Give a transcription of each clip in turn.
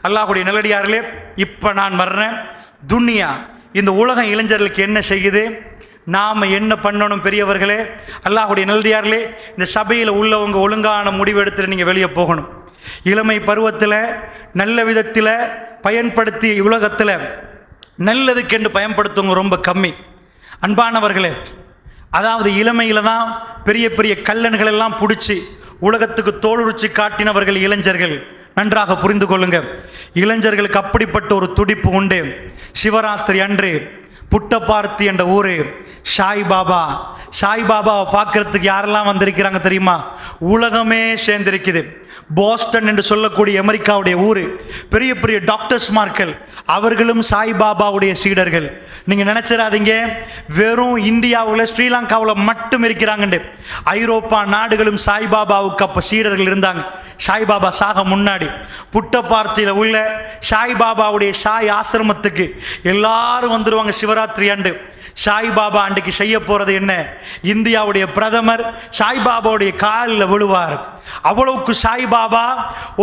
அல்லாஹ்வுடைய நல்லடியார்களே, இப்போ நான் வர்றேன். துன்யா, இந்த உலகம் இளைஞர்களுக்கு என்ன செய்யுது, நாம் என்ன பண்ணணும் பெரியவர்களே, அல்லாஹ்வுடைய நல்லடியார்களே. இந்த சபையில் உள்ளவங்க ஒழுங்கான முடிவு எடுத்துட்டு நீங்கள் வெளியே போகணும். இளமை பருவத்தில் நல்ல விதத்தில் பயன்படுத்தி உலகத்தில் நல்லதுக்கென்று பயன்படுத்துவங்க ரொம்ப கம்மி. அன்பானவர்களே, அதாவது இளமையில் தான் பெரிய பெரிய கல்லன்கள் எல்லாம் பிடிச்சி உலகத்துக்கு தோலுரிச்சு காட்டினவர்கள் இளைஞர்கள். நன்றாக புரிந்து கொள்ளுங்க, இளைஞர்களுக்கு அப்படிப்பட்ட ஒரு துடிப்பு உண்டு. சிவராத்திரி அன்று புட்டபார்த்தி என்ற ஊர், சாய்பாபாவை பார்க்கறதுக்கு யாரெல்லாம் வந்திருக்கிறாங்க தெரியுமா? உலகமே சேர்ந்திருக்குது. போஸ்டன் என்று சொல்லக்கூடிய அமெரிக்காவுடைய ஊர், பெரிய பெரிய டாக்டர்ஸ்மார்கள் அவர்களும் சாய்பாபாவுடைய சீடர்கள். நீங்கள் நினச்சிடாதீங்க வெறும் இந்தியாவில் ஸ்ரீலங்காவில் மட்டும் இருக்கிறாங்கண்டு. ஐரோப்பா நாடுகளும் சாய்பாபாவுக்கு அப்போ சீடர்கள் இருந்தாங்க. சாய்பாபா சாக முன்னாடி புட்டபார்த்தியில் உள்ள சாய்பாபாவுடைய சாய் ஆசிரமத்துக்கு எல்லாரும் வந்துடுவாங்க சிவராத்திரி அன்று. சாய்பாபா அன்றைக்கு செய்ய போகிறது என்ன? இந்தியாவுடைய பிரதமர் சாய்பாபாவுடைய காலில் விழுவார். அவ்வளவுக்கு சாய்பாபா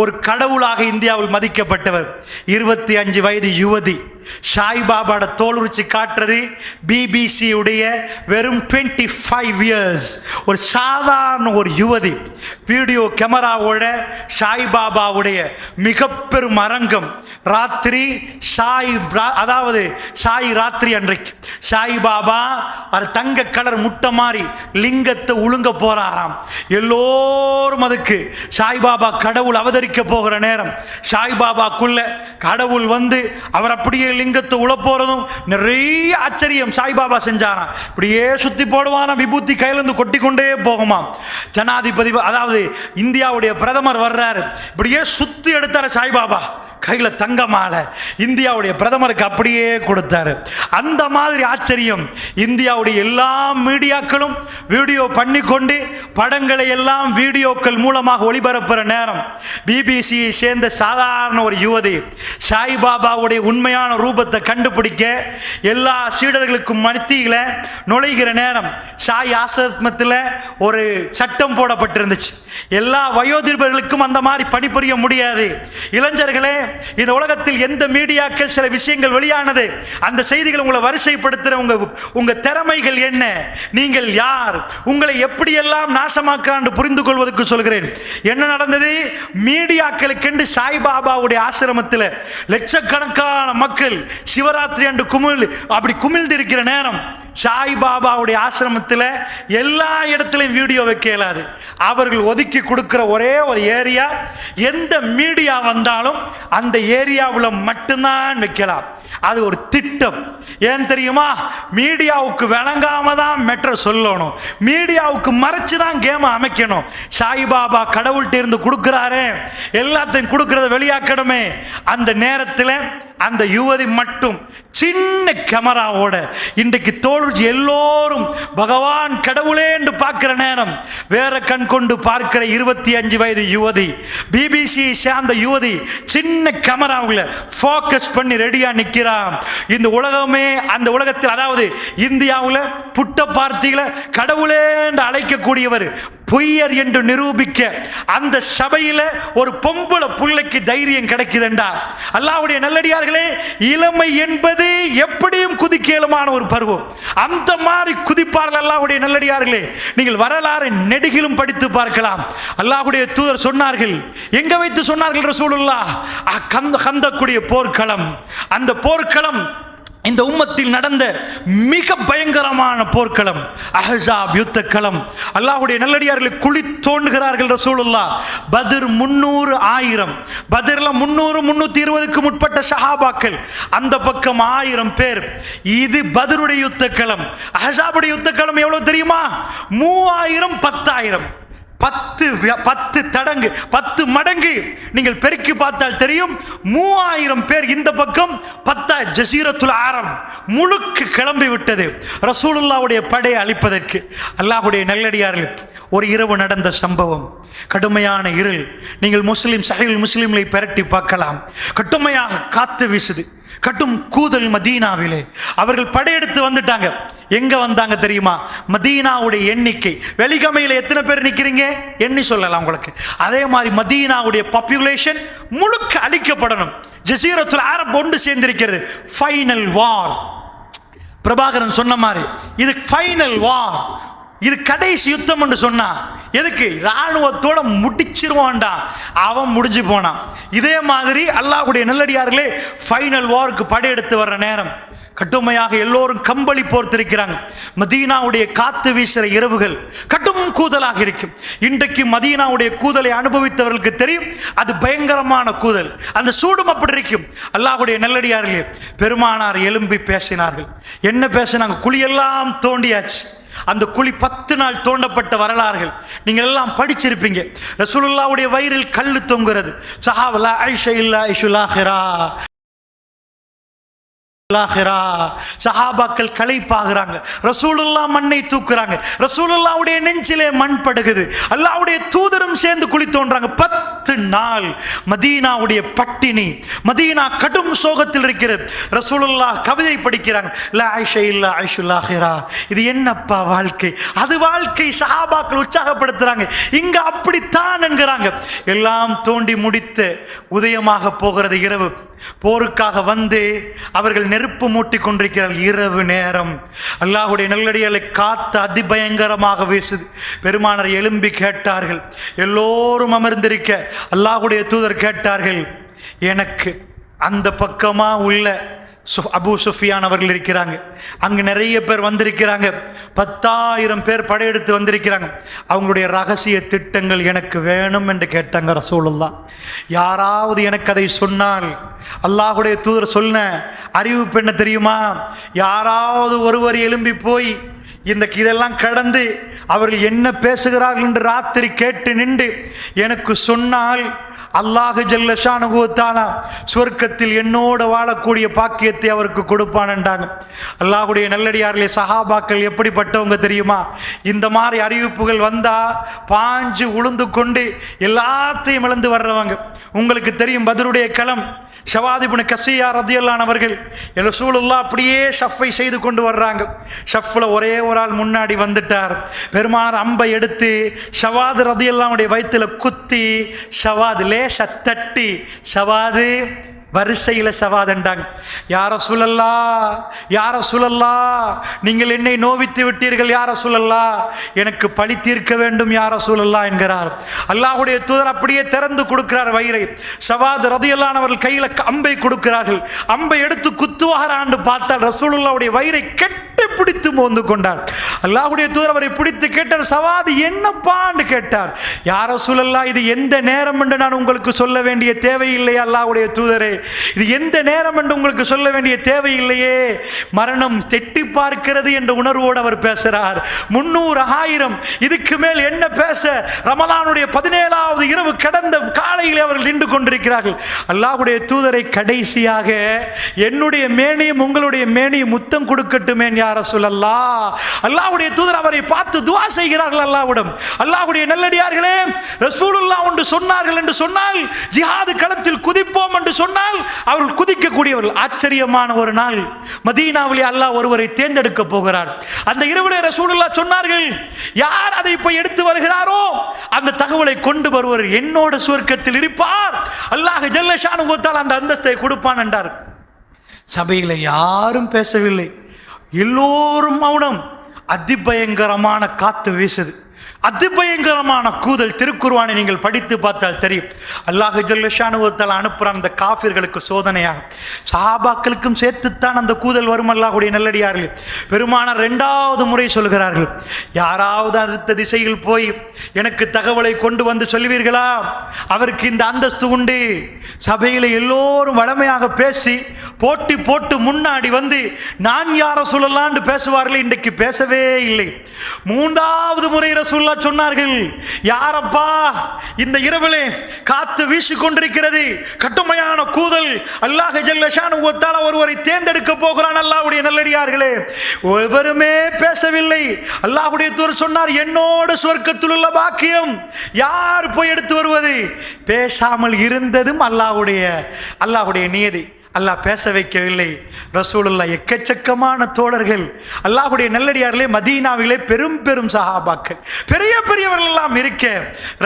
ஒரு கடவுளாக இந்தியாவில் மதிக்கப்பட்டவர். 25 வயது யுவதி சாய்பாபாவோட தோலுரிச்சு காட்டுறது பிபிசி உடைய வெறும் 25 இயர்ஸ். ஒரு சாதாரண ஒரு யுவதி வீடியோ கேமராவோட சாய்பாபாவுடைய மிக பெரும் அரங்கம். ராத்திரி அதாவது சாய் ராத்திரி அன்றைக்கு சாய்பாபா அது தங்க கலர் முட்டை மாதிரி லிங்கத்தை உழுங்க போறாராம். எல்லோரும் அதுக்கு சாய்பாபா கடவுள் அவதரிக்க போகிற நேரம் சாய்பாபாக்குள்ள கடவுள் வந்து அவர் அப்படியே லிங்கத்தை உள்ள போறதும் நிறைய ஆச்சரியம் சாய்பாபா செஞ்சாராம். இப்படியே சுத்தி போடுவானா, விபூதி கையிலிருந்து கொட்டி கொண்டே போகுமா. ஜனாதிபதி அதாவது இந்தியாவுடைய பிரதமர் வர்றாரு, இப்படியே சுத்தி எடுத்தாரு சாய்பாபா. கையில் தங்க மாலை இந்தியாவுடைய பிரதமருக்கு அப்படியே கொடுத்தாரு. அந்த மாதிரி ஆச்சரியம் இந்தியாவுடைய எல்லா மீடியாக்களும் வீடியோ பண்ணி கொண்டு படங்களை எல்லாம் வீடியோக்கள் மூலமாக ஒளிபரப்புகிற நேரம் பிபிசியை சேர்ந்த சாதாரண ஒரு யுவதி சாய்பாபாவுடைய உண்மையான ரூபத்தை கண்டுபிடிக்க எல்லா சீடர்களுக்கும் மத்தியில் நுழைகிற நேரம் சாய் ஆசிரமத்தில் ஒரு சட்டம் போடப்பட்டிருந்துச்சு. எல்லா வயோதிபர்களுக்கும் அந்த மாதிரி பணிபுரிய முடியாது. இளைஞர்களே, இந்த உலகத்தில் எந்த மீடியாக்கள் சில விஷயங்கள் வெளியானது, அந்த செய்திகள் உங்களை வரிசைப்படுத்துற உங்க திறமைகள் என்ன, நீங்கள் யார், உங்களை எப்படியெல்லாம் நாசமாக்கான்னு புரிந்து கொள்வதற்கு சொல்கிறேன். என்ன நடந்தது? மீடியாக்களுக்கென்று சாய்பாபாவுடைய ஆசிரமத்தில் லட்சக்கணக்கான மக்கள் சிவராத்திரி அன்று அப்படி குமிழ்ந்து இருக்கிற நேரம் சாய்பாபாவுடைய ஆசிரமத்தில் எல்லா இடத்துலையும் வீடியோ வைக்க இயலாது. அவர்கள் ஒதுக்கி கொடுக்கிற ஒரே ஒரு ஏரியா, எந்த மீடியா வந்தாலும் அந்த ஏரியாவில் மட்டும்தான் வைக்கலாம். அது ஒரு திட்டம். ஏன் தெரியுமா? மீடியாவுக்கு விளங்காம தான் மெட்ரோ சொல்லணும், மீடியாவுக்கு மறைச்சு தான் கேம் அமைக்கணும். சாய்பாபா கடவுள்கிட்ட இருந்து கொடுக்குறாரு, எல்லாத்தையும் கொடுக்கறத வெளியாக்கணுமே. அந்த நேரத்தில் அந்த யுவதி மட்டும் சின்ன கேமராவோட இன்றைக்கு தோல்வி எல்லோரும் பகவான் கடவுளே என்று பார்க்கிற நேரம் வேற கண் கொண்டு பார்க்கிற 25 வயது யுவதி, பிபிசி சேர்ந்த யுவதி சின்ன கேமராவில் ஃபோக்கஸ் பண்ணி ரெடியா நிற்கிறான். இந்த உலகமே அந்த உலகத்தில் அதாவது இந்தியாவில் புட்டபார்த்திகளை கடவுளே என்று அழைக்கக்கூடியவர் பொய்யர் என்று நிரூபிக்க அந்த சபையில் ஒரு பொம்பளை பிள்ளைக்கு தைரியம் கிடைக்குதுண்டா. அல்லாஹ்வுடைய நல்லடியார்களே, இளமை என்பது எப்படியும் குதிக்கேலுமான ஒரு பருவம். அந்த மாதிரி குதிப்பார்கள் அல்லாஹ்வுடைய நல்லடியார்களே. நீங்கள் வரலாறு நெடுகிலும் படித்து பார்க்கலாம். அல்லாஹ்வுடைய தூதர் சொன்னார்கள், எங்க வைத்து சொன்னார்கள் ரசூலுல்லாஹ்? கந்தக்குடைய போர்க்களம். அந்த போர்க்களம் இந்த உம்மத்தில் நடந்த மிக பயங்கரமான போர்க்களம், அஹ்ஸாப் யுத்த களம். அல்லாஹ்வுடைய நல்லடியார்களை குழி தோண்டுகிறார்கள் ரசூலுல்லாஹ். பத்ர் 300 1000, பத்ர்ல 300 320க்கு முற்பட்ட சஹாபாக்கள், அந்த பக்கம் 1000 பேர். இது பத்ருடைய யுத்த களம். அஹ்ஸாபுடைய யுத்த களம் எவ்வளவு தெரியுமா? 3000 10000, 10 தடங்கு 10 மடங்கு. நீங்கள் பெருக்கி பார்த்தால் தெரியும். 3000 பேர் இந்த பக்கம், 10 ஜசீரத்துல் அரப் முழுக்க கிளம்பி விட்டது ரசூலுல்லாஹ்வுடைய படையை அழிப்பதற்கு. அல்லாஹ்வுடைய நல்லடியார்கள், ஒரு இரவு நடந்த சம்பவம், கடுமையான இருள். நீங்கள் சஹீஹ் முஸ்லிம்களை பெரட்டி பார்க்கலாம். கடுமையாக காத்து வீசுது, கடும் கூதல் மதீனாவிலே. அவர்கள் படையெடுத்து வந்துட்டாங்க. எங்க வந்தாங்க தெரியுமா? மதீனாவுடைய எண்ணிக்கை, வெலிகமையில் எத்தனை பேர் நிக்கிறீங்க எண்ணி சொல்லலாம் உங்களுக்கு. அதே மாதிரி மதீனாவுடைய பாப்புலேஷன் முழுக்க அழிக்கப்படணும். ஜஸீரத்துல் அரப் ஒன்று சேர்ந்திருக்கிறது. ஃபைனல் வார். பிரபாகரன் சொன்ன மாதிரி இது ஃபைனல் வார், இது கடைசி யுத்தம் என்று சொன்னா எதுக்கு? இராணுவத்தோட முடிச்சிருவான்டா, அவன் முடிஞ்சு போனான். இதே மாதிரி அல்லாஹ்வுடைய நல்லடியார்களே ஃபைனல் வாருக்கு படையெடுத்து வர்ற நேரம் கட்டுமையாக எல்லோரும் கம்பளி போர்த்திருக்கிறாங்க. மதீனாவுடைய காத்து வீசுகிற இரவுகள் கடும் கூதலாக இருக்கும். இன்றைக்கு மதீனாவுடைய கூதலை அனுபவித்தவர்களுக்கு தெரியும், அது பயங்கரமான கூதல். அந்த சூடும் அப்படி இருக்கும். அல்லாஹ்வுடைய நல்லடியார்களே, பெருமானார் எழும்பி பேசினார்கள். என்ன பேசினாங்க? குழியெல்லாம் தோண்டியாச்சு. அந்த குழி 10 நாள் தோண்டப்பட்ட வரலாறுகள் நீங்கள் எல்லாம் படிச்சிருப்பீங்க. ரசூலுல்லாஹ்வுடைய வயிறில் கல்லு தொங்குறது. சஹாபா ஐஷா இல்லா ஐஷுலாஹிரா, சஹாபாக்கள் களைப்பாகிறாங்க. ரசூலுல்லாஹ் மண்ணை தூக்குறாங்க. ரசூலுல்லாஹ்வுடைய நெஞ்சிலே மண் படுகுது. அல்லாஹ்வுடைய தூதரும் சேர்ந்து குழி தோன்றாங்க. 10 நாள் மதீனாவுடைய பட்டினி. மதீனா கடும் சோகத்தில் இருக்கிறது. ரசூலுல்லாஹ் கவிதை படிக்கிறாங்க. லா ஐஷா இல்லா ஐஷுல்லாஹிரா. இது என்னப்பா வாழ்க்கை? அது வாழ்க்கை. சஹாபாக்கள் உற்சாகப்படுத்துறாங்க. இங்க அப்படித்தான் என்கிறாங்க. எல்லாம் தோண்டி முடித்து உதயமாக போகிறது இரவு. போருக்காக வந்து அவர்கள் நெருப்பு மூட்டி கொண்டிருக்கிறார்கள். இரவு நேரம். அல்லாஹ்வுடைய நல்லடியார்களை காத்து அதிபயங்கரமாக வீசுது. பெருமானார் எழும்பி கேட்டார்கள். எல்லோரும் அமர்ந்திருக்க அல்லாஹ்வுடைய தூதர் கேட்டார்கள், எனக்கு அந்த பக்கமா உள்ள அபூ சுஃபியான் அவர்கள் இருக்கிறாங்க, அங்கு நிறைய பேர் வந்திருக்கிறாங்க, 10,000 பேர் படையெடுத்து வந்திருக்கிறாங்க, அவங்களுடைய ரகசிய திட்டங்கள் எனக்கு வேணும் என்று கேட்டாங்க ரசூலுல்லாஹ். யாராவது எனக்கு அதை சொன்னால், அல்லாஹ்வுடைய தூதர் சொன்ன அறிவிப்பு என்ன தெரியுமா? யாராவது ஒருவர் எழும்பி போய் இதெல்லாம் கடந்து அவர்கள் என்ன பேசுகிறார்கள் என்று ராத்திரி கேட்டு நின்று எனக்கு சொன்னால், அல்லாஹ் ஜல்ல ஷானுஹு தஆலா சொர்க்கத்தில் என்னோடு வாழக்கூடிய பாக்கியத்தை அவருக்கு கொடுப்பான் என்றாங்க. அல்லாஹ்வுடைய நல்லடியார்களே, சஹாபாக்கள் எப்படிப்பட்டவங்க தெரியுமா? இந்த மாதிரி அறிவிப்புகள் வந்தா பாஞ்சு உளுந்து கொண்டு எல்லாத்தையும் இழந்து வர்றவங்க. உங்களுக்கு தெரியும், பத்ருடைய களம். ஷவாத் இப்னு கஸியா ரலியல்லாஹு அன்ஹு அவர்கள் ரசூலுல்லாஹ் அப்படியே ஷஃப்பை செய்து கொண்டு வர்றாங்க. ஷஃப்ல ஒரே ஒரு ஆள் முன்னாடி வந்துட்டார். பெருமானார் அம்பை எடுத்து ஷவாத் ரலியல்லாஹு அன்ஹுடைய வயித்துல குத்தி, ஷவாத் லேச தட்டி, ஷவாது வரிசையில் சவாதண்டாங்க. யார சுழல்லா, யார சுழல்லா, நீங்கள் என்னை நோவித்து விட்டீர்கள் யார சுழல்லா, எனக்கு பழி தீர்க்க வேண்டும் யார சுழல்லா என்கிறார். அல்லாஹ்வுடைய தூதர் அப்படியே திறந்து கொடுக்கிறார் வயிறை. சவாத் ரலியல்லாஹு அன்ஹு அவர்கள் கையில் அம்பை கொடுக்கிறார்கள். அம்பை எடுத்து குத்துவாரான்னு பார்த்தால் ரசூலுல்லாஹ்வுடைய வயிறை கெட்டு பிடித்து மோந்து கொண்டார். அல்லாஹ்வுடைய தூதர் அவரை பிடித்து கேட்டார், சவாத் என்னப்பான்னு கேட்டார். யார சுழல்லா, இது எந்த நேரம் என்று நான் உங்களுக்கு சொல்ல வேண்டிய தேவையில்லை அல்லாஹ்வுடைய தூதரே, இது எந்த நேரம் என்று உங்களுக்கு சொல்ல வேண்டிய தேவையில்லையே, மரணம் தெட்டி பார்க்கிறது என்ற உணர்வோடு அவர் பேசுகிறார். 300 1000 இதுக்கு மேல் என்ன பேச? ரமலானுடைய 17வது இரவு கடந்த காலையில் அவர்கள் நின்று கொண்டிருக்கிறார்கள். அல்லாஹ்வுடைய தூதரை கடைசியாக, என்னுடைய மேனியும் உங்களுடைய மேனியும் முத்தம் கொடுக்கட்டுமே யார ரசூலல்லாஹ். அல்லாஹ்வுடைய தூதர் அவரை பார்த்து துஆ செய்கிறார்கள் அல்லாஹ்விடம். அல்லாஹ்வுடைய நல்லடியார்களே, ரசூலுல்லாஹ் ஒன்று சொன்னார்கள் என்று சொன்னால், ஜிஹாது களத்தில் குதிப்போம் என்று சொன்னால் அவர்கள் குதிக்கக்கூடியவர்கள். ஆச்சரியமான ஒரு நாள், மதீனாவிலே அல்லாஹ் ஒருவரை தேர்ந்தெடுக்க போகிறார். அந்த இரவிலே ரசூலுல்லாஹ் சொன்னார்கள், யார் அதை போய் எடுத்து வருகிறாரோ அந்த தகவலை கொண்டு வருவர் என்னோட சுவர்க்கத்தில் இருப்பார், அல்லாஹ் ஜல்ல ஷானுஹு தஆலா அந்த அந்தஸ்தை கொடுப்பான் என்றார். சபையில் யாரும் பேசவில்லை, எல்லோரும் மௌனம். அதிபயங்கரமான காத்து வீசுது, அதிபயங்கரமான கூதல். திருக்குர்ஆனை நீங்கள் படித்து பார்த்தால் தெரியும். அல்லாஹ் ஜல்ல ஷானுஹு தஆலா அனுப்புற அந்த காஃபிர்களுக்கு சோதனையாக, சஹாபாக்களுக்கும் சேர்த்துத்தான் அந்த கூதல் வரும். அல்லாஹ்வுடைய நல்லடியார்கள் பெருமானார் 2வது முறை சொல்கிறார்கள், யாராவது அடுத்த திசையில் போய் எனக்கு தகவலை கொண்டு வந்து சொல்லுவீர்களா, அவருக்கு இந்த அந்தஸ்து உண்டு. சபையில் எல்லோரும் வளமையாக பேசி போட்டி போட்டு முன்னாடி வந்து நான் யார சொல்லலான்னு பேசுவார்கள். இன்றைக்கு பேசவே இல்லை. 3வது முறை ரசூலுல்லாஹ் சொன்னார்கள், யாரப்பா இந்த இரவிலே காத்து வீசி கொண்டிருக்கிறது, கடுமையான கூதல், அல்லாஹ் ஜல்ல ஷானுஹு தஆலா ஒருவரை தேர்ந்தெடுக்க போகிறான். அல்லாஹ்வுடைய நல்லடியார்களே, ஒருவருமே பேசவில்லை. அல்லாஹ்வுடைய தூதர் சொன்னார், என்னோடு சுவர்க்கத்தில் உள்ள பாக்கியம் யார் போய் எடுத்து வருவது? பேசாமல் இருந்ததும் அல்லாஹ்வுடைய நியதி. அல்லாஹ் பேச வைக்கவில்லை. ரசூலுல்லாஹ் எக்கச்சக்கமான தோழர்கள், அல்லாஹ்வுடைய நல்லடியார்களே, மதீனாவிலே பெரும் பெரும் சஹாபாக்கள், பெரிய பெரியவர்கள் எல்லாம் இருக்க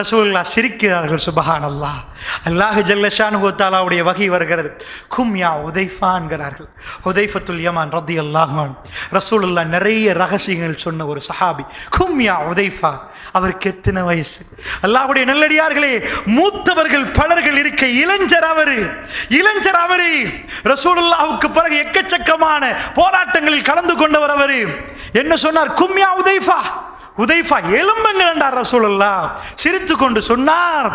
ரசூலுல்லாஹ் சிரிக்கிறார்கள். சுப்ஹானல்லாஹ். அல்லாஹ் ஜல்ல ஷானுஹு தஆலாவுடைய வஹி வருகிறது. கும் யா உதைஃபா என்கிறார்கள். உதைஃபத்துல் யமான் ரலியல்லாஹு அன்ஹு ரசூலுல்லாஹ் நிறைய ரகசியங்கள் சொன்ன ஒரு சஹாபி. கும் யா உதைஃபா. அவருக்கு எத்தனை வயசு? அல்லாஹ்வுடைய நல்லடியார்களே, மூத்தவர்கள் பலர்கள் இருக்க இளைஞர் அவரு. ரசூலுல்லாஹ்வுக்கு பிறகு எக்கச்சக்கமான போராட்டங்களில் கலந்து கொண்டவர் அவரு. என்ன சொன்னார்? கும்யா உதைஃபா எலும்புங்கள் என்றார் ரசூலுல்லாஹ். சிரித்து கொண்டு சொன்னார்,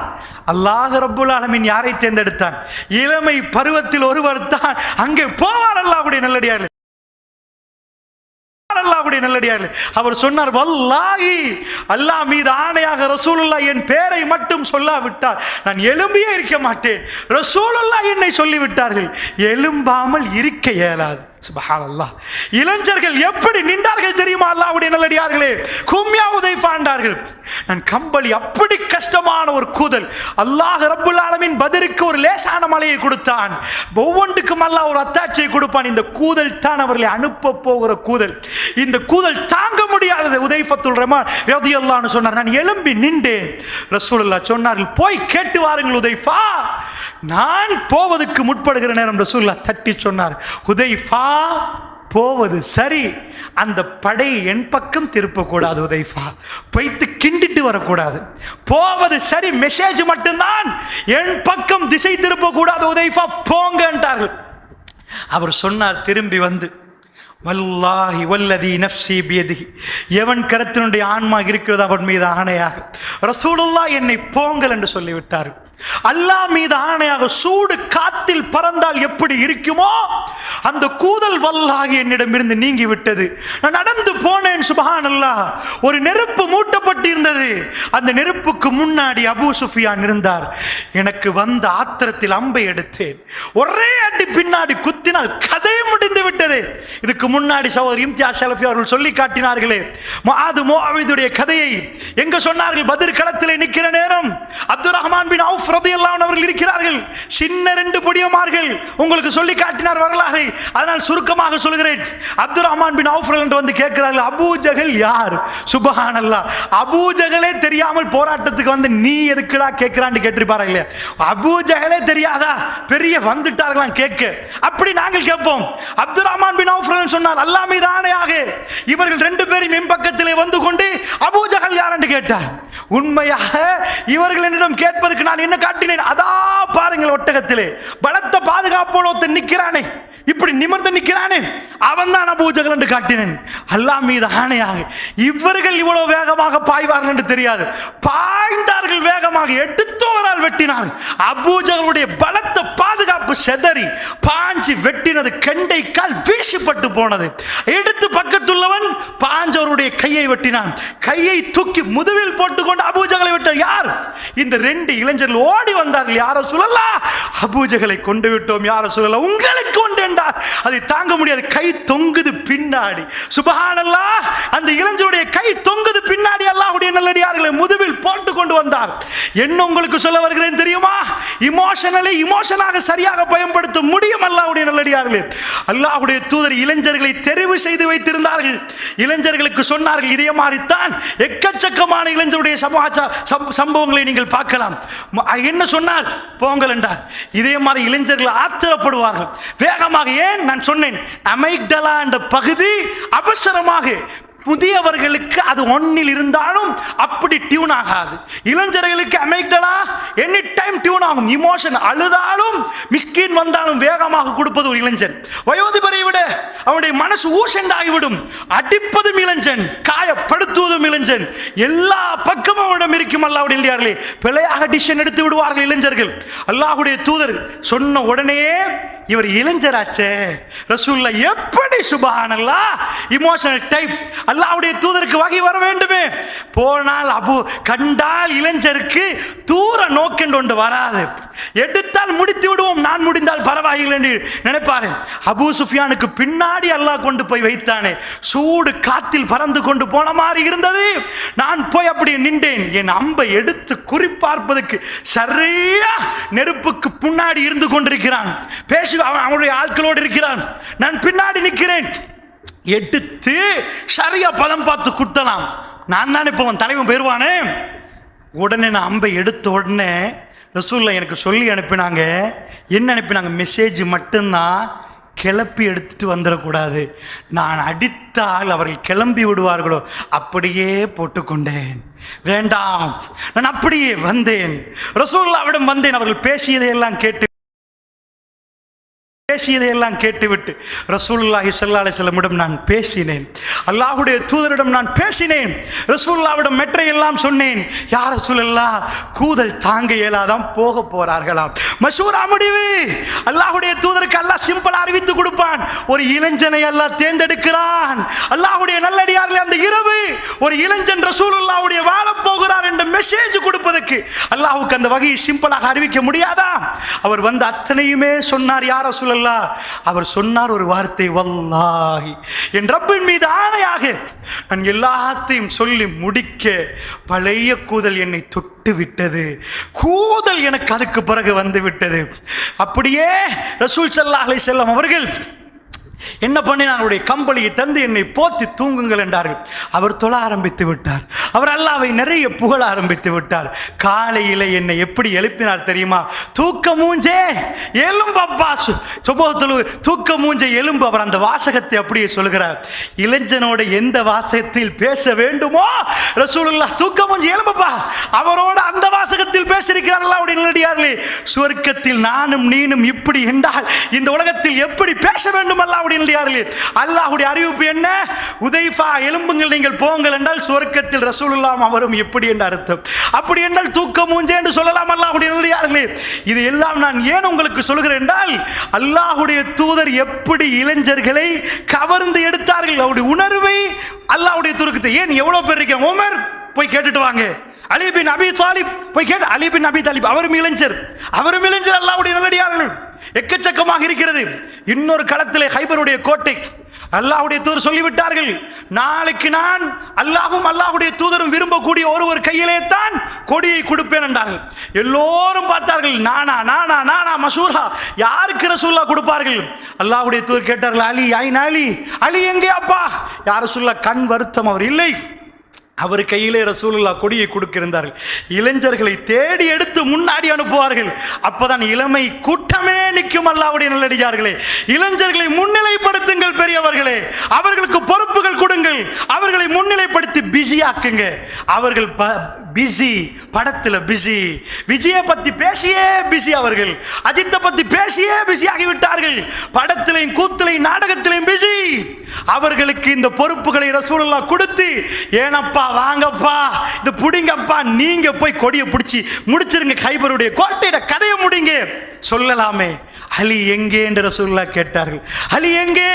அல்லாஹ் ரப்புல் ஆலமீன் யாரை தேர்ந்தெடுத்தான்? இளமை பருவத்தில் ஒருவர் தான் அங்கே போவார். அல்லாஹ்வுடைய நல்லடியார்களே, அவர் சொன்னார், வல்லாஹி அல்லாஹ் மீது ஆணையாக ரசூலுல்லாஹ் என் பேரை மட்டும் சொல்லாவிட்டால் நான் எழும்பியே இருக்க மாட்டேன். ரசூலுல்லாஹ் என்னை சொல்லிவிட்டார்கள், எழும்பாமல் இருக்க இயலாது. சுப்ஹானல்லாஹ். இளைஞர்கள் எப்படி நின்றார்கள் தெரியுமா? அல்லாஹ்வுடைய நல்லடியார்களே, கும்யா உதைஃபா என்றார்கள். நான் கம்பளி, அப்படி கஷ்டமான ஒரு கூதல். அல்லாஹ் ரப்புல் ஆலமீன் பத்ருக்கு ஒரு லேசான மலையை கொடுத்தான், ஒவ்வொன்றுக்கும் அல்லாஹ் ஒரு அத்தாட்சியை கொடுப்பான். இந்த கூதல் தான் அவர்களை அனுப்ப போகிற கூதல். இந்த கூதல் தாங்க முடியாதது. உதைஃபத்துல் ரஹ்மான் ரலியல்லாஹு அன்ஹு சொன்னார், நான் எழும்பி நின்றேன். ரசூலுல்லாஹ் சொன்னார்கள், போய் கேட்டு வாருங்கள் உதைஃபா. நான் போவதற்கு முற்படுகிற நேரம் ரசூலுல்லாஹ் தட்டி சொன்னார், உதைஃபா போவது சரி, அந்த படை என் பக்கம் திருப்பக்கூடாது உதைஃபா, வைத்து கிண்டிட்டு வரக்கூடாது. போவது சரி, மெசேஜ் மட்டும்தான், என் பக்கம் திசை திருப்பக்கூடாது உதைஃபா, போங்க என்றார்கள். அவர் சொன்னார் திரும்பி வந்து, வல்லாஹி வல்லதி நஃப்ஸி பியதிஹி, எவன் கரத்தினுடைய ஆன்மா இருக்கிறது அவன் மீது ஆணையாக ரசூலுல்லாஹ் என்னை போங்கள் என்று சொல்லிவிட்டார். அல்லாஹ் மீது ஆணையாக சூடு காத்தில் பறந்தால் எப்படி இருக்குமோ அந்த கூதல் வல்லாஹி என்னிடமிருந்து நீங்கி விட்டது. நான் நடந்து போனேன். சுப்ஹானல்லாஹ். ஒரு நெருப்பு மூட்டப்பட்டு இருந்தது. அந்த நெருப்புக்கு முன்னாடி அபூ சுஃபியான் இருந்தார். எனக்கு வந்த ஆத்திரத்தில் அம்பை எடுத்தேன். ஒரே அடி பின்னாடி குத்தினால் கதை முடிந்து விட்டது. இதுக்கு முன்னாடி சகோதரி இம்தியாஸ் ஷலஃபி அவர்கள் சொல்லி காட்டினார்களே முஆது முஆவிதுடைய கதையை. எங்க சொன்னார்கள்? பத்ர் களத்திலே நிற்கிற நேரம் அப்துர் ரஹ்மான் பின் அவுஃப் ரலியல்லாஹு அன்ஹு அவர்கள் இருக்கிறார்கள். சின்ன ரெண்டு பொடியமார்கள். உங்களுக்கு சொல்லி காட்டினார் வரலாறு. அதனால் சுருக்கமாக சொல்கிறேன். அப்துர் ரஹ்மான் பின் அவுஃப் என்று வந்து கேட்கிறார்கள், அபூ ஜஹல் யார்? சுப்ஹானல்லாஹ். அபூ ஜஹலே தெரியாமல் போராட்டத்துக்கு வந்து நீ எதுக்குடா கேட்கிறான்னு கேட்டிருப்பார்கள். அபூ ஜஹலே தெரியாதா? பெரிய வந்துட்டார்களாம் கேட்க. அப்படி நாங்கள் கேட்போம். அப்துர் ரஹ்மான் பின் அவுஃப் சொன்னார், அல்லாஹ் மீது ஆணையாக இவர்கள் ரெண்டு பேரும் என் பக்கத்திலே வந்து கொண்டு அபூ ஜஹல் யார் என்று கேட்டார். உண்மையாக இவர்கள் என்னிடம் கேட்பதற்கு நான் என்ன காட்டினேன்? அதா பாருங்கள், ஒட்டகத்திலே பலத்த பாதுகாப்போடு ஒருத்தன் நிற்கிறானே, இப்படி நிமிர்ந்து நிற்கிறானே, அவன் தான் அபூ ஜஹல் என்று காட்டினேன். அல்லாஹ் மீது ஆணையாக இவர்கள் இவ்வளவு வேகமாக பாய்வார்கள் என்று தெரியாது. பாய்ந்தார்கள் வேகமாக, எடுத்தோரால் வெட்டினார்கள். அபூ ஜஹலுடைய பலத்த பாதுகாப்பு செதறி பாஞ்சு வெட்டினது கெண்டை கால் வீசப்பட்டு போனது. எடுத்து பக்கத்துள்ளவன் பாஞ்சவருடைய கையை வெட்டினான். கையை தூக்கி முதுவில் போட்டுக்கொண்டு அபூ ஜஹலை விட்டார். யார்? இந்த ரெண்டு இளைஞர்கள் ஓடி வந்தார்கள். யார சொல்லலாம்? அபூ ஜஹலை கொண்டு விட்டோம். யார சொல்லலாம்? உங்களுக்கு கொண்டு என்றார். அதை தாங்க முடியாது. கை தொங்குது பின்னாடி. சுப்ஹானல்லாஹ். அந்த இளைஞருடைய கை தொங்குது பின்னாடி. அல்லாஹ்வுடைய நல்லடியார்களை முதுவில் போட்டு கொண்டு வந்தார். என்ன உங்களுக்கு சொல்ல வருகிறேன் தெரியுமா? இமோஷனாக சரியாக பயன்படுத்த முடியும். அல்லாஹ்வுடைய நல்லடியார்களே, அல்லாஹ்வுடைய தூதர் இளைஞர்களை தெரிவு செய்து வைத்திருந்தார்கள். இளைஞர்களுக்கு சொன்னார்கள், இதே மாதிரித்தான் எக்கச்சக்கமான இளைஞருடைய சம்பவங்களை நீங்கள் பார்க்கலாம். என்ன சொன்னார்? போங்கள் என்றார். இதே மாதிரி இளைஞர்கள் ஆச்சரியப்படுவார்கள் வேகமாக. ஏன்? நான் சொன்னேன், அமைக்டலா என்ற பகுதி அவசரமாக புதியவர்களுக்கு அது ஒன்னில் இருந்தாலும் அப்படி டியூன் ஆகாது. இளைஞர்களுக்கு அமைக்டலா எனி டைம் டியூன் ஆகும். இமோஷன் அழுதாலும் மிஸ்கின் வந்தாலும் வேகமாக கொடுப்பது ஒரு இளைஞன். வயோதிபரை விட அவனுடைய மனசு ஊசண்டாகிவிடும். அடிப்பதும் இளைஞன், காயப்படுத்துவதும் இளைஞன், எல்லா பக்கமும் அவனிடம் இருக்கும். அல்லாஹ்வுடைய இல்லையார்களே, பிழையாக டிசிஷன் எடுத்து விடுவார்கள் இளைஞர்கள். அல்லாஹ்வுடைய தூதர் சொன்ன உடனே இவர் இளைஞராச்சே ரசூலுல்லாஹ் எப்படி சுப்ஹானல்லாஹ் இமோஷனல் டைப். அல்லாஹ்வுடைய தூதருக்கு வகை வர வேண்டுமே. போனால் அபு கண்டால் இளைஞருக்கு தூர நோக்கென்று ஒன்று வராது. எடுத்தால் முடித்து விடுவோம், நான் முடிந்தால் பரவாயில்லை. நிர்வாகிகள் என்று நினைப்பாரு. அபூ சுஃபியானுக்கு பின்னாடி அல்லாஹ் கொண்டு போய் வைத்தானே, சூடு காத்தில் பறந்து கொண்டு போன மாதிரி இருந்தது. நான் போய் அப்படி நின்றேன். என் அம்பை எடுத்து குறிப்பார்ப்பதற்கு சரியா நெருப்புக்கு முன்னாடி இருந்து கொண்டிருக்கிறான். பேசி அவனுடைய ஆட்களோடு இருக்கிறான். நான் பின்னாடி நிற்கிறேன். எடுத்து சரியா பதம் பார்த்து குத்தலாம். நான் தான் இப்போ தலைவன் போயிடுவானே. உடனே நான் அம்பை எடுத்த உடனே ரசூலுல்லாஹ் எனக்கு சொல்லி அனுப்பினாங்க. என்ன அனுப்பினாங்க? மெசேஜ் மட்டும்தான், கிளப்பி எடுத்துட்டு வந்துடக்கூடாது. நான் அடித்தால் அவர்கள் கிளம்பி விடுவார்களோ அப்படியே போட்டுக்கொண்டேன். வேண்டாம், நான் அப்படியே வந்தேன். ரசூலுல்லாஹ்விடம் வந்தேன். அவர்கள் பேசியதையெல்லாம் கேட்டுவிட்டு ரசூலுல்லாஹி ஸல்லல்லாஹு அலைஹி வஸல்லம் நான் பேசினேன். அல்லாஹ்வுடைய தூதரிடம் நான் பேசினேன். ரசூலுல்லாஹ்விடம் மெற்றையெல்லாம் சொன்னேன். யா ரசூலல்லாஹ், கூதல் தாங்க இயலாதான் போக போறார்களாம். மஷூரா முடிவு. அல்லாஹ்வுடைய தூதருக்கு அல்லாஹ் சிம்பிளா அறிவித்து கொடுப்பான். ஒரு இளைஞனை அல்லாஹ் தேர்ந்தெடுக்கிறான். அல்லாஹ்வுடைய நல்லடியார்களே, அந்த இரவு ஒரு இளைஞன் ரசூலுல்லாஹ்வுடைய வாழ போகிறார் என்ற மெசேஜ் கொடுப்பதற்கு அல்லாஹ்வுக்கு அந்த வகையை சிம்பிளாக அறிவிக்க முடியாதா? அவர் வந்து அத்தனையுமே சொன்னார். யா ரசூலல்லாஹ், அவர் சொன்னார் ஒரு வார்த்தை, வல்லாஹி, என் ரப்பின் மீது ஆணையாக நான் எல்லாத்தையும் சொல்லி முடிக்க பழைய கூதல் என்னை தொட்டு விட்டது. கூதல் எனக்கு அதுக்கு பிறகு வந்து விட்டது. அப்படியே ரசூல் ஸல்லல்லாஹு அலைஹி வஸல்லம் அவர்கள் என்ன பண்ணினார்? அவருடைய கம்பளியை தந்து என்னை போத்தி தூங்குங்கள் என்றார்கள். அவர் தொழ ஆரம்பித்து விட்டார். அவர் அல்லாஹ்வை நிறைய புகழ ஆரம்பித்து விட்டார். காலையில் என்னை எப்படி எழுப்பினார் தெரியுமா? தூக்க மூஞ்சே எலும்பப்பா, சுபோத்தலு தூக்க மூஞ்சே எலும்பு. அவர் அந்த வாசகத்தை அப்படியே சொல்கிறார். இளைஞனோட எந்த வாசகத்தில் பேச வேண்டுமோ ரசூலுல்லாஹ் தூக்க மூஞ்சே எலும்பப்பா, அவரோட அந்த வாசகத்தில் பேசியிருக்கிறார். அல்லாஹ்வுடைய நல்லடியார்களே, சுவர்க்கத்தில் நானும் நீனும் இப்படி என்றால் இந்த உலகத்தில் எப்படி பேச வேண்டும்? அல்லாஹ்வுடைய அறிவிப்பு என்ன? உதைஃபா, எலும்புங்கள், நீங்கள் போங்கள் என்றால் சுவர்க்கத்தில் ரசூலுல்லாஹ் அவரும் எப்படி என்று அர்த்தம். அப்படி என்றால் தூக்க மூஞ்சே என்று சொல்லலாம். அல்லாஹ்வுடைய நல்லடியார்களே, இது எல்லாம் நான் ஏன் உங்களுக்கு சொல்கிறேன் என்றால், அல்லாஹ்வுடைய தூதர் எப்படி இளைஞர்களை கவர்ந்து எடுத்தார்கள். அவருடைய உணர்வை அல்லாஹ்வுடைய தூதருக்கு ஏன் எவ்வளவு பேர் இருக்கிறாங்க? உமர் போய் கேட்டுட்டு வாங்க. அலி பின் அபி தாலிப் போய் கேட்டு, அலி பின் அபி தாலிப் அவரும் இளைஞர். அல்லாஹ்வுடைய நல்லடியார்கள் எக்கச்சக்கமாக இருக்கிறது. இன்னொரு களத்திலே ஹைபருடைய கோட்டை அல்லாஹ்வுடைய தூதர் சொல்லிவிட்டார்கள், நாளைக்கு நான் அல்லாஹ்வும் அல்லாஹ்வுடைய தூதரும் விரும்பக்கூடிய ஒருவர் கையிலே தான் கொடியை கொடுப்பேன் என்றார்கள். எல்லோரும் பார்த்தார்கள், நானா நானா நானா மசூரா, யாருக்கு ரசூலுல்லாஹ் கொடுப்பார்கள்? அல்லாஹ்வுடைய தூதர் கேட்டார்கள், அலி ஐன் அலி, அலி எங்கே அப்பா? யார் ரசூலுல்லாஹ்? கண் வருத்தம், அவர் இல்லை. அவர் கையிலே ரசூலுல்லாஹ் கொடியை கொடுக்கிருந்தார்கள். இளைஞர்களை தேடி எடுத்து முன்னாடி அனுப்புவார்கள். அப்பதான் இளமை கூட்டமே நிற்கும். அல்லாஹ்வுடைய நல்லடியார்களே, இளைஞர்களை முன்னிலைப்படுத்துங்கள் பெரியவர்களே. அவர்களுக்கு பொறுப்புகள் கொடுங்கள். அவர்களை முன்னிலைப்படுத்தி பிஸி ஆக்குங்க. அவர்கள் பிஸி, படத்தில் பிஸி, விஜயை பத்தி பேசியே பிஸி, அவர்கள் அஜித்தை பத்தி பேசியே பிஸி ஆகிவிட்டார்கள். படத்திலையும் கூத்திலையும் நாடகத்திலையும் பிஸி. அவர்களுக்கு இந்த பொறுப்புகளை ரசூலுல்லாஹ் கொடுத்து, ஏனப்பா வாங்கப்பா, இது புடிங்கப்பா, நீங்க போய் கொடியை பிடிச்சி முடிச்சிருங்க, கைபருடைய கோட்டையிட கதையை முடிங்க சொல்லலாமே. அலி எங்கே என்று ரசூலுல்லாஹ் கேட்டார்கள். அலி எங்கே?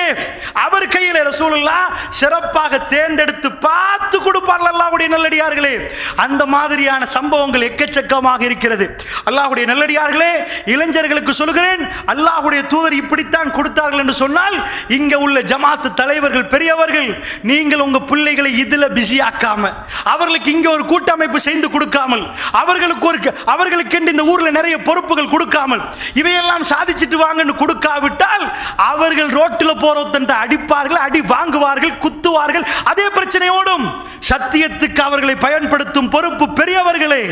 அவர் கையில் ரசூலுல்லாஹ் சிறப்பாக தேர்ந்தெடுத்து பார்த்து கொடுப்பார்கள். அல்லாஹ்வுடைய நல்லடியார்களே, அந்த மாதிரியான சம்பவங்கள் எக்கச்சக்கமாக இருக்கிறது. அல்லாஹ்வுடைய நல்லடியார்களே, இளைஞர்களுக்கு சொல்கிறேன், அல்லாஹ்வுடைய தூதர் இப்படித்தான் கொடுத்தார்கள் என்று சொன்னால், இங்க உள்ள ஜமாத்து தலைவர்கள் பெரியவர்கள், நீங்கள் உங்க பிள்ளைகளை இதுல பிஸி ஆக்காம, அவர்களுக்கு இங்க ஒரு கூட்டமைப்பு செய்து கொடுக்காமல், அவர்களுக்கு இந்த ஊர்ல நிறைய பொறுப்புகள் கொடுக்காமல், இவையெல்லாம் சாதிச்சுட்டு வாங்கன்னு கொடுக்காவிட்டால் அவர்கள் ரோட்டில் போறவங்க அடிப்பார்கள், அடி வாங்குவார்கள், குத்துவார்கள். அதே பிரச்சனையோடும் சத்தியத்துக்கு அவர்களை பயன்படுத்தும் பொறுப்பு பெரியவர்களே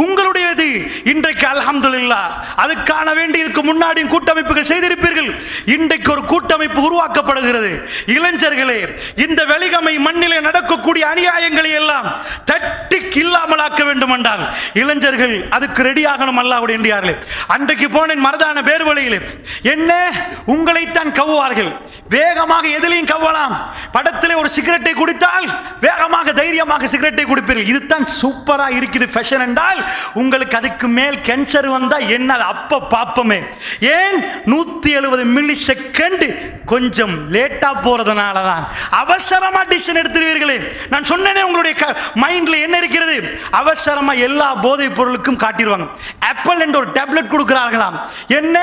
உங்களுடையது. இன்றைக்கு அல்ஹம்துலில்லாஹ் அதுக்கான வேண்டி இதுக்கு முன்னாடி கூட்டமைப்புகள் செய்திருப்பீர்கள். இன்றைக்கு ஒரு கூட்டமைப்பு உருவாக்கப்படுகிறது. இளைஞர்களே, இந்த வெலிகமை மண்ணிலே நடக்கக்கூடிய அநியாயங்களை எல்லாம் தட்டி இல்லாமலாக்க வேண்டும் என்றால் இளைஞர்கள் அதுக்கு ரெடி ஆகணும். அல்லாஹ்வுடைய நல்லடியார்களே, அன்றைக்கு போனேன் மரதான பேர்வழியிலே, என்ன உங்களைத்தான் கவ்வார்கள். வேகமாக எதிலையும் கவ்வலாம். படத்திலே ஒரு சிகரெட்டை குடித்தால் வேகமாக தைரியமாக சிகரெட்டை குடிப்பீர்கள். இதுதான் சூப்பரா இருக்குது ஃபேஷன் என்றால், உங்களுக்கு அதுக்கு மேல் கேன்சர் வந்தா என்ன அப்ப பாப்பமே. ஏன் 170 மில்லி செகண்ட் கொஞ்சம் லேட்டா போறதுனால தான் அவசரமா டிசிஷன் எடுத்துருவீர்களே. நான் சொன்னேனே, உங்களுடைய மைண்ட்ல என்ன இருக்கிறது? அவசரமா எல்லா போதைப் பொருளுக்கும் காட்டிடுவாங்க. ஆப்பிள் என்ற ஒரு டேப்லெட் கொடுக்கிறார்களாம். என்ன?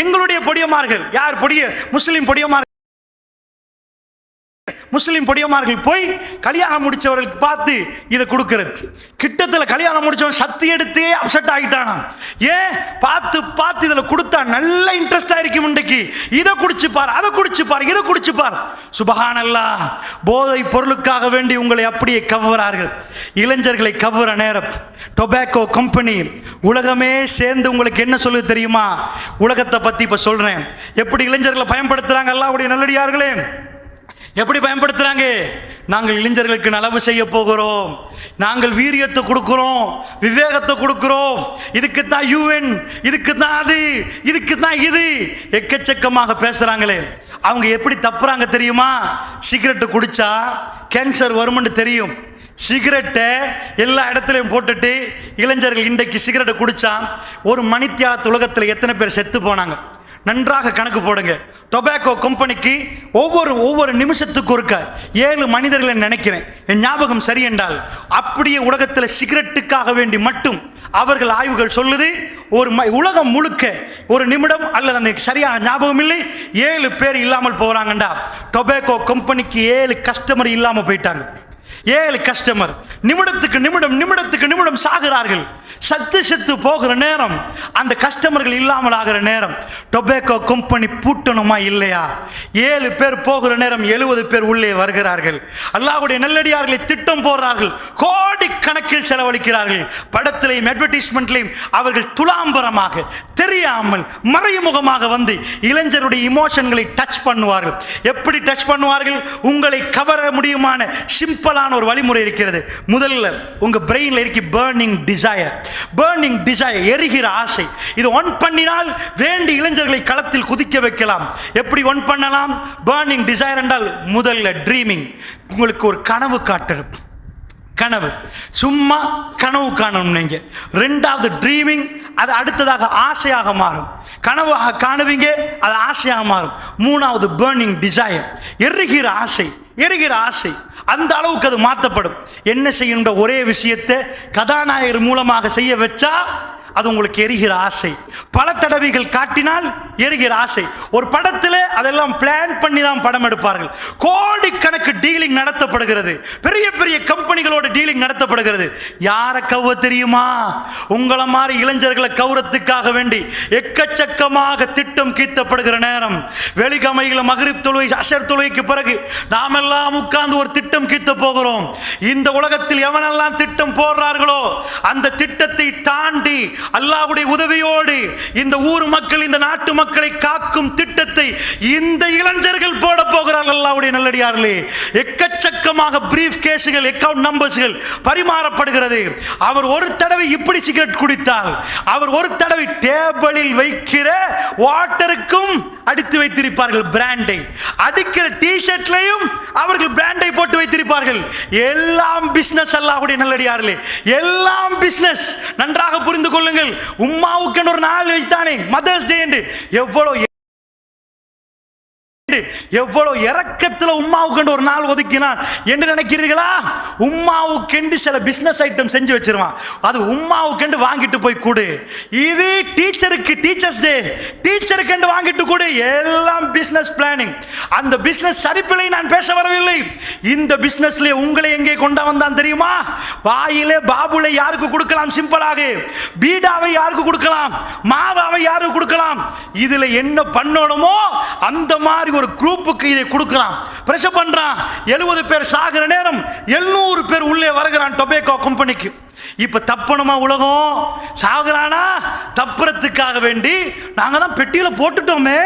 எங்களுடைய பொடியமார்கள், யார் பொடிய? முஸ்லிம் பொடியமார்கள் போய் கல்யாணம் முடிச்சவர்களுக்கு பார்த்து இதை கொடுக்கிறது. கிட்டத்தில் கல்யாணம் முடிச்சவன் சத்தி எடுத்தே அப்செட் ஆகிட்டானாம். ஏன்? பார்த்து இதில் கொடுத்தா நல்ல இன்ட்ரெஸ்டா இருக்கும், இன்றைக்கு இதை குடிச்சு பார், அதை குடிச்சு பார், இதை குடிச்சு பார். சுபஹானல்லாஹ், போதை பொருளுக்காக வேண்டி உங்களை அப்படியே கவர்றார்கள். இளைஞர்களை கவர நேரம் டொபாக்கோ கம்பெனி உலகமே சேர்ந்து உங்களுக்கு என்ன சொல்லுது தெரியுமா? உலகத்தை பத்தி இப்ப சொல்றேன். எப்படி இளைஞர்களை பயன்படுத்துறாங்க அல்லாஹ்வுடைய நல்லடியார்களே, எப்படி பயன்படுத்துறாங்க? நாங்கள் இளைஞர்களுக்கு நலவு செய்ய போகிறோம், நாங்கள் வீரியத்தை கொடுக்கிறோம், விவேகத்தை கொடுக்கிறோம், இதுக்கு தான் யூஎன், இதுக்கு தான் அது, இதுக்கு தான் இது, எக்கச்சக்கமாக பேசுறாங்களே. அவங்க எப்படி தப்புறாங்க தெரியுமா? சிகரெட்டு குடிச்சா கேன்சர் வரும்னு தெரியும். சிகரெட்டை எல்லா இடத்துலையும் போட்டுட்டு இளைஞர்கள் இன்றைக்கு சிகரெட்டை குடிச்சா ஒரு மணித்தியாலத்து உலகத்தில் எத்தனை பேர் செத்து போனாங்க? நன்றாக கணக்கு போடுங்க. டொபாக்கோ கம்பெனிக்கு ஒவ்வொரு நிமிஷத்துக்கு ஒருக்க 7 மனிதர்களை நினைக்கிறேன், என் ஞாபகம் சரி என்றால், அப்படியே உலகத்தில் சிகரெட்டுக்காக வேண்டி மட்டும் அவர்கள் ஆய்வுகள் சொல்லுது, ஒரு உலகம் முழுக்க ஒரு நிமிடம் அல்லது அந்த சரியான ஞாபகம் இல்லை, 7 பேர் இல்லாமல் போறாங்கண்டா. டொபாக்கோ கம்பெனிக்கு 7 கஸ்டமர் இல்லாமல் போயிட்டாங்க. 7 கஸ்டமர் நிமிடத்துக்கு நிமிடம் சாகிறார்கள். செத்து போகிற நேரம், அந்த கஸ்டமர்கள் இல்லாமல் ஆகிற நேரம், டொபாக்கோ கம்பெனி பூட்டணுமா இல்லையா? 7 பேர் போகிற நேரம் 70 பேர் உள்ளே வருகிறார்கள். அல்லாஹ்வுடைய நல்லடியார்களை திட்டம் போடுறார்கள், கோடி கணக்கில் செலவழிக்கிறார்கள். படத்திலையும் அட்வர்டைஸ்மெண்ட்லையும் அவர்கள் துலாம்பரமாக தெரியாமல் மறைமுகமாக வந்து இளைஞருடைய இமோஷன்களை டச் பண்ணுவார்கள். எப்படி டச் பண்ணுவார்கள்? உங்களை கவர முடியுமான சிம்பிளான ஒரு வழிமுறை இருக்கிறது. முதல்ல உங்க பிரெயின்ல இருக்கு பர்னிங் டிசைர், எரிகிற ஆசை. இது ஒன் பண்ணினால் வேண்டி இளைஞர்களை களத்தில் குதிக்க வைக்கலாம். எப்படி ஒன் பண்ணலாம்? பர்னிங் டிசைர் என்றால் முதல்ல ட்ரீமிங், உங்களுக்கு ஒரு கனவு காட்டுறது. கனவு சும்மா கனவு காணணும் நீங்க. ரெண்டாவது ட்ரீமிங், அது அடுத்ததாக ஆசையாக மாறும். கனவாக காணுவீங்க, அது ஆசையாக மாறும். மூணாவது பர்னிங் டிசைர், எரிகிற ஆசை. அந்த அளவுக்கு அது மாற்றப்படும். என்ன செய்யணுன்ற ஒரே விஷயத்தை கதாநாயகர் மூலமாக செய்ய வச்சா அது உங்களுக்கு எரிகிற ஆசை. பல தடவைகள் காட்டினால் எரிகிற ஆசை. ஒரு படத்தில் அதெல்லாம் பிளான் பண்ணி தான் படம் எடுப்பார்கள். கோடிக்கணக்கு டீலிங் நடத்தப்படுகிறது, பெரிய பெரிய கம்பெனிகளோட டீலிங் நடத்தப்படுகிறது. யாரை கவ தெரியுமா? உங்களை மாதிரி இளைஞர்களை கௌரத்துக்காக வேண்டி எக்கச்சக்கமாக திட்டம் கீத்தப்படுகிற நேரம், வெளிகமையில் மக்ரிப் தொழுகை, அஷர் தொழுகைக்கு பிறகு நாம் எல்லாம் உட்கார்ந்து ஒரு திட்டம் கீத்த போகிறோம். இந்த உலகத்தில் எவனெல்லாம் திட்டம் போடுறார்களோ அந்த திட்டத்தை தாண்டி அல்லாஹ்வுடைய உதவியோடு இந்த ஊர் மக்கள், இந்த நாட்டு மக்களை காக்கும் திட்டத்தை இந்த இளைஞர்கள் போட போகிறார்கள். அல்லாஹ்வுடைய நல்லடியார்களே, எக்கச்சக்கமாக பிரீஃப் கேஸ்கள், அக்கவுண்ட் நம்பர்ஸ்கள் பரிமாறப்படுகிறது. அவர் ஒரு தடவை இப்படி சிகரெட் குடித்தால், அவர் ஒரு தடவை டேபிளில் வைக்கிற வாட்டருக்கும் அடித்து வைத்திருப்பார்கள் பிராண்டை, அடிக்கிற டி-ஷர்ட்லையும் அவர்கள் பிராண்டை போட்டு வைத்திருப்பார்கள். எல்லாம் பிசினஸ். அல்லாஹ்வுடைய நல்லடியார்களே, எல்லாம் பிசினஸ். நன்றாக புரிந்து கொள்ளுங்கள். உம்மாவுக்கு ஒரு நாள் வைத்தானே, மதர்ஸ் டே என்று, எவ்வளவு இறக்கத்தில் உம்மாவுக்கு ஒரு நாள் ஒதுக்கினான் என்று நினைக்கிறீர்களா? உம்மாவுக்கு சில பிசினஸ் ஐட்டம் செஞ்சு வச்சிருவான், அது உம்மாவுக்கு வாங்கிட்டு போய் கொடு. இது டீச்சருக்கு டீச்சர்ஸ் டே, டீச்சருக்கு வாங்கிட்டு கொடு. எல்லாம் பிசினஸ் பிளானிங். அந்த பிசினஸ் சரிப்பில்லை, நான் பேச வரவில்லை. இந்த பிசினஸ்ல உங்களை எங்கே கொண்டு வந்தான் தெரியுமா? வாயிலே பாபுலை யாருக்கு கொடுக்கலாம்? சிம்பிளாக பீடாவை யாருக்கு கொடுக்கலாம்? மாவாவை யாருக்கு கொடுக்கலாம்? இதுல என்ன பண்ணணுமோ அந்த மாதிரி ஒரு குரூப்புக்கு இதை கொடுக்கிறான், பிரஷர் பண்றான். 70 பேர் சாகிற நேரம் 700 பேர் உள்ளே வருகிறான் டொபாக்கோ கம்பெனிக்கு. இப்ப தப்பணுமா உலகம்? சாகுறானா? தப்புறதுக்காக வேண்டி நாங்க தான் பெட்டியில போட்டுட்டோமே,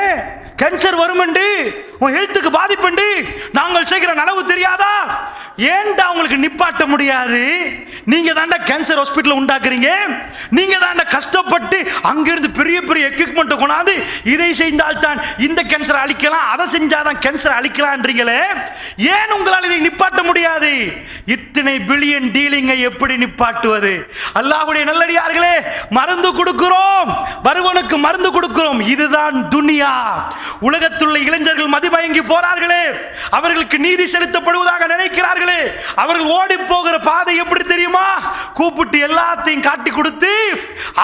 கேன்சர் வருமண்டி, உன் ஹெல்த்துக்கு பாதிப்புண்டி, நாங்கள் செய்கிற நனவு தெரியாதா? ஏன்டா உங்களுக்கு நிப்பாட்ட முடியாது? நீங்க தாண்டா கேன்சர் ஹாஸ்பிட்டல் உண்டாக்குறீங்க, நீங்க தாண்டா கஷ்டப்பட்டு அங்கிருந்து பெரிய பெரிய எக்யூப்மெண்ட் கொண்டாந்து இதை செய்தால் தான் இந்த கேன்சர் அழிக்கலாம், அதை செஞ்சாதான் கேன்சர் அழிக்கலாம்ன்றீங்களே, ஏன் உங்களால் இதை நிப்பாட்ட முடியாது? இத்தனை பில்லியன் டீலிங்கை எப்படி நிப்பாட்டுவது? அல்லாஹ்வுடைய நல்லடியார்களே, மருந்து கொடுக்கிறோம், வருவனுக்கு மருந்து கொடுக்கிறோம். இதுதான் துனியா. உலகத்துள்ள இளைஞர்கள் மதிமயங்கி போறார்களே, அவர்களுக்கு நீதி செலுத்தப்படுவதாக நினைக்கிறார்களே, அவர்கள் ஓடி போகிற பாதை எப்படி தெரியும்? தெரியுமா? கூப்பிட்டு எல்லாத்தையும் காட்டி கொடுத்து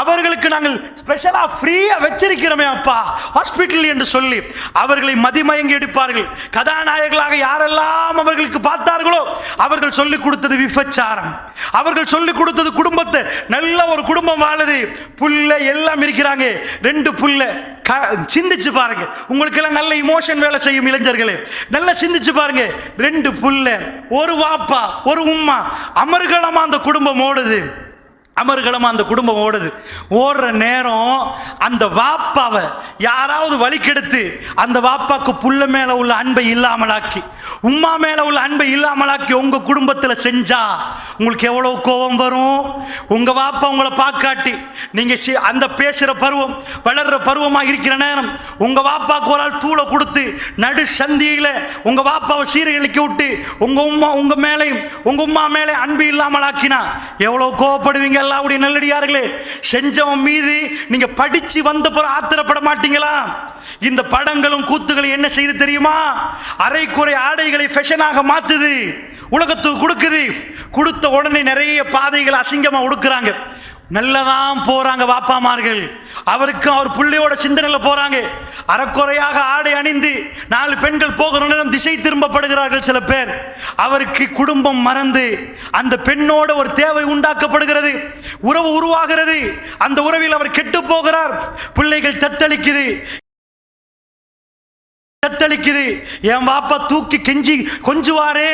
அவர்களுக்கு நாங்கள் ஸ்பெஷலா ஃப்ரீயா வச்சிருக்கிறோமே அப்பா ஹாஸ்பிட்டல் என்று சொல்லி அவர்களை மதிமயங்கி எடுப்பார்கள். கதாநாயகர்களாக யாரெல்லாம் அவர்களுக்கு பார்த்தார்களோ அவர்கள் சொல்லிக் கொடுத்தது விபச்சாரம், அவர்கள் சொல்லிக் கொடுத்தது குடும்பத்தை நல்ல ஒரு குடும்பம் வாழுது, புள்ள எல்லாம் இருக்கிறாங்க, 2 புள்ள. சிந்திச்சு பாருங்க, உங்களுக்கு எல்லாம் நல்ல இமோஷன் வேலை செய்யும் இளைஞர்களே, நல்லா சிந்திச்சு பாருங்க. 2 புள்ள, ஒரு வாப்பா ஒரு உம்மா, அமர்கலமா அந்த குடும்பம் ஓடுது, அமர்கலமா அந்த குடும்பம் ஓடுது. ஓடுற நேரம் அந்த வாப்பாவை யாராவது வலிக்கெடுத்து அந்த வாப்பாக்கு புள்ள மேல உள்ள அன்பை இல்லாமலாக்கி, உம்மா மேல உள்ள அன்பை இல்லாமலாக்கி உங்க குடும்பத்தில் செஞ்சா உங்களுக்கு எவ்வளவு கோபம் வரும்? உங்க வாப்பா உங்களை பார்க்காட்டி நீங்க அந்த பேசுற பருவம் வளர்ற பருவமா இருக்கிற நேரம் உங்க வாப்பாக்கு ஒரு ஆள் தூளை கொடுத்து நடு சந்தியில உங்க வாப்பாவை சீரழிக்க விட்டு உங்க மேலையும் உங்க உம்மா மேலே அன்பு இல்லாமலாக்கினா எவ்வளவு கோவப்படுவீங்க? அல்லாஹ்வுடைய நல்லடியார்களே, செஞ்சவன் மீது நீங்க படிச்சு வந்த பிறகு ஆத்திரப்பட மாட்டீங்களா? இந்த படங்களும் கூத்துகளும் என்ன செய்து தெரியுமா? அரைக்குறை ஆடைகளை ஃபேஷனாக மாத்துது, உலகத்துக்கு கொடுக்குது. கொடுத்த உடனே நிறைய பாதைகள் அசிங்கமா உடுக்குறாங்க. நல்லதான் போறாங்க வாப்பாமார்கள், அவருக்கு அவர் பிள்ளையோட சிந்தனையில் போறாங்க. அறக்குறையாக ஆடை அணிந்து 4 பெண்கள் போகிற நேரம் திசை திரும்பப்படுகிறார்கள் சில பேர். அவருக்கு குடும்பம் மறந்து அந்த பெண்ணோட ஒரு தேவை உண்டாக்கப்படுகிறது, உறவு உருவாகிறது. அந்த உறவில் அவர் கெட்டு போகிறார். பிள்ளைகள் தத்தளிக்குது. என் பாப்பா தூக்கி கெஞ்சி கொஞ்சுவாரே,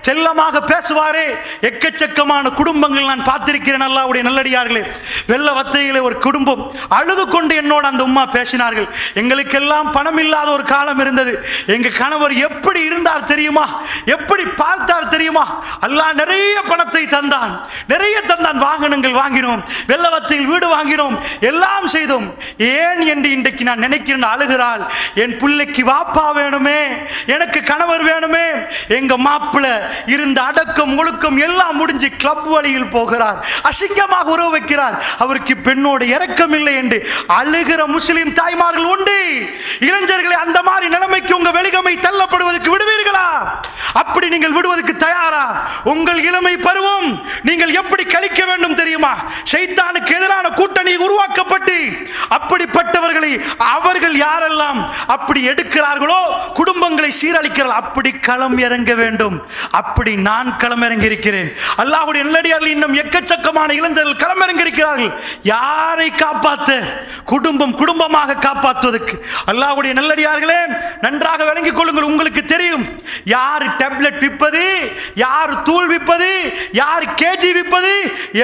செல்லமாக பேசுவாரே. எக்கச்சக்கமான குடும்பங்கள் நான் பார்த்திருக்கிறேன். அல்லாஹ்வுடைய நல்லடியார்களே, வெள்ள வத்தையிலே ஒரு குடும்பம் அழுது கொண்டு என்னோட அந்த உம்மா பேசினார்கள். எங்களுக்கெல்லாம் பணம் இல்லாத ஒரு காலம் இருந்தது. எங்க கணவர் எப்படி இருந்தார் தெரியுமா? எப்படி பார்த்தார் தெரியுமா? அல்லாஹ் நிறைய பணத்தை தந்தான், நிறைய தந்தான். வாகனங்கள் வாங்கினோம், வெள்ள வத்தையில் வீடு வாங்கினோம், எல்லாம் செய்தோம். ஏன் என்று இன்றைக்கு நான் நினைக்கிறேன். அழுகிறாள், என் பிள்ளைக்கு வாப்பா வேணுமே, எனக்கு கணவர் வேணுமே. எங்க மாப்பிள்ள இருந்த அடக்கம் ஒழுக்கம் எல்லாம் முடிஞ்சு கிளப் வழியில் போகிறார், அசிங்கமாக உறவு வைக்கிறார், அவருக்கு பெண்ணோட இரக்கம் இல்லை என்று அழுகிற முஸ்லிம் தாய்மார்கள் உண்டு. இளைஞர்களை, அந்த மாதிரி நிலைமைக்கு உங்க வெளிகமை தள்ளப்படுவதற்கு விடுவீர்களா? அப்படி நீங்கள் விடுவதற்கு தயாரா? உங்கள் இளமை பருவம் நீங்கள் எப்படி கழிக்க வேண்டும் தெரியுமா? ஷைத்தானுக்கு எதிரான கூட்டணி உருவாக்கப்பட்டு அப்படிப்பட்டவர்களை அவர்கள் யாரெல்லாம் அப்படி எடுக்கிறார்களோ குடும்பங்களை சீரழிக்கிறார்கள். அப்படி களம் இறங்க வேண்டும். அப்படி நான் களம் இறங்கி இருக்கிறேன். அல்லாஹ்வுடைய நல்லடியார்கள் இன்னும் எக்கச்சக்கமான இளைஞர்கள் களம் இறங்கி இருக்கிறார்கள். யாரை காப்பாற்ற? குடும்பம் குடும்பமாக காப்பாற்றுவதற்கு. அல்லாஹ்வுடைய நல்லடியார்களே, நன்றாக விளங்கிக் கொள்ளுங்கள். உங்களுக்கு தெரியும் யார் டேப்லெட் விற்பது, யார் தூள் விற்பது, யார் கேஜி விற்பது,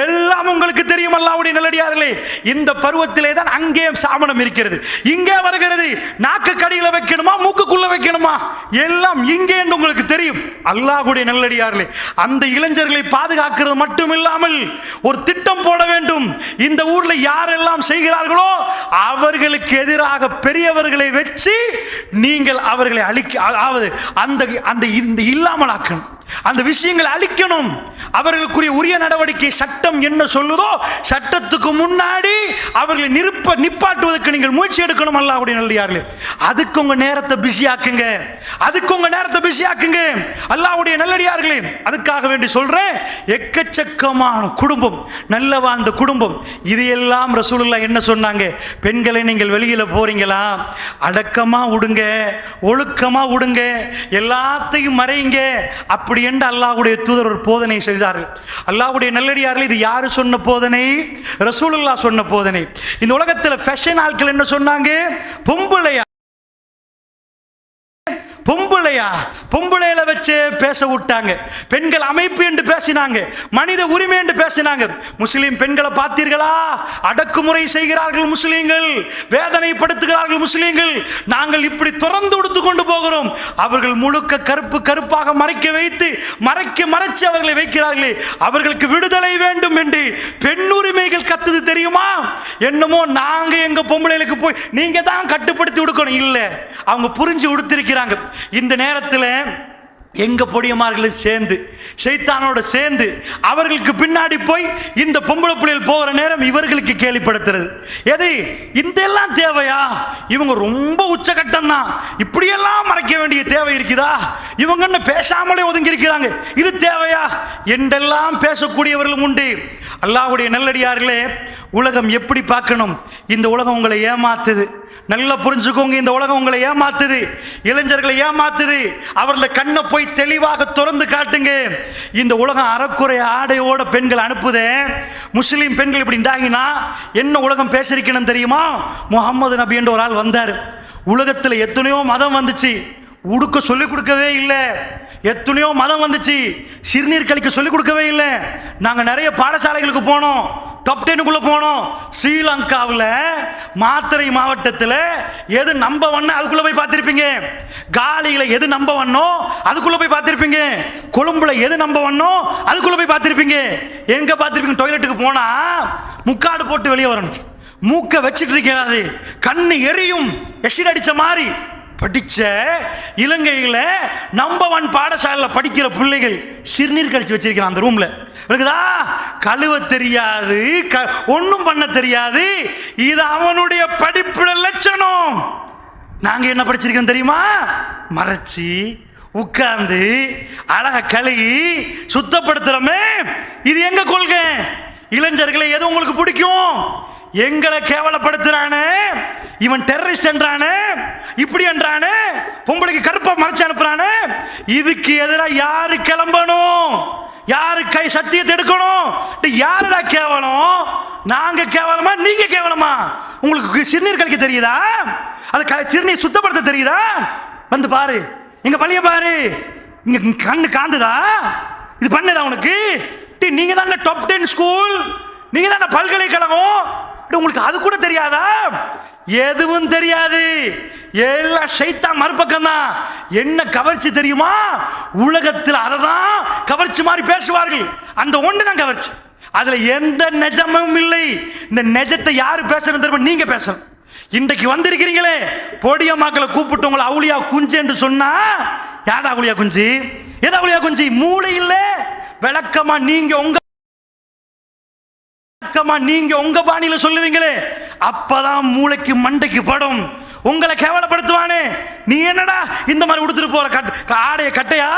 எல்லாம் உங்களுக்கு தெரியும். அல்லாஹ்வுடைய நல்லடியார்களே, இந்த பருவத்திலே தான் அங்கே சாமணம் இருக்கிறது, இங்கே வருகிறது. நாக்கு கடியில வைக்கணுமா, மூக்குக்குள்ள வைக்கணுமா, எல்லாம் இங்கே என்று உங்களுக்கு தெரியும். அல்லாஹ்வுடைய நல்லடியார்களே, அந்த இளைஞர்களை பாதுகாக்கிறது மட்டும் இல்லாமல் ஒரு திட்டம் போட வேண்டும். இந்த ஊர்ல யாரெல்லாம் செய்கிறார்களோ அவர்களுக்கு எதிராக பெரியவர்களை வச்சு நீங்கள் அவர்களை அந்த இல்லாமலாக்கணும், அந்த விஷயங்களை அழிக்கணும். அவர்களுக்குரிய உரிய நடவடிக்கை சட்டம் என்ன சொல்லுதோ சட்டத்துக்கு முன்னாடி அவர்களை நிப்பாட்டுவதற்கு நீங்கள் முயற்சி எடுக்கணும். அல்லாஹ்வுடைய நல்லடியார்களே, அதுக்கு உங்க நேரத்தை பிஸியாக்குங்க, அதுக்கு உங்க நேரத்தை பிஸியாக்குங்க. அல்லாஹ்வுடைய நல்லடியார்களே, அதுக்காக வேண்டி சொல்றேன், எக்கச்சக்கமான குடும்பம், நல்ல வாழ்ந்த குடும்பம். இது எல்லாம் ரசூலுல்லாஹ் என்ன சொன்னாங்க? பெண்களை நீங்கள் வெளியில போறீங்களா, அடக்கமா விடுங்க, ஒழுக்கமா விடுங்க, எல்லாத்தையும் மறைங்க, அப்படி என்று அல்லாஹ்வுடைய தூதர் ஒரு போதனை செய்தார்கள். அல்லாஹ்வுடைய நல்லடியார்கள், இது யாரு சொன்ன போதனை? ரசூலுல்லாஹ் சொன்ன போதனை. இந்த உலகத்தில் ஃபேஷன் ஆட்கள் என்ன சொன்னாங்க? பொம்பளையில வச்சு பேச விட்டாங்க. பெண்கள் அமைப்பு என்று பேசினாங்க, மனித உரிமை என்று பேசினாங்க. முஸ்லிம் பெண்களை பார்த்தீர்களா? அடக்குமுறை செய்கிறார்கள் முஸ்லிம்கள், வேதனைப்படுத்துகிறார்கள் முஸ்லிம்கள். நாங்கள் இப்படி திறந்து கொடுத்து கொண்டு போகிறோம். அவர்கள் முழுக்க கருப்பாக மறைச்சு அவர்களை வைக்கிறார்களே, அவர்களுக்கு விடுதலை வேண்டும் என்று பெண் உரிமைகள் கத்துது தெரியுமா? என்னமோ நாங்க எங்க பொம்பளைகளுக்கு போய் நீங்க தான் கட்டுப்படுத்தி கொடுக்கணும். இல்ல, அவங்க புரிஞ்சு கொடுத்திருக்கிறாங்க. இந்த நேரத்தில் எங்க பொடியமார்களும் சேர்ந்து சைத்தானோட சேர்ந்து அவர்களுக்கு பின்னாடி போய் இந்த பொம்பளை பிள்ளைகள் போகிற நேரம் இவர்களுக்கு கேள்விப்படுத்துறது. எது இந்த எல்லாம் தேவையா? இவங்க ரொம்ப உச்சகட்டம் தான், இப்படியெல்லாம் மறைக்க வேண்டிய தேவை இருக்குதா? இவங்க என்ன பேசாமலே ஒதுங்கி இருக்கிறாங்க, இது தேவையா என்றெல்லாம் பேசக்கூடியவர்களும் உண்டு. அல்லாஹ்வுடைய நல்லடியார்களே, உலகம் எப்படி பார்க்கணும்? இந்த உலகம் உங்களை ஏமாத்துது, நல்லா புரிஞ்சுக்கோங்க. இந்த உலகம் உங்களை ஏமாத்துது, இளைஞர்களை ஏமாத்துது. அவர்களை கண்ணை போய் தெளிவாக திறந்து காட்டுங்க. இந்த உலகம் அறக்குறை ஆடையோட பெண்கள் அனுப்புதே. முஸ்லீம் பெண்கள் இப்படி இருந்தாங்கன்னா என்ன உலகம் பேசிருக்கணும் தெரியுமா? முகமது நபி என்ற ஒரு ஆள் வந்தார். உலகத்தில் எத்தனையோ மதம் வந்துச்சு, உடுக்க சொல்லிக் கொடுக்கவே இல்லை. எத்தனையோ மதம் வந்துச்சு, சிறுநீர் கழிக்க சொல்லிக் கொடுக்கவே இல்லை. நாங்கள் நிறைய பாடசாலைகளுக்கு போனோம், டாப் 10 போனோம். ஸ்ரீலங்காவில் மாத்தறை மாவட்டத்தில் எது நம்பர் 1 அதுக்குள்ள போய் பார்த்திருப்பீங்க. காலியில எது நம்பர் 1 அதுக்குள்ள போய் பார்த்திருப்பீங்க. கொழும்புல எது நம்பர் 1 அதுக்குள்ள போய் பார்த்திருப்பீங்க. எங்க பார்த்திருப்பீங்க? டாய்லெட்டுக்கு போனா முக்காடு போட்டு வெளியே வரணும், மூக்க வச்சிட்டு இருக்கிறாரு, கண்ணு எரியும், எசிட் அடிச்ச மாதிரி. படிச்ச இலங்கையில் நம்பர் 1 பாடசாலையில் படிக்கிற பிள்ளைகள் சிறுநீர் கழிச்சு வச்சிருக்கிறான் அந்த ரூம்ல. இருக்குதா? கழுவ தெரியாது, ஒன்றும் பண்ண தெரியாது. இது அவனுடைய படிப்புட லட்சணம். நாங்க என்ன படிச்சிருக்கோம் தெரியுமா? மறைச்சி உட்கார்ந்து அழக கழுகி சுத்தப்படுத்துறோமே. இது எங்க கொள்கை? இளைஞர்களை எது உங்களுக்கு பிடிக்கும்? எங்களை கேவலப்படுத்துறானே, இவன் டெரரிஸ்ட் என்றானே, இப்படி என்றானே, பொம்பளைக்கு கருப்பா மறைச்சு அனுப்புறானே, இதுக்கு எதிராக யாரு கிளம்பணும்? யாரு கை சத்தியத்தை எடுக்கணும்? யாருடா கேவலம்? நாங்க கேவலமா நீங்க கேவலமா? உங்களுக்கு சிறுநீர் கழிக்க தெரியுதா? அது சிறுநீர் சுத்தப்படுத்த தெரியுதா? வந்து பாரு, எங்க பள்ளிய பாரு, இங்க கண்ணு காந்துதா? இது பண்ணுதா உனக்கு? நீங்க தான் டாப் 10 ஸ்கூல், நீங்க தான் பல்கலைக்கழகம், உங்களுக்கு அது கூட தெரியாதா? எதுவும் தெரியாது. எல்லா ஷைத்தான் மறுபக்கம் தான். என்ன கவர்ச்சி தெரியுமா? உலகத்தில் அதை தான் கவர்ச்சி மாதிரி பேசுவார்கள். அந்த ஒன்று தான் கவர்ச்சி, அதுல எந்த நிஜமும் இல்லை. இந்த நிஜத்தை யாரு பேசணும் தெரியுமா? நீங்க பேசணும். இன்றைக்கு வந்திருக்கிறீங்களே, பொடிய மக்களை கூப்பிட்டு உங்களை அவுளியா குஞ்சு என்று சொன்னா, யாரா அவுளியா குஞ்சு? எதா அவுளியா குஞ்சு? மூளை இல்ல, விளக்கமா நீங்க உங்க பாணியில சொல்லுவீங்களே, அப்பதான் மூளைக்கு மண்டைக்கு படும். உங்களை கேவலப்படுத்துவானே. நீ என்னடா இந்த மாதிரி உடுத்துட்டு போற? ஆடைய கட்டையா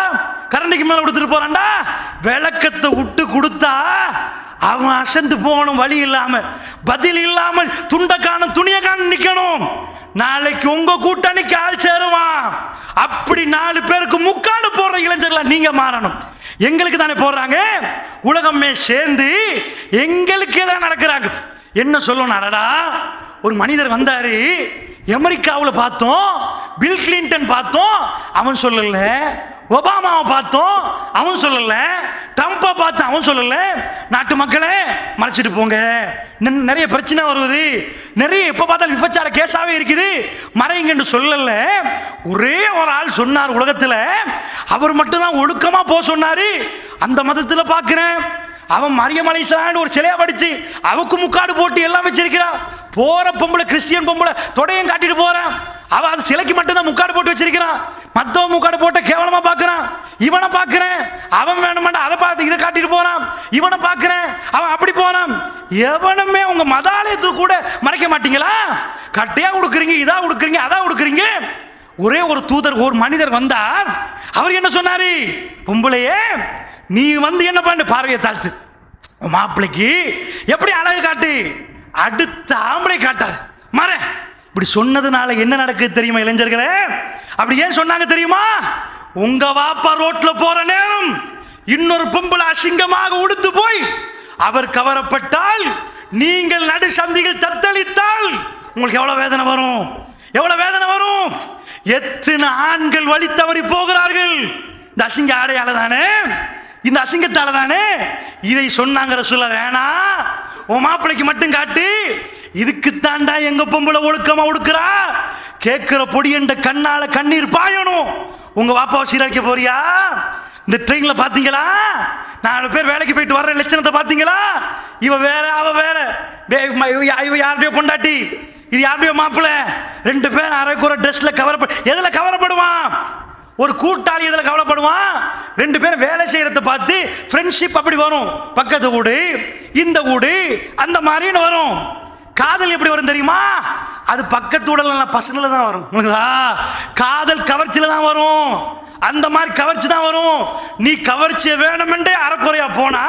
கரண்டிக்கு மேல உடுத்துட்டு போறான்டா. விளக்கத்தை விட்டு கொடுத்தா அவன் அசந்து போகணும், வழி இல்லாம, பதில் இல்லாமல், துண்டக்கான துணியக்கான நிக்கணும். நாளைக்கு உங்க கூட்டணிக்கு ஆள் சேருவான். அப்படி 4 பேருக்கு முக்காடு போடுற இளைஞர்களா நீங்க மாறணும். எங்களுக்கு தானே போடுறாங்க, உலகமே சேர்ந்து எங்களுக்கே தான் நடக்கிறாங்க. என்ன சொல்லணும்? அடடா, ஒரு மனிதர் வந்தாரு, அமெரிக்காவில் பார்த்தோம், பில் கிளின்டன் பார்த்தோம், அவன் சொல்லல. ஒபாமாவை பார்த்தோம், அவன் சொல்லல. ட்ரம்பை பார்த்தோம், அவன் சொல்லல. நாட்டு மக்களே மறைச்சிட்டு போங்க, நிறைய பிரச்சனை வருவது, நிறைய எப்ப பார்த்தாலும் விபச்சார கேஸாவே இருக்குது, மறைங்கன்னு சொல்லல. ஒரே ஒரு ஆள் சொன்னார் உலகத்துல, அவர் மட்டும்தான் ஒழுக்கமா போக சொன்னாரு. அந்த மதத்துல பார்க்கிறேன், அவன் மரியம் அலைஹிஸ்ஸலாம் ஒரு சிலையா படிச்சு அவக்கு முக்காடு போட்டு எல்லாம் வச்சிருக்கிறான். போற பொம்பளை, கிறிஸ்டியன் பொம்பளை, தொடையும் காட்டிட்டு போறான். அவன் அது சிலைக்கு மட்டும்தான் முக்காடு போட்டு வச்சிருக்கிறான். மத்தவன் முக்காடு போட்ட கேவலமா பாக்குறான். இவனை பாக்குறேன், அவன் வேணுமாண்டா அதை பார்த்து இதை காட்டிட்டு போறான். இவனை பாக்குறேன், அவன் அப்படி போறான். எவனுமே உங்க மதாலயத்துக்கு கூட மறைக்க மாட்டீங்களா? கட்டையா கொடுக்குறீங்க, இதா கொடுக்குறீங்க, அதா கொடுக்குறீங்க. ஒரே ஒரு தூதர், ஒரு மனிதர் வந்தார். அவர் என்ன சொன்னாரு? பொம்பளையே, நீ வந்து என்ன பண்ணு, பார்வையை தாழ்த்து, மாப்பிள்ளைக்கு எப்படி அழகு காட்டு, அடுத்த ஆம்பளை காட்டாது, மற. இப்படி சொன்னதுனால என்ன நடக்குது தெரியுமா இளைஞர்களே? அப்படி ஏன் சொன்னாங்க தெரியுமா? உங்க வாப்பா ரோட்ல போற நேரம் இன்னொரு பொம்பளை அசிங்கமாக உடுத்து போய் அவர் கவரப்பட்டால், நீங்கள் நடு சந்திகள் தத்தளித்தால் உங்களுக்கு எவ்வளவு வேதனை வரும்? எவ்வளவு வேதனை வரும்? எத்தனை ஆண்கள் வழி தவறி போகிறார்கள் இந்த அசிங்க ஆடையால தானே, இந்த அசிங்கத்தால தானே. இதை சொன்னாங்க ரசூலுல்லாஹ், வேணாம், உன் மாப்பிளைக்கு மட்டும் காட்டு, இதுக்குத்தாண்டா எங்க பொம்பளை ஒழுக்கமா ஒடுக்குறா, கேட்கிற பொடி என்ற கண்ணால கண்ணீர் பாயணும். உங்க வாப்பாவை சீரழிக்க போறியா? இந்த ட்ரெயின்ல பாத்தீங்களா, 4 பேர் வேலைக்கு போயிட்டு வர்ற லட்சணத்தை பாத்தீங்களா? இவ வேற, அவ வேற, இவ யாருடைய பொண்டாட்டி, இது யாருடைய மாப்பிள்ளை, 2 பேர் அரைக்குற ட்ரெஸ்ல கவரப்பட. எதுல கவரப்படுவான்? ஒரு கூட்டாளி இதில் கவலைப்படுவான். 2 பேரும் வேலை செய்யறத பார்த்து ஃப்ரெண்ட்ஷிப் அப்படி வரும். பக்கத்து வீடு, இந்த வீடு, அந்த மாதிரின்னு வரும். காதல் எப்படி வரும் தெரியுமா? அது பக்கத்து வீடுல பசங்கள தான் வரும். காதல் கவர்ச்சியில தான் வரும். அந்த மாதிரி கவர்ச்சி தான் வரும். நீ கவர்ச்சியை வேணுமென்றே அறக்குறையா போனா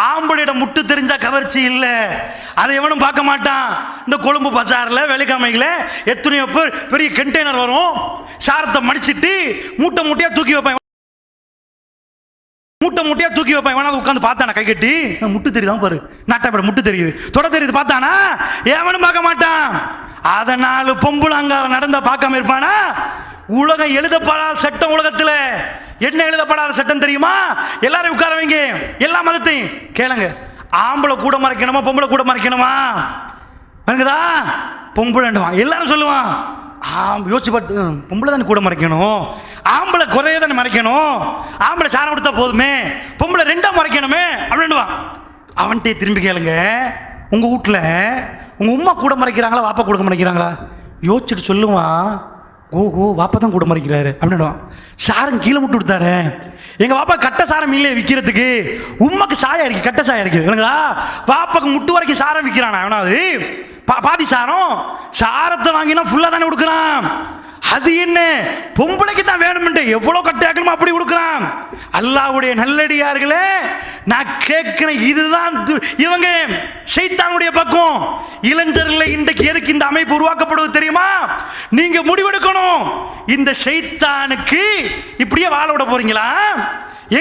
ஆம்பளையிடம் முட்டு தெரிஞ்சா கவர்ச்சி இல்லை. அதை எவனும் பார்க்க மாட்டான். இந்த கொழும்பு பஜார்ல வெள்ளிக்கிழமையில எத்தனையோ பேர் பெரிய கண்டெய்னர் வரும், சாரத்தை மடிச்சிட்டு மூட்டை மூட்டையா தூக்கி வைப்பான். மூட்டை மூட்டையா தூக்கி வைப்பான். வேணாலும் உட்காந்து பார்த்தானா கை கட்டி, முட்டு தெரியுதான் பாரு, நாட்டாப்பட முட்டு தெரியுது, தொட தெரியுது பார்த்தானா எவனும் பார்க்க மாட்டான். அதனால பொம்புல அங்கார நடந்தா பார்க்காம இருப்பானா? உலகம் எழுதப்படாத சட்டம். உலகத்துல என்ன எழுதப்படாத சட்டம் தெரியுமா? எல்லாரும் உட்கார வைங்க, எல்லா மதத்தையும் கேளுங்க. ஆம்பளை கூட மறைக்கணுமா, பொம்பளை கூட மறைக்கணுமா? எனக்குதா பொம்பளை எல்லாரும் சொல்லுவான். யோசிச்சு பார்த்து, பொம்பளை தானே கூட மறைக்கணும், ஆம்பளை குறைய தானே மறைக்கணும், ஆம்பளை சாரம் கொடுத்தா போதுமே, பொம்பளை 2ஆ மறைக்கணுமே அப்படின்னுவான். அவன்கிட்ட திரும்பி கேளுங்க, உங்க வீட்டில் உங்க உம்மா கூட மறைக்கிறாங்களா, வாப்பா கூட மறைக்கிறாங்களா? யோசிச்சுட்டு சொல்லுவான், ஓஹோ வாப்பா தான் கூட மறைக்கிறாரு அப்படின்னுவான். சாரம் கீழே விட்டு கொடுத்தாரு, எங்க வாப்பா கட்ட சாரம் இல்லை விற்கிறதுக்கு, உம்மாக்கு சாயம் இருக்கு, கட்ட சாயம் இருக்கு. எனக்குதா வாப்பாக்கு முட்டு வரைக்கும் சாரம் விற்கிறானா? அவனாவது பாதி சாரம், சாரத்தை வாங்கினா ஃபுல்லா தானே கொடுக்குறான். அது என்ன பொம்பளைக்கு தான் வேணும்ட்டு எவ்வளவு கட்டாக்கணுமோ அப்படி கொடுக்குறான். அல்லாஹ்வுடைய நல்லடியார்களே, நான் கேட்கிறேன், இதுதான் இவங்க ஷைத்தானுடைய பக்கம். இளைஞர்களை இன்றைக்கு எதுக்கு இந்த அமைப்பு உருவாக்கப்படுவது தெரியுமா? நீங்க முடிவெடுக்கணும். இந்த ஷைத்தானுக்கு இப்படியே வாழ விட போறீங்களா?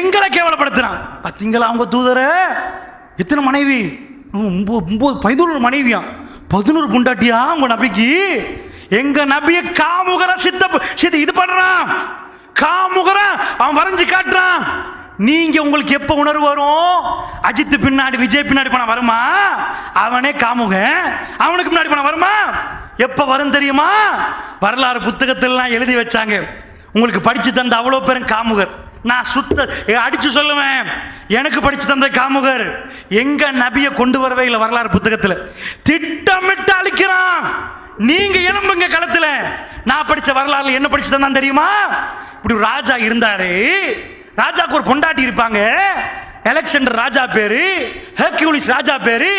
எங்களை கேவலப்படுத்துறான். பார்த்தீங்களா அவங்க தூதர எத்தனை மனைவி? 11 மனைவியா, 11 புண்டாட்டியா உங்க நபிக்கு? எங்க நபிய காமுகர சித்த இது பண்றான், காமுகர அவன் வரைஞ்சு காட்டுறான். நீங்க உங்களுக்கு எப்ப உணர்வு வரும்? அஜித் பின்னாடி விஜய் பின்னாடி போனா வருமா? அவனே காமுக, அவனுக்கு பின்னாடி போனா வருமா? எப்ப வரும் தெரியுமா? வரலாறு புத்தகத்திலாம் எழுதி வச்சாங்க. உங்களுக்கு படிச்சு தந்த அவ்வளவு பேரும் காமுகர். நான் அடிச்சு சொல்லுவேன், எனக்கு படிச்சு தந்த காமுகர். எங்க நபியை கொண்டு வரவே இல்லை. வரலாறு புத்தகத்துல திட்டமிட்டு அழிக்கிறான். நீங்க எழும்புங்க களத்துல. நான் படிச்ச வரலாறுல என்ன படிச்சு தந்தான் தெரியுமா? இப்படி ஒரு ராஜா இருந்தாரு. ராஜாக்கு ஒரு பொண்டாட்டி இருப்பாங்க. அலெக்சாண்டர் ராஜா பேரு, ஹெர்குலிஸ் ராஜா பேரு,